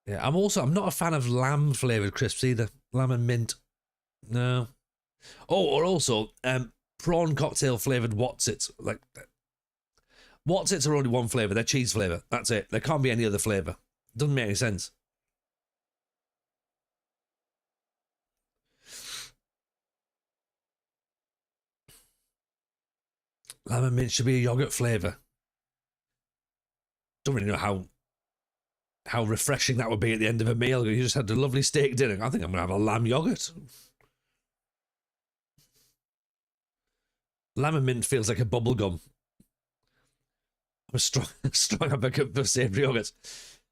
Yeah, I'm not a fan of lamb flavoured crisps either. Lamb and mint. No. Oh, or also, prawn cocktail flavoured Wotsits. Like, Wotsits are only one flavour. They're cheese flavour. That's it. There can't be any other flavour. Doesn't make any sense. Lamb and mint should be a yogurt flavour. Don't really know how refreshing that would be at the end of a meal. You just had a lovely steak dinner. I think I'm going to have a lamb yogurt. Lamb and mint feels like a bubble gum. I'm a strong advocate for savoury yogurts.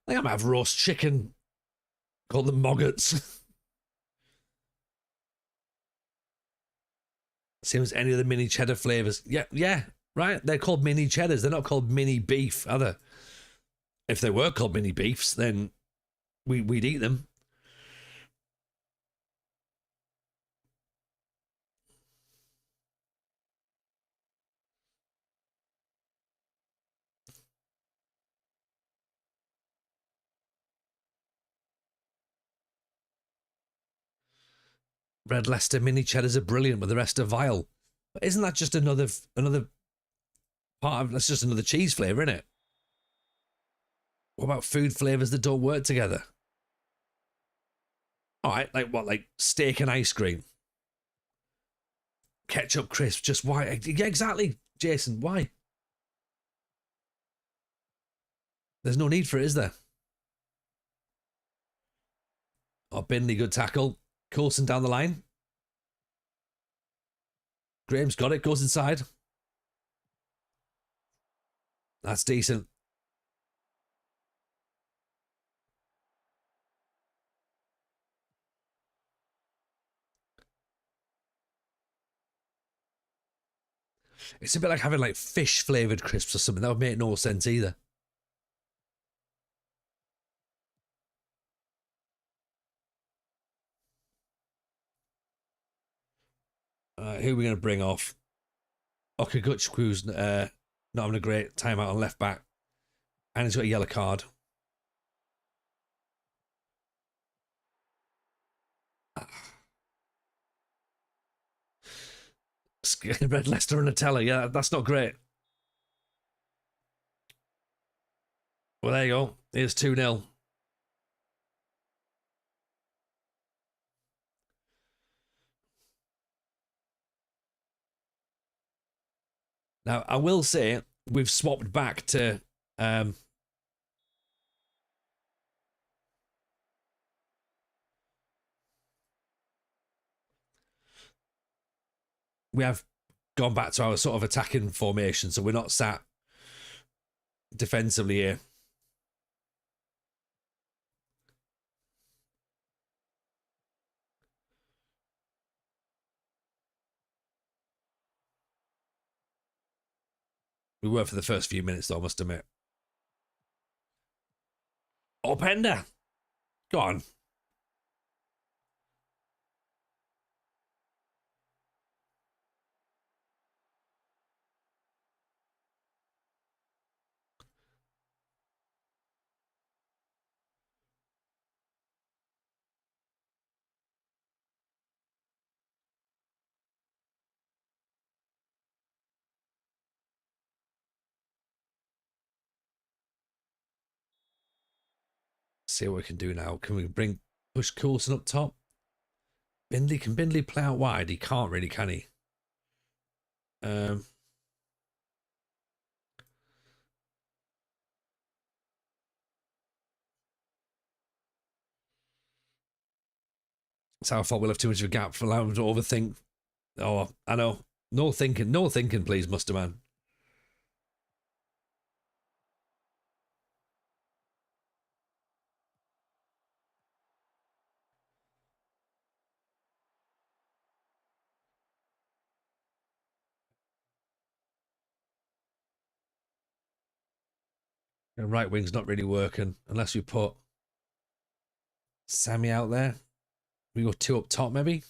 I think I might have roast chicken. Call them moggets. Same as any of the mini cheddar flavours. Yeah, right. They're called mini cheddars. They're not called mini beef, are they? If they were called mini beefs, then we'd eat them. Red Leicester mini cheddars are brilliant, but the rest are vile. But isn't that just another part of? That's just another cheese flavour, isn't it? What about food flavors that don't work together? All right, like what? Like steak and ice cream, ketchup crisp. Just why? Yeah, exactly, Jason. Why? There's no need for it, is there? Oh, Bindley, good tackle. Coulson down the line. Graham's got it. Goes inside. That's decent. It's a bit like having like fish flavored crisps or something. That would make no sense either. Who are we going to bring off? Okaguchukwu's not having a great time out on left back. And he's got a yellow card. Red Leicester and Nutella. Yeah, that's not great. Well, there you go. Here's 2-0. Now, I will say we've swapped back to we have gone back to our sort of attacking formation, so we're not sat defensively here. We were for the first few minutes, though, I must admit. Oh, Pender. Go on. See what we can do now. Can we push Coulson up top? Bindley, can Bindley play out wide? He can't really, can he? It's our fault we'll have too much of a gap for allowing him to overthink. Oh, I know. No thinking, please, Musterman. The right wing's not really working unless we put Sammy out there. We go 2 up top, maybe?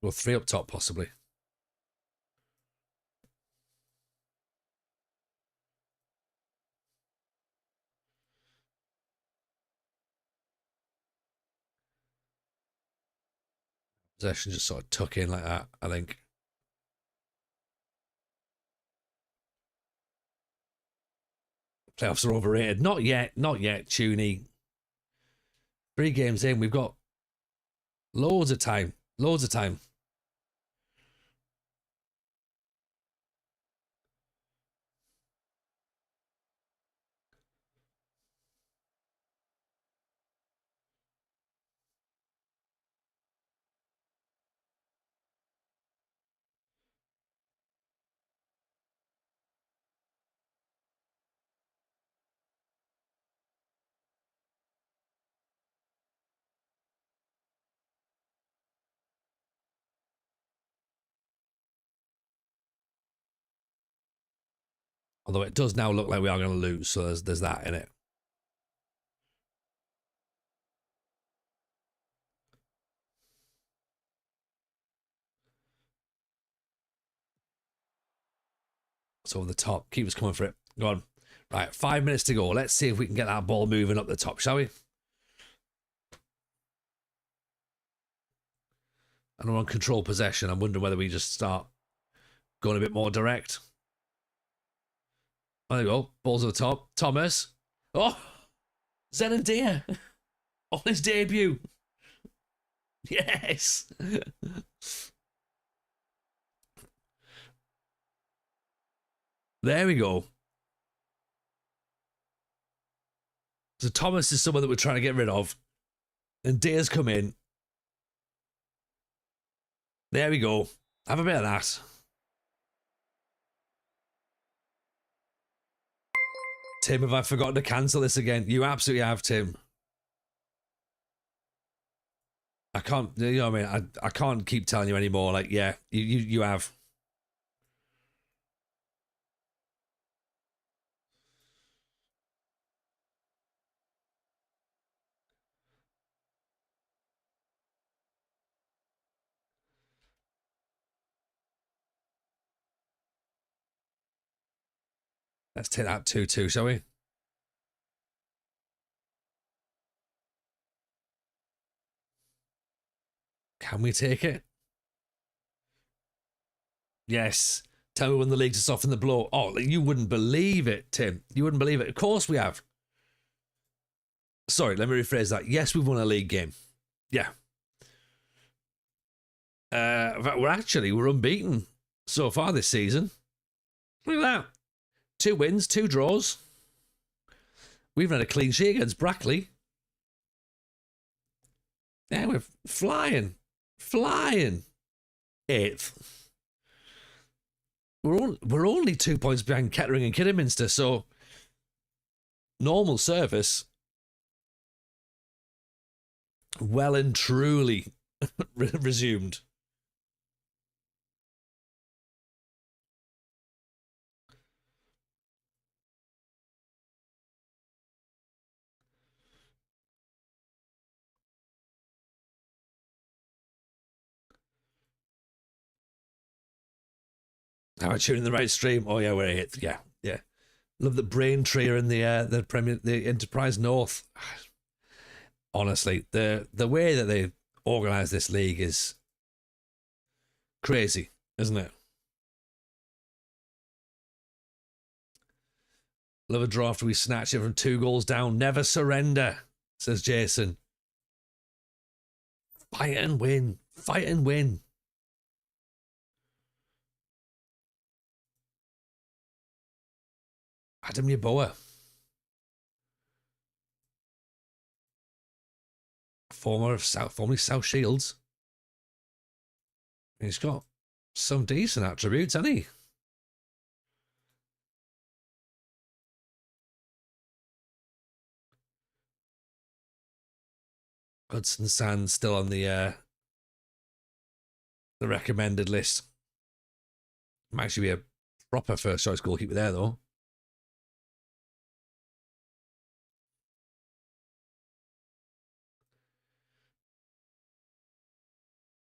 Or 3 up top, possibly. Possession just sort of tuck in like that, I think. Playoffs are overrated. Not yet, Tooney. 3 games in, we've got loads of time. Although it does now look like we are going to lose, so there's that in it. So on the top, keeper's coming for it. Go on. Right, 5 minutes to go. Let's see if we can get that ball moving up the top, shall we? And we're on control possession. I'm wondering whether we just start going a bit more direct. There we go. Balls on the top. Thomas. Oh, Zenandea on his debut. Yes. There we go. So Thomas is someone that we're trying to get rid of. And Dea's come in. There we go. Have a bit of that. Tim, have I forgotten to cancel this again? You absolutely have, Tim. I can't, you know what I mean? I can't keep telling you anymore. Like, yeah, you have. Let's take that 2-2, shall we? Can we take it? Yes. Tell me when the league to soften the blow. Oh, you wouldn't believe it, Tim. You wouldn't believe it. Of course we have. Sorry, let me rephrase that. Yes, we've won a league game. Yeah. We're unbeaten so far this season. Look at that. 2 wins, 2 draws. We've had a clean sheet against Brackley. Yeah, we're flying. Flying. 8th. We're only 2 points behind Kettering and Kidderminster, so normal service well and truly resumed. How I tune in the right stream? Oh yeah, we're 8th. Yeah, yeah. Love the Braintree are in the Enterprise North. Honestly, the way that they organise this league is crazy, isn't it? Love a draw after we snatch it from 2 goals down. Never surrender, says Jason. Fight and win. Fight and win. Adam Yeboah. Formerly South Shields. He's got some decent attributes, hasn't he? Hudson Sands still on the recommended list. Might actually be a proper first choice goalkeeper there, though.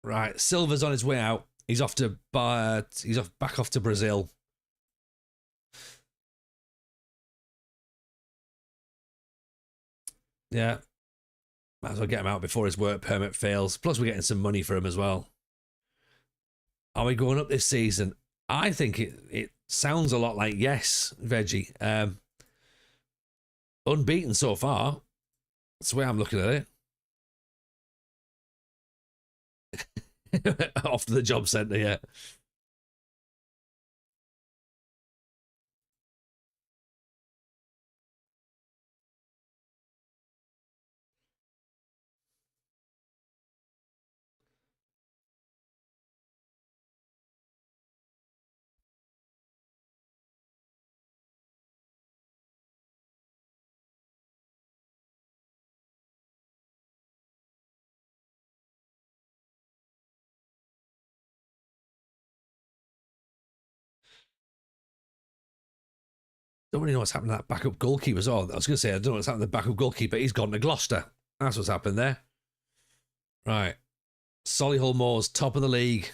Right, Silva's on his way out. He's off back off to Brazil. Yeah, might as well get him out before his work permit fails. Plus, we're getting some money for him as well. Are we going up this season? I think it sounds a lot like yes, Veggie. Unbeaten so far. That's the way I'm looking at it. Off to the job centre, yeah. Don't really know what's happened to that backup goalkeeper as well. I was going to say, I don't know what's happened to the backup goalkeeper. He's gone to Gloucester. That's what's happened there. Right. Solihull Moors, top of the league.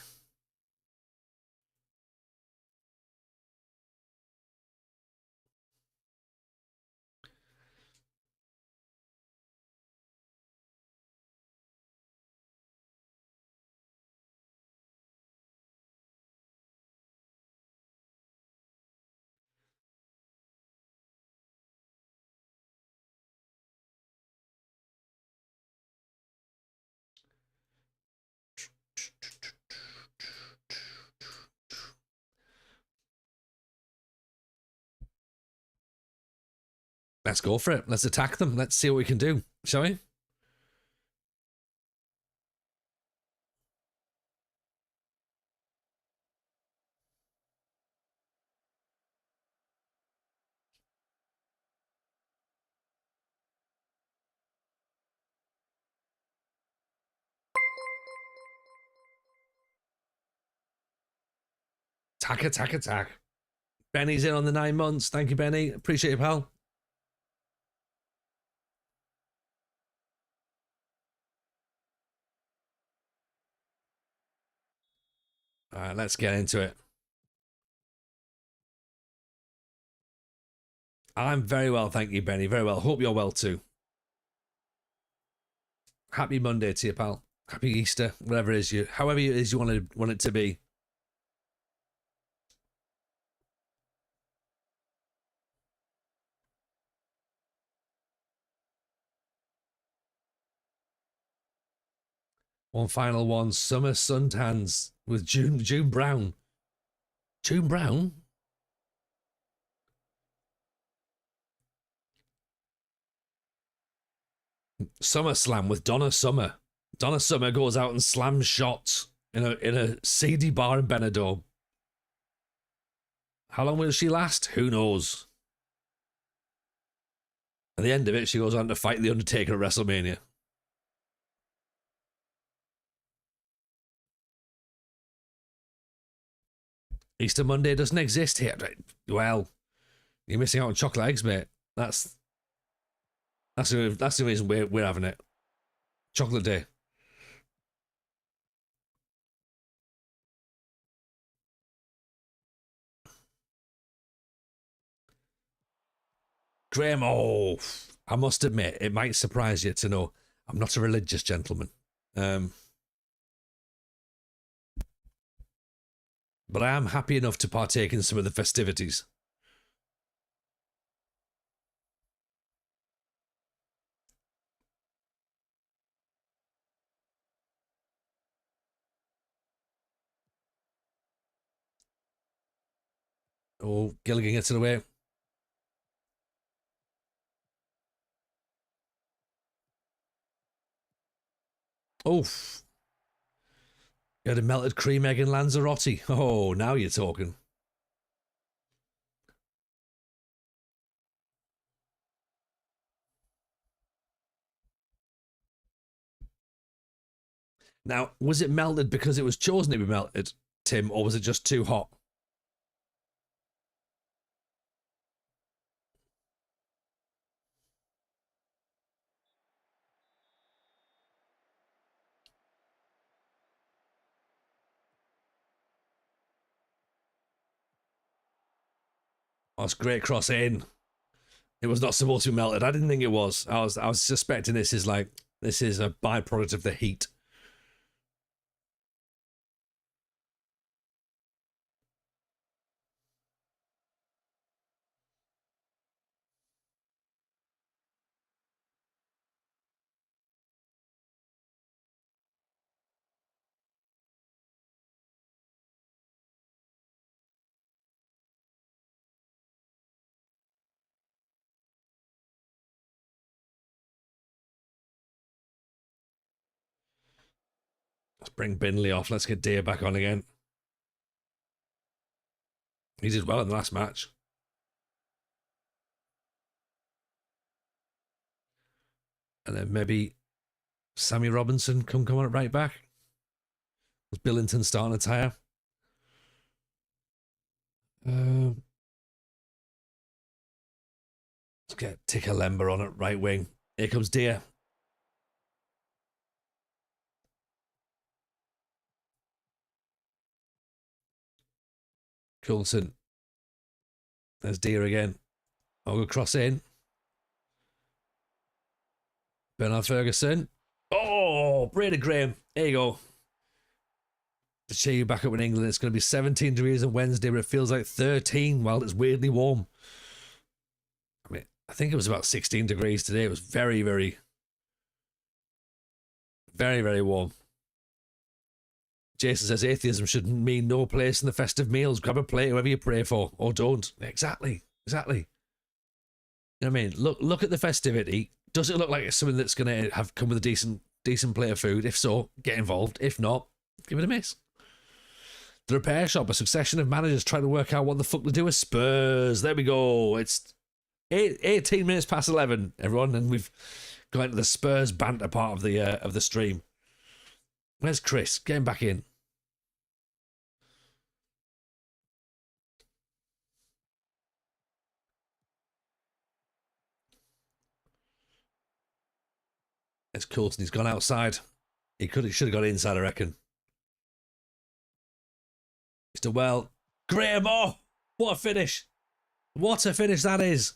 Let's go for it. Let's attack them. Let's see what we can do, shall we? Attack, attack, attack. Benny's in on the 9 months. Thank you, Benny. Appreciate it, pal. All right, let's get into it. I'm very well, thank you, Benny. Very well. Hope you're well too. Happy Monday to you, pal. Happy Easter, whatever it is you, however it is you want it to be. One final one, Summer Suntans with June Brown. June Brown? SummerSlam with Donna Summer. Donna Summer goes out and slams shots in a seedy bar in Benidorm. How long will she last? Who knows? At the end of it, she goes on to fight The Undertaker at WrestleMania. Easter Monday doesn't exist here. Well, you're missing out on chocolate eggs, mate. That's the reason we're having it. Chocolate day. Graham, oh, I must admit, it might surprise you to know I'm not a religious gentleman. But I am happy enough to partake in some of the festivities. Oh, Gilligan gets it away. Oof. You had a melted cream egg and Lanzarote. Oh, now you're talking. Now, was it melted because it was chosen to be melted, Tim, or was it just too hot? Oh, it's great cross in. It was not supposed to be melted. I didn't think it was. I was suspecting this is a byproduct of the heat. Let's bring Binley off. Let's get Deer back on again. He did well in the last match. And then maybe Sammy Robinson come on right back. Was Billington starting to tire? Let's get Ticker Lember on at right wing. Here comes Deer. Coulson. There's Deer again. I'll go cross in. Bernard Ferguson. Oh, Brady Graham. There you go. To cheer you back up in England, it's going to be 17 degrees on Wednesday, but it feels like 13 while it's weirdly warm. I mean, I think it was about 16 degrees today. It was very, very, very, very warm. Jason says atheism should mean no place in the festive meals. Grab a plate, whoever you pray for, or don't. Exactly. You know what I mean? Look at the festivity. Does it look like it's something that's going to have come with a decent plate of food? If so, get involved. If not, give it a miss. The repair shop, a succession of managers trying to work out what the fuck to do with Spurs. There we go. It's 18 minutes past 11, everyone, and we've got into the Spurs banter part of the stream. Where's Chris? Get him back in. It's Coulson. He's gone outside. He should have gone inside, I reckon. He's done well. Graham, oh, what a finish. What a finish that is.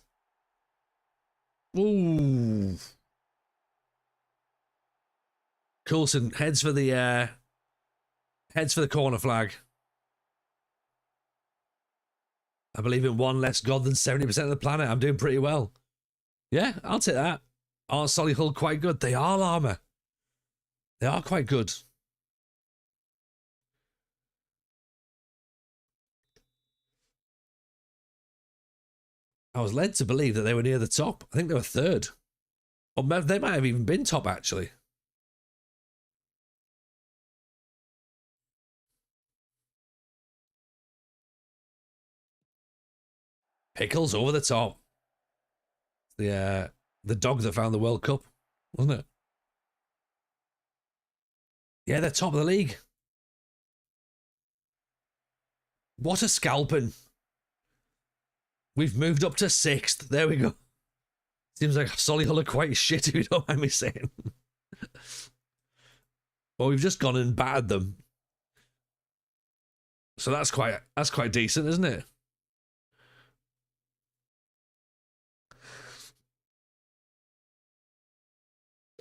Ooh. Coulson heads for the corner flag. I believe in one less God than 70% of the planet. I'm doing pretty well. Yeah, I'll take that. Are Solihull quite good? They are, Llama. They are quite good. I was led to believe that they were near the top. I think they were third. Or they might have even been top, actually. Pickles over the top. The dog that found the World Cup, wasn't it? Yeah, they're top of the league. What a scalping. We've moved up to 6th. There we go. Seems like Solihull are quite shit, if you don't mind me saying. Well, we've just gone and battered them. So that's quite decent, isn't it?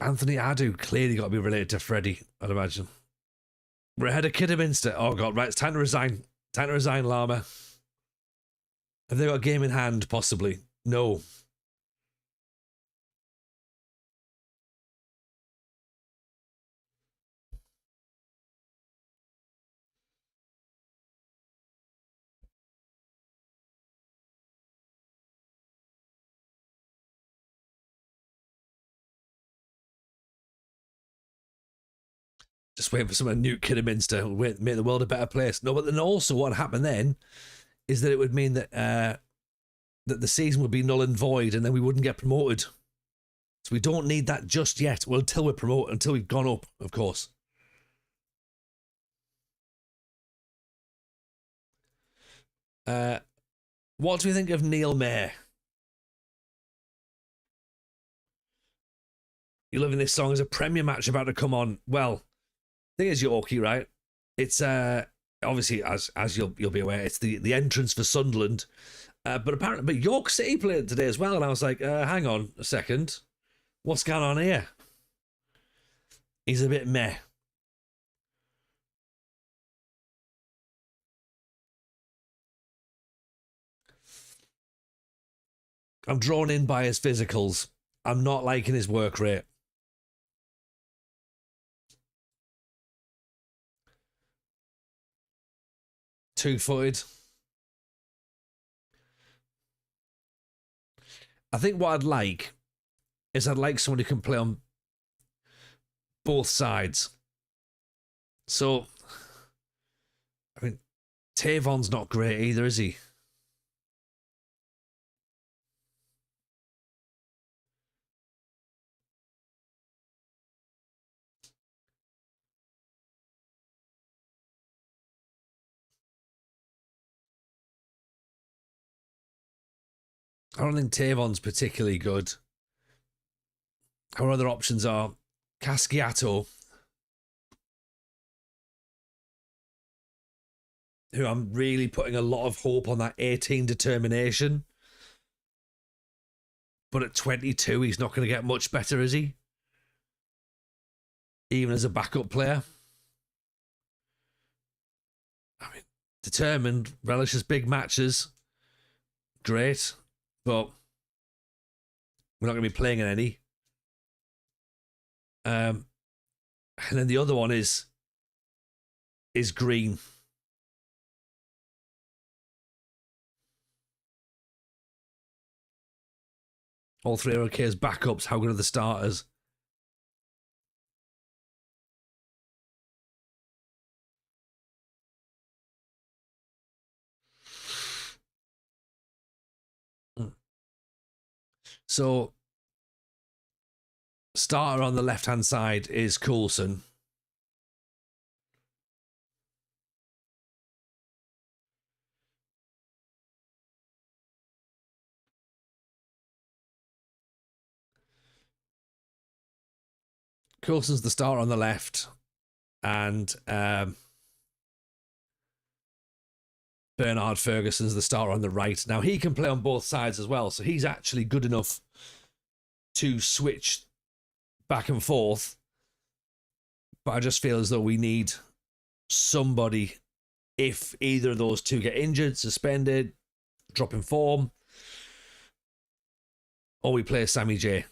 Anthony Adu clearly got to be related to Freddie, I'd imagine. We're ahead of Kidderminster. Oh, God, right. It's time to resign. Time to resign, Llama. Have they got a game in hand, possibly? No. Just waiting for someone to nuke Kidderminster, make the world a better place. No, but then also what happened then is that it would mean that that the season would be null and void, and then we wouldn't get promoted. So we don't need that just yet. Well, until we're promoted, until we've gone up, of course. What do we think of Neil May? You're loving this song as a Premier match about to come on. Well, thing is, Yorkie, right? It's obviously as you'll be aware, it's the entrance for Sunderland. But York City played today as well, and I was like, hang on a second, what's going on here? He's a bit meh. I'm drawn in by his physicals. I'm not liking his work rate. Two-footed. I think what I'd like is I'd like someone who can play on both sides. So, I mean, Tavon's not great either, is he? I don't think Tavon's particularly good. Our other options are Casciato, who I'm really putting a lot of hope on that 18 determination. But at 22, he's not going to get much better, is he? Even as a backup player. I mean, determined, relishes big matches. Great. But we're not going to be playing in any. And then the other one is Green. All three are okay as backups. How good are the starters? So, starter on the left-hand side is Coulson. Coulson's the starter on the left, and Bernard Ferguson's the starter on the right. Now, he can play on both sides as well, so he's actually good enough to switch back and forth. But I just feel as though we need somebody, if either of those two get injured, suspended, drop in form, or we play Sammy J.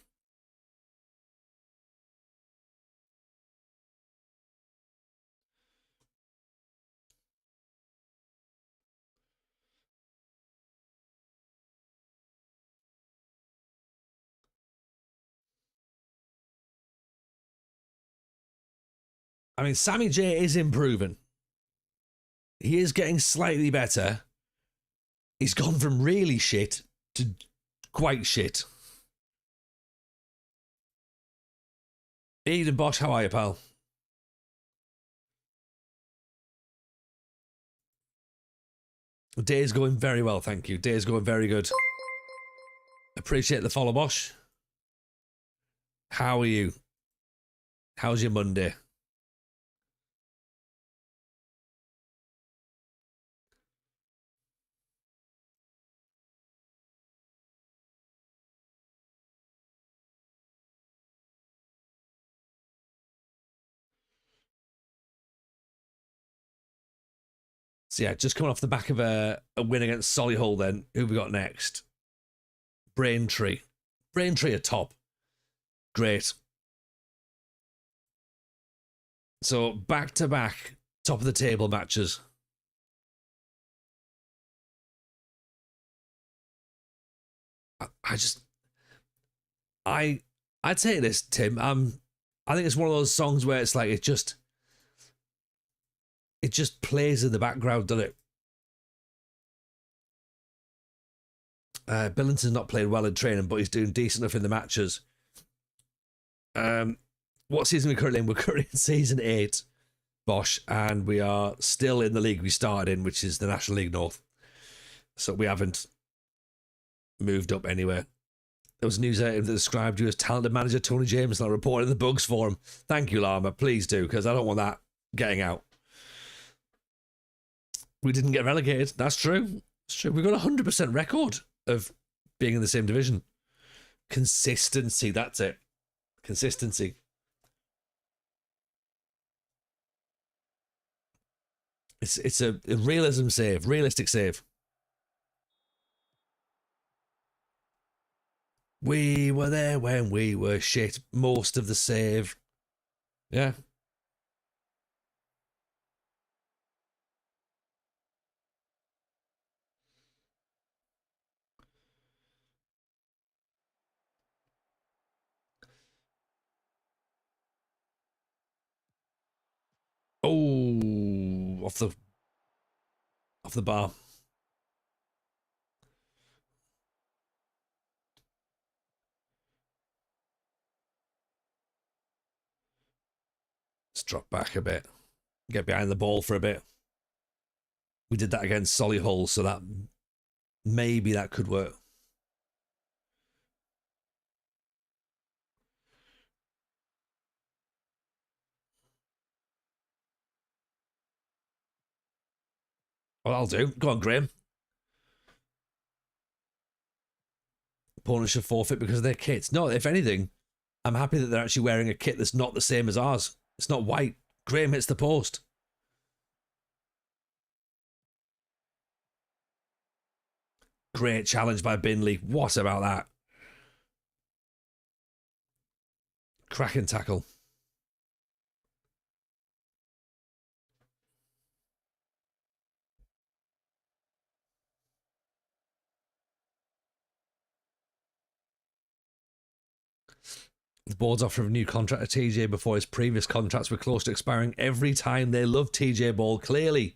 I mean, Sammy J is improving. He is getting slightly better. He's gone from really shit to quite shit. Eden Bosch, how are you, pal? Day's going very well, thank you. Day's going very good. Appreciate the follow, Bosch. How are you? How's your Monday? So yeah, just coming off the back of a win against Solihull then. Who have we got next? Braintree. Braintree are top. Great. So back-to-back top of the table matches. I'd say this, Tim. I think it's one of those songs where it's like it just plays in the background, doesn't it? Billington's not playing well in training, but he's doing decent enough in the matches. What season are we currently in? We're currently in season 8, Bosch, and we are still in the league we started in, which is the National League North. So we haven't moved up anywhere. There was news that described you as talented manager Tony James, and I reported the bugs for him. Thank you, Lama. Please do, because I don't want that getting out. We didn't get relegated. That's true. It's true. We've got a 100% record of being in the same division. Consistency, that's it. Consistency. It's a realism save, realistic save. We were there when we were shit. Most of the save. Yeah. Oh, off the bar. Let's drop back a bit. Get behind the ball for a bit. We did that against Solihull, so that maybe that could work. Well, I'll do. Go on, Graham. Opponents should forfeit because of their kits. No, if anything, I'm happy that they're actually wearing a kit that's not the same as ours. It's not white. Graham hits the post. Great challenge by Binley. What about that? Cracking tackle. The board's offering a new contract to TJ before his previous contracts were close to expiring every time. They love TJ Ball, clearly.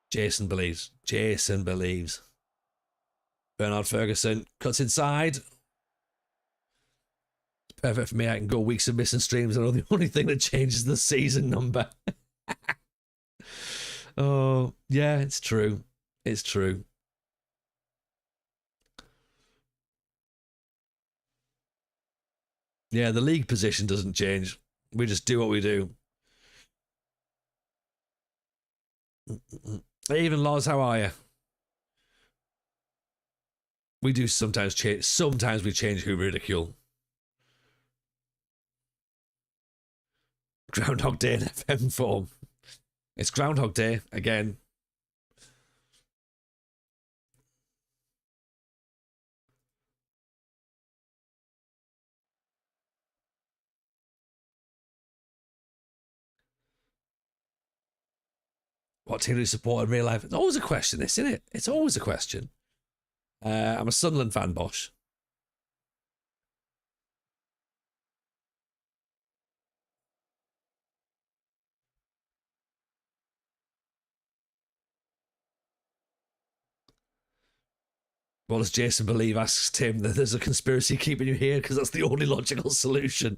Jason believes. Jason believes. Bernard Ferguson cuts inside. It's perfect for me. I can go weeks of missing streams. I know the only thing that changes the season number. Oh, yeah, it's true. It's true. Yeah, the league position doesn't change. We just do what we do. Even Loz, how are you? We do sometimes change. Sometimes we change who ridicule. Groundhog Day in FM form. It's Groundhog Day again. What team do you support in real life? It's always a question, this, isn't it? It's always a question. I'm a Sunderland fan, Bosch. What does Jason believe? Asks Tim that there's a conspiracy keeping you here because that's the only logical solution.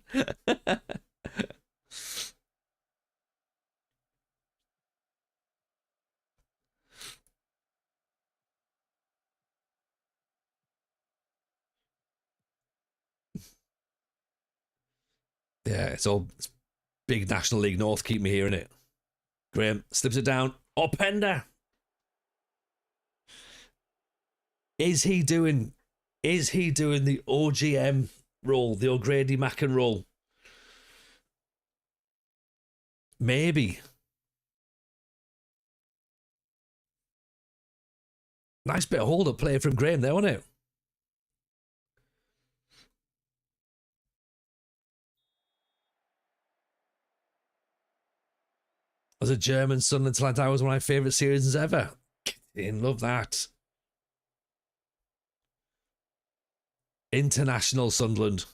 Yeah, it's big National League North keep me here, innit? Graham slips it down. Openda. Is he doing the OGM role, the O'Grady Macken role? Maybe. Nice bit of hold up play from Graham there, wasn't it? As a German, Sunderland till I die was one of my favourite series ever. Love that. International Sunderland.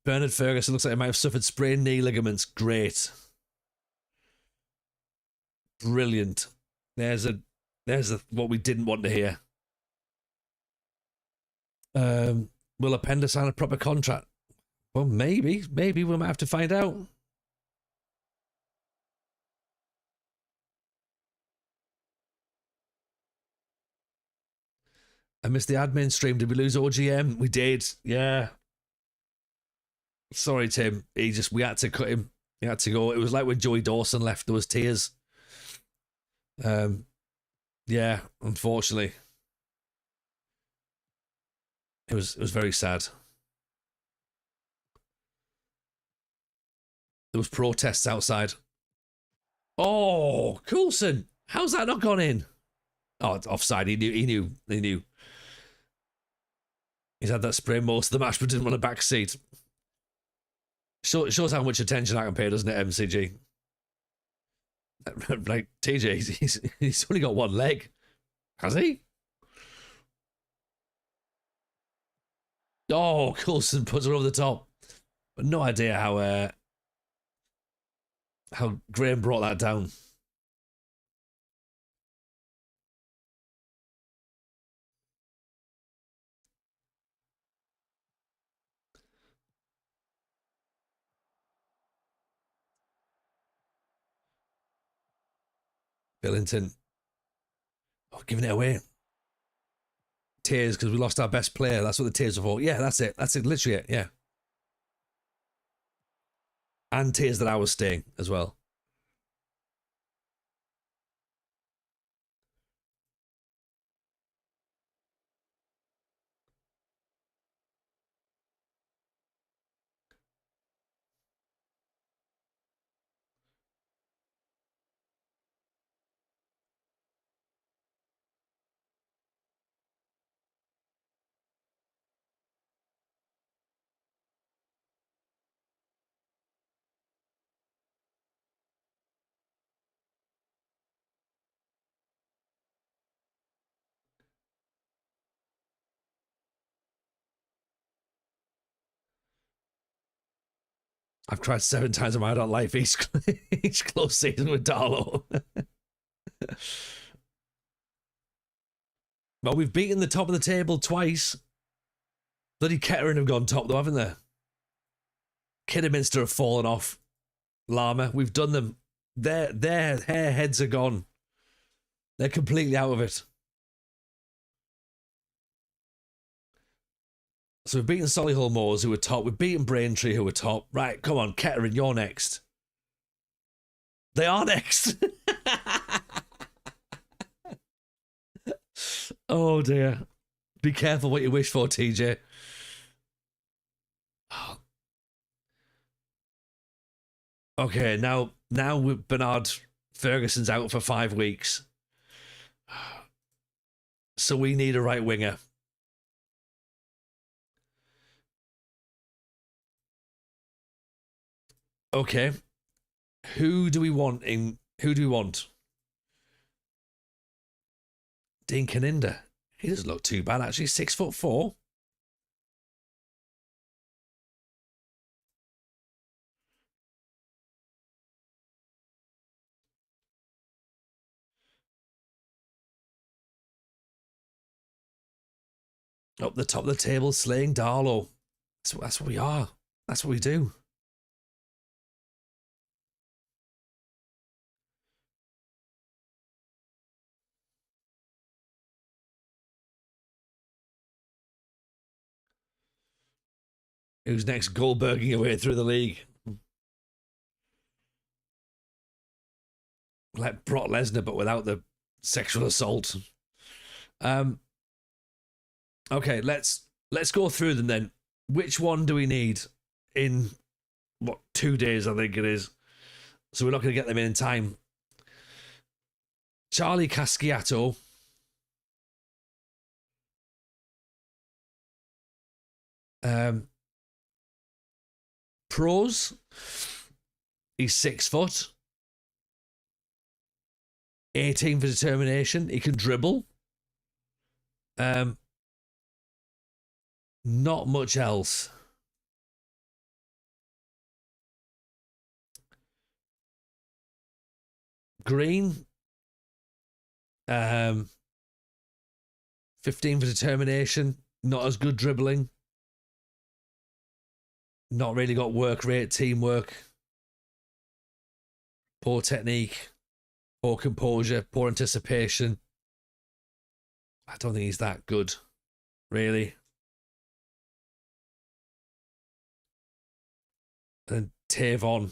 Bernard Ferguson looks like he might have suffered sprained knee ligaments. Great. Brilliant. There's what we didn't want to hear. Will Openda sign a proper contract? Well, maybe we might have to find out. I missed the admin stream. Did we lose OGM? We did. Yeah. Sorry, Tim. We had to cut him. He had to go. It was like when Joey Dawson left. There was tears. Yeah. Unfortunately, it was very sad. There was protests outside. Oh, Coulson! How's that not gone in? Oh, it's offside. He knew. He's had that spray most of the match, but didn't want a back seat. Shows how much attention I can pay, doesn't it, MCG? Like, TJ, he's only got one leg. Has he? Oh, Coulson puts her over the top. But no idea how Graham brought that down. Darlington. Oh, giving it away. Tears because we lost our best player. That's what the tears are for. Yeah, that's it. That's it. Literally it. Yeah. And tears that I was staying as well. I've cried 7 times in my adult life each close season with Darlow. Well, we've beaten the top of the table twice. Bloody Kettering have gone top though, haven't they? Kidderminster have fallen off. Llama, we've done them. Their hair heads are gone. They're completely out of it. So we've beaten Solihull Moors, who were top. We've beaten Braintree, who were top. Right, come on, Kettering, you're next. They are next. Oh dear. Be careful what you wish for, TJ. Oh. Okay, now Bernard Ferguson's out for 5 weeks. So we need a right winger. Okay. Who do we want? Dean Caninda. He doesn't look too bad, actually. 6'4". Up the top of the table, slaying Darlow. That's what we are. That's what we do. Who's next? Goldberging your way through the league. Like Brock Lesnar, but without the sexual assault. Okay, let's go through them then. Which one do we need in what 2 days? I think it is. So we're not going to get them in time. Charlie Casciato. Pros. He's 6 foot. 18 for determination. He can dribble. Not much else. Green. 15 for determination. Not as good dribbling. Not really got work rate, teamwork. Poor technique. Poor composure. Poor anticipation. I don't think he's that good, really. And Tavon.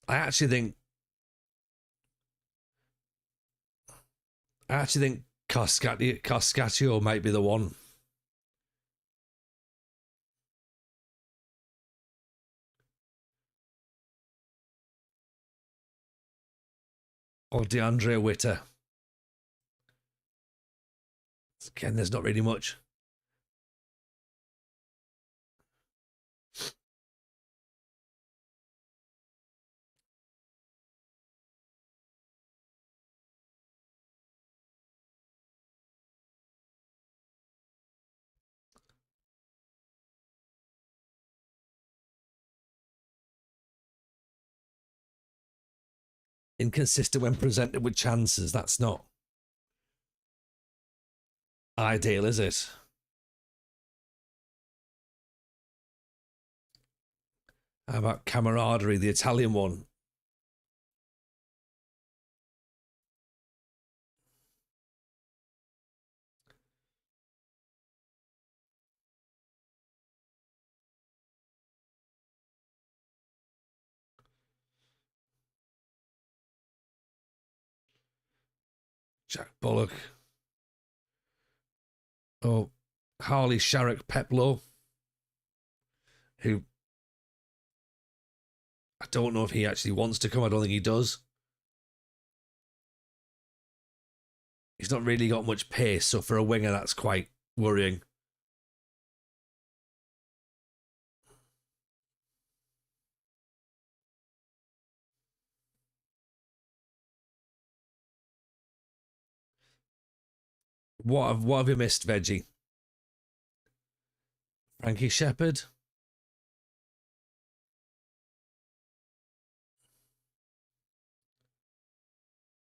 I actually think Cascatio might be the one. Or DeAndre Witter. Again, there's not really much. Inconsistent when presented with chances. That's not ideal, is it? How about Camaraderie, the Italian one? Jack Bullock. Oh, Harley Sharrock Peplow, who I don't know if he actually wants to come. I don't think he does. He's not really got much pace, so for a winger, that's quite worrying. What have you missed, Veggie? Frankie Shepherd?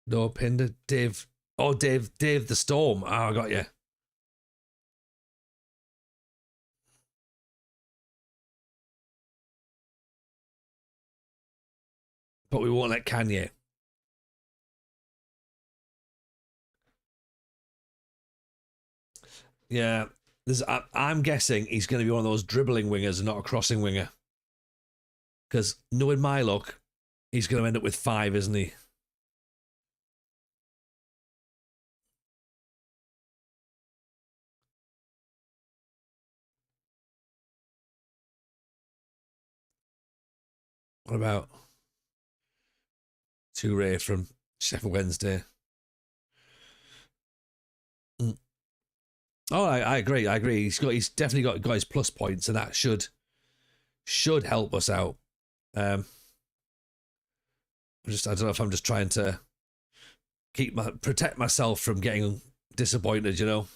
No, Pinder. Dave. Oh, Dave the Storm. Oh, I got you. But we won't let Kanye. Yeah. I'm guessing he's going to be one of those dribbling wingers and not a crossing winger. Because knowing my luck, he's going to end up with 5, isn't he? What about Toure from Sheffield Wednesday? Mm. Oh, I agree. I agree. He's definitely got his plus points, and that should help us out. I don't know if I'm just trying to protect myself from getting disappointed, you know.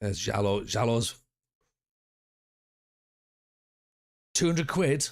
There's Jalo's 200 quid.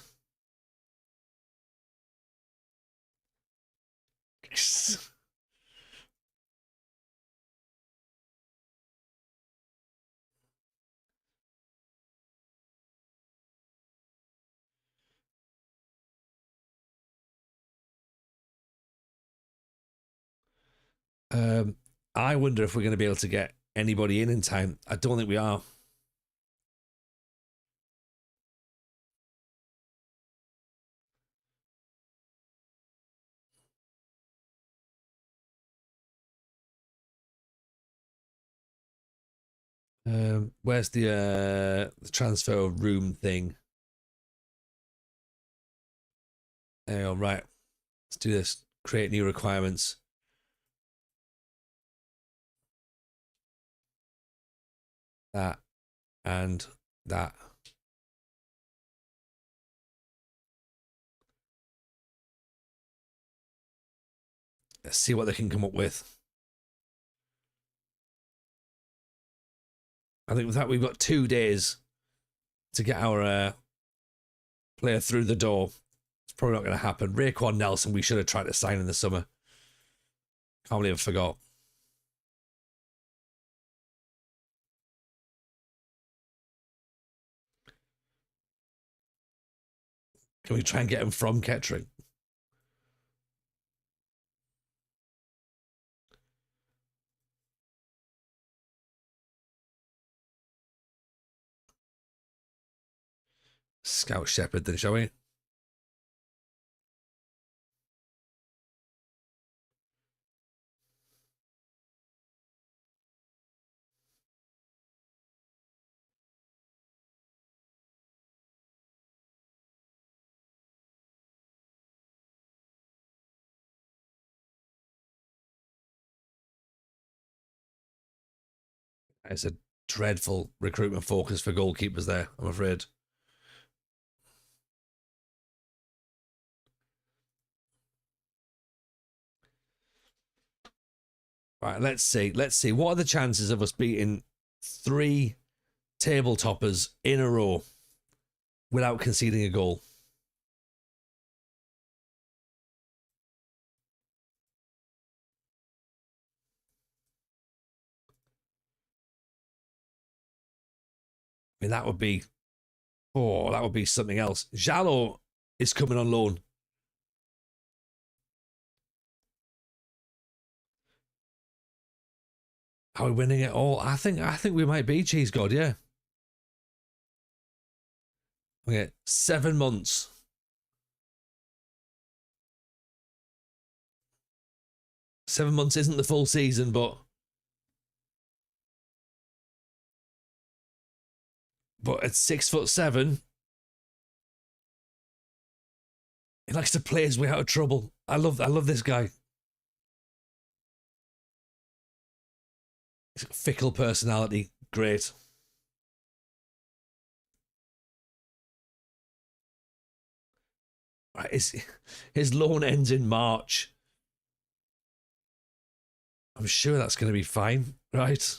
I wonder if we're going to be able to get anybody in time. I don't think we are. Where's the transfer room thing? Oh, right. Let's do this. Create new requirements. That and that. Let's see what they can come up with. I think with that we've got 2 days to get our player through the door. It's probably not going to happen. Raekwon Nelson, we should have tried to sign in the summer. Can't believe I forgot. Can we try and get him from Kettering? Scout Shepherd, then, shall we? It's a dreadful recruitment focus for goalkeepers there, I'm afraid. Right, let's see. Let's see. What are the chances of us beating 3 table toppers in a row without conceding a goal? I mean, that would be something else. Jalo is coming on loan. Are we winning it all? I think we might be, Cheese God, yeah. Okay, 7 months. 7 months isn't the full season, but at 6'7", he likes to play his way out of trouble. I love this guy. Fickle personality. Great. Right, his loan ends in March. I'm sure that's going to be fine, right?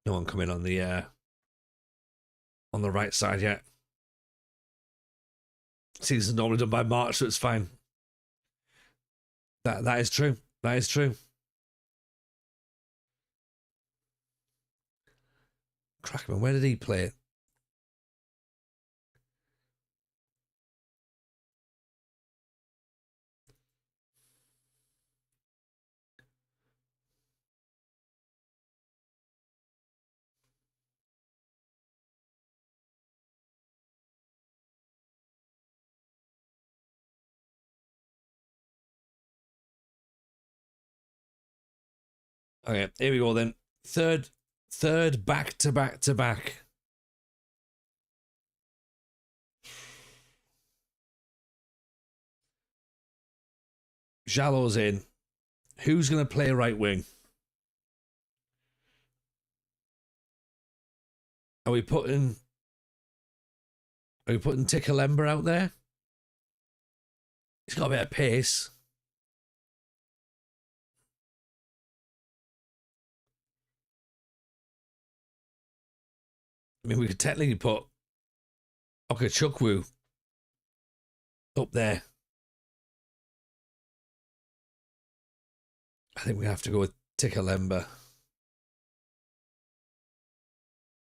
No one coming on the right side yet. Season's normally done by March, so it's fine. That is true. That is true. Crackman, where did he play it? Okay, here we go then. Third back to back to back. Jalot's in. Who's going to play right wing? Are we putting Tikalemba out there? He's got a bit of pace. I mean, we could technically put Okachukwu up there. I think we have to go with Tikalemba.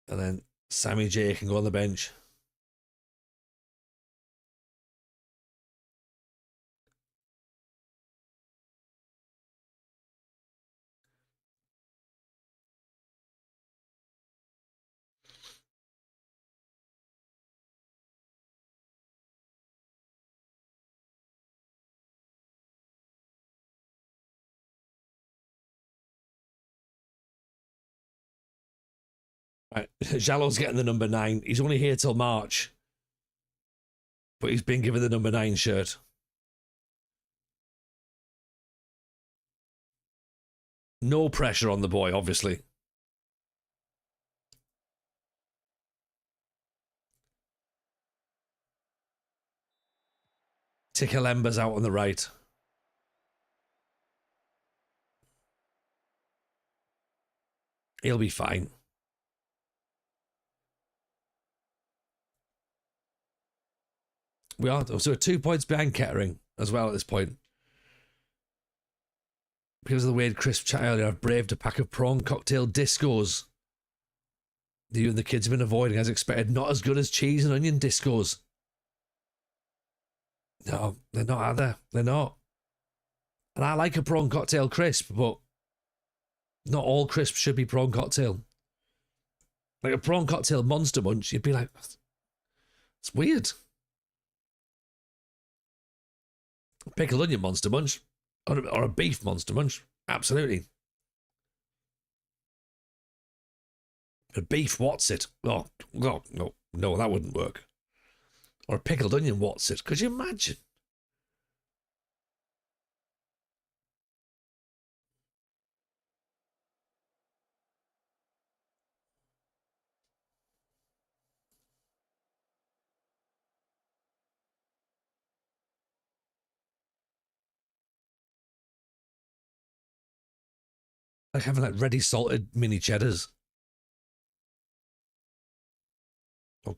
And then Sammy J can go on the bench. Right. Jalot's getting the number 9. He's only here till March. But he's been given the number 9 shirt. No pressure on the boy, obviously. Tikalemba's out on the right. He'll be fine. We are so we're 2 points behind Kettering as well at this point. Because of the weird crisp chat earlier, I've braved a pack of prawn cocktail discos that you and the kids have been avoiding as expected. Not as good as cheese and onion discos. No, they're not either. They're not. And I like a prawn cocktail crisp, but not all crisps should be prawn cocktail. Like a prawn cocktail Monster Munch, you'd be like, it's weird. Pickled onion Monster Munch or a beef Monster Munch, absolutely. A beef what's it? Oh, no, that wouldn't work. Or a pickled onion what's it? Could you imagine? Like having like ready salted mini cheddars. Oh.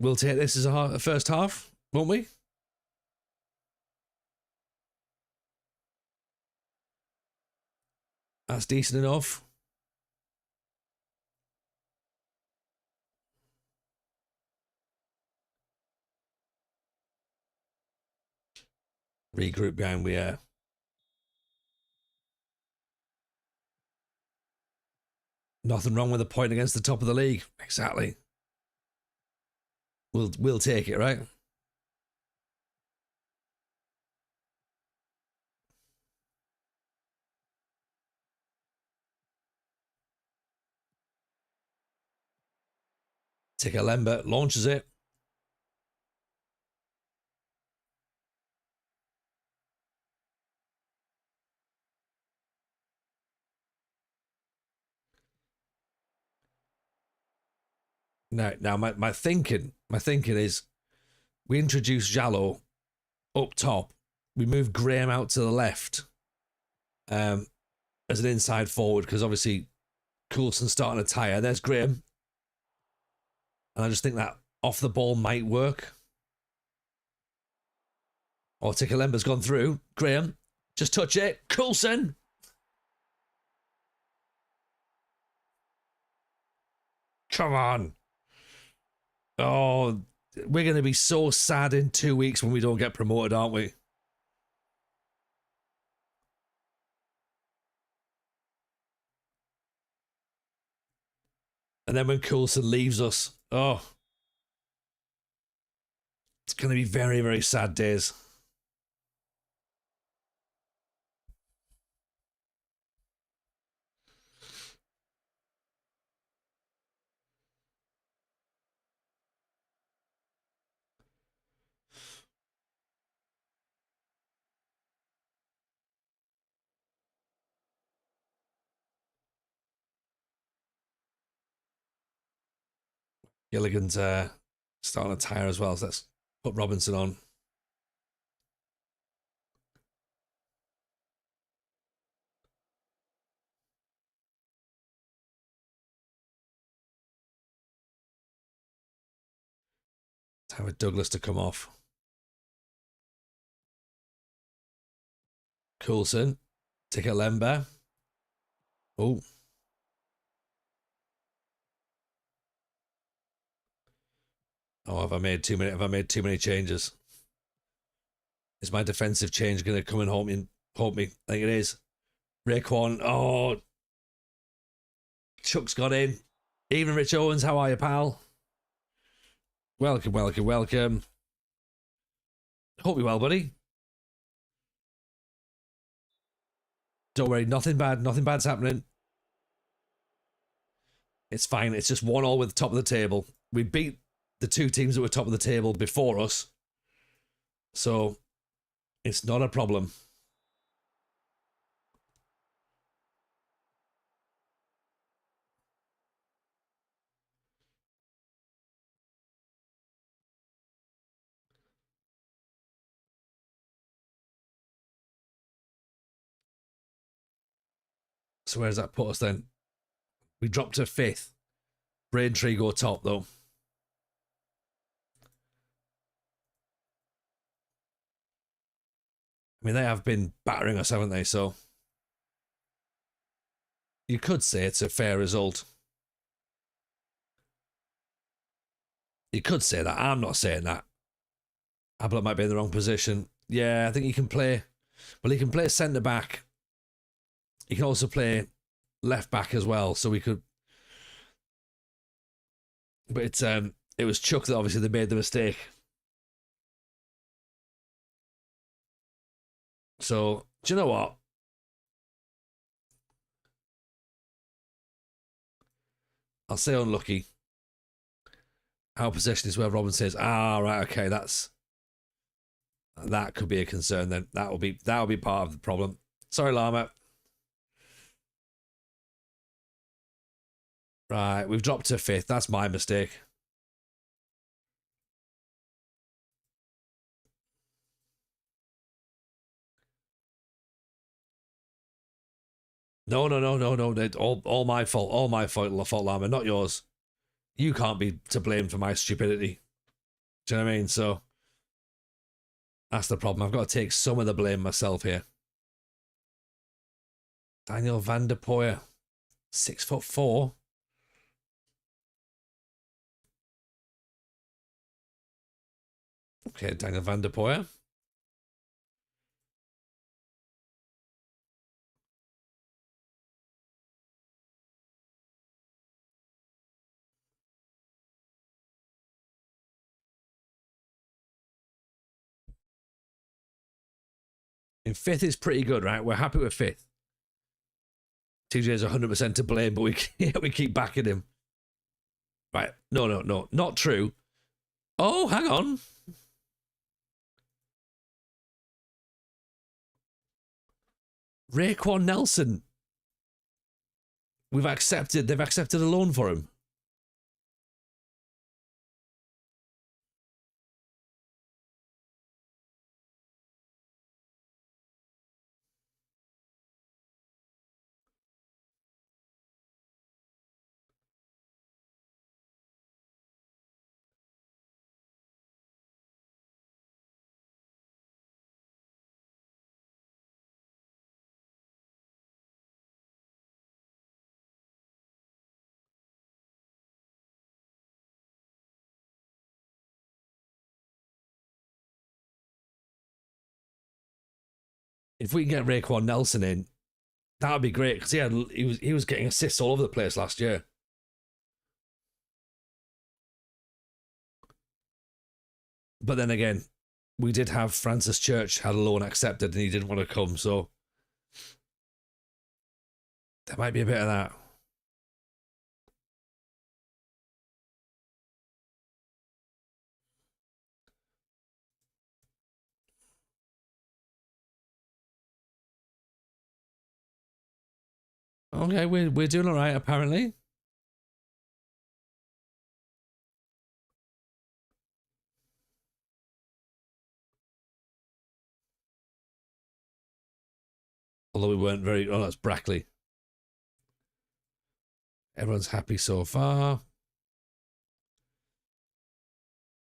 We'll take this as a first half, won't we? That's decent enough. Regroup behind we are. Nothing wrong with a point against the top of the league. Exactly. We'll take it, right? Ticker Lember launches it. Now my thinking is we introduce Jallo up top. We move Graham out to the left as an inside forward because obviously Coulson's starting to tire. There's Graham. And I just think that off the ball might work. Or Tikalemba's gone through. Graham, just touch it. Coulson. Come on. Oh, we're going to be so sad in 2 weeks when we don't get promoted, aren't we? And then when Coulson leaves us, oh, it's going to be very, very sad days. Gilligan's starting to tire as well, so let's put Robinson on. Time for Douglas to come off. Coulson. Ticket Lember. Oh. Oh, have I made too many changes? Is my defensive change going to come and haunt me? I think it is. Raekwon. Oh. Chuck's got in. Even Rich Owens, how are you, pal? Welcome. Hope you're well, buddy. Don't worry, nothing bad's happening. It's fine. It's just 1-1 with the top of the table. We beat the two teams that were top of the table before us. So it's not a problem. So where does that put us then? We dropped to 5th. Braintree go top though. I mean, they have been battering us, haven't they? So you could say it's a fair result. You could say that. I'm not saying that. Ablett might be in the wrong position. Yeah, I think he can play. Well, he can play centre back. He can also play left back as well. So we could. But it was Chuck that obviously they made the mistake. So do you know what? I'll say unlucky. Our possession is where Robin says, right, okay, that could be a concern then. That'll be part of the problem. Sorry, Llama. Right, we've dropped to 5th. That's my mistake. No. All my fault. All my fault, Llama, not yours. You can't be to blame for my stupidity. Do you know what I mean? So that's the problem. I've got to take some of the blame myself here. Daniel van der Poel, 6'4". Okay, Daniel van der Poel. In fifth is pretty good, right? We're happy with fifth. TJ's 100% to blame, but we keep backing him. Right. No. Not true. Oh, hang on. Raekwon Nelson. They've accepted a loan for him. If we can get Raekwon Nelson in, that would be great because he was getting assists all over the place last year. But then again, we did have Francis Church had a loan accepted and he didn't want to come, so there might be a bit of that. Okay, we're doing all right apparently. Although we weren't very... Oh, that's Brackley. Everyone's happy so far.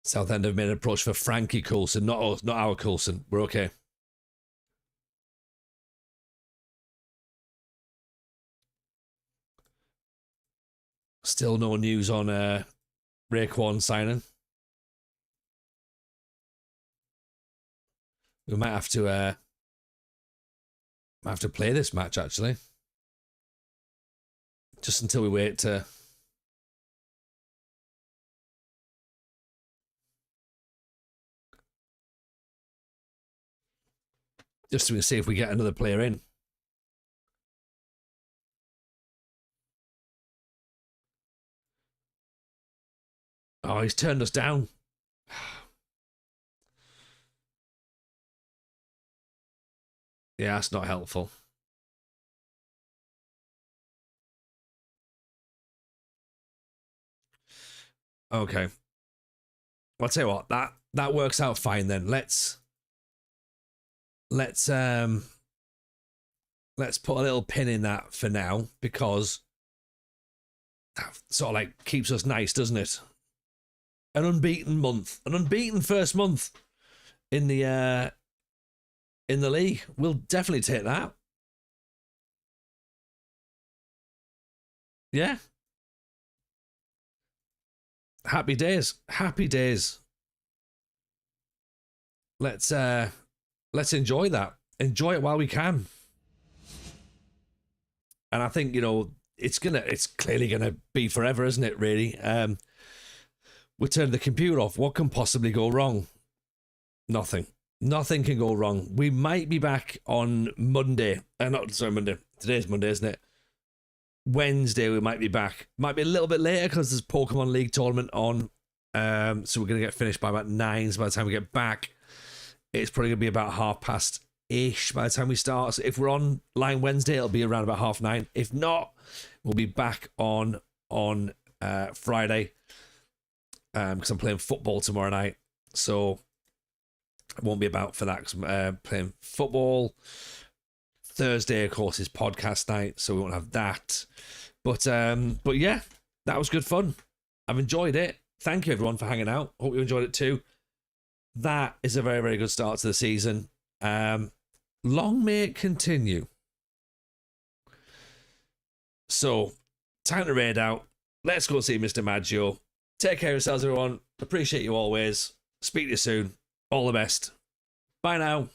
Southend have made an approach for Frankie Coulson, not us, not our Coulson. We're okay. Still no news on Raekwon signing. We might have to play this match actually. Just until we wait to... Just to see if we get another player in. Oh, he's turned us down. Yeah, that's not helpful. Okay. I'll tell you what, that works out fine then. Let's put a little pin in that for now because that sort of like keeps us nice, doesn't it? An unbeaten month, an unbeaten first month in the league. We'll definitely take that. Yeah. Happy days. Happy days. Let's enjoy that. Enjoy it while we can. And I think, you know, it's clearly gonna be forever, isn't it, really? We turn the computer off. What can possibly go wrong? Nothing. Nothing can go wrong. We might be back on Monday. Monday. Today's Monday, isn't it? Wednesday we might be back. Might be a little bit later because there's Pokemon League tournament on. So we're going to get finished by about 9. So by the time we get back, it's probably going to be about 8:30-ish by the time we start. So if we're online Wednesday, it'll be around about 9:30. If not, we'll be back on Friday. Because I'm playing football tomorrow night. So I won't be about for that because I'm playing football. Thursday, of course, is podcast night, so we won't have that. But yeah, that was good fun. I've enjoyed it. Thank you, everyone, for hanging out. Hope you enjoyed it too. That is a very, very good start to the season. Long may it continue. So, time to raid out. Let's go see Mr. Maggio. Take care of yourselves, everyone. Appreciate you always. Speak to you soon. All the best. Bye now.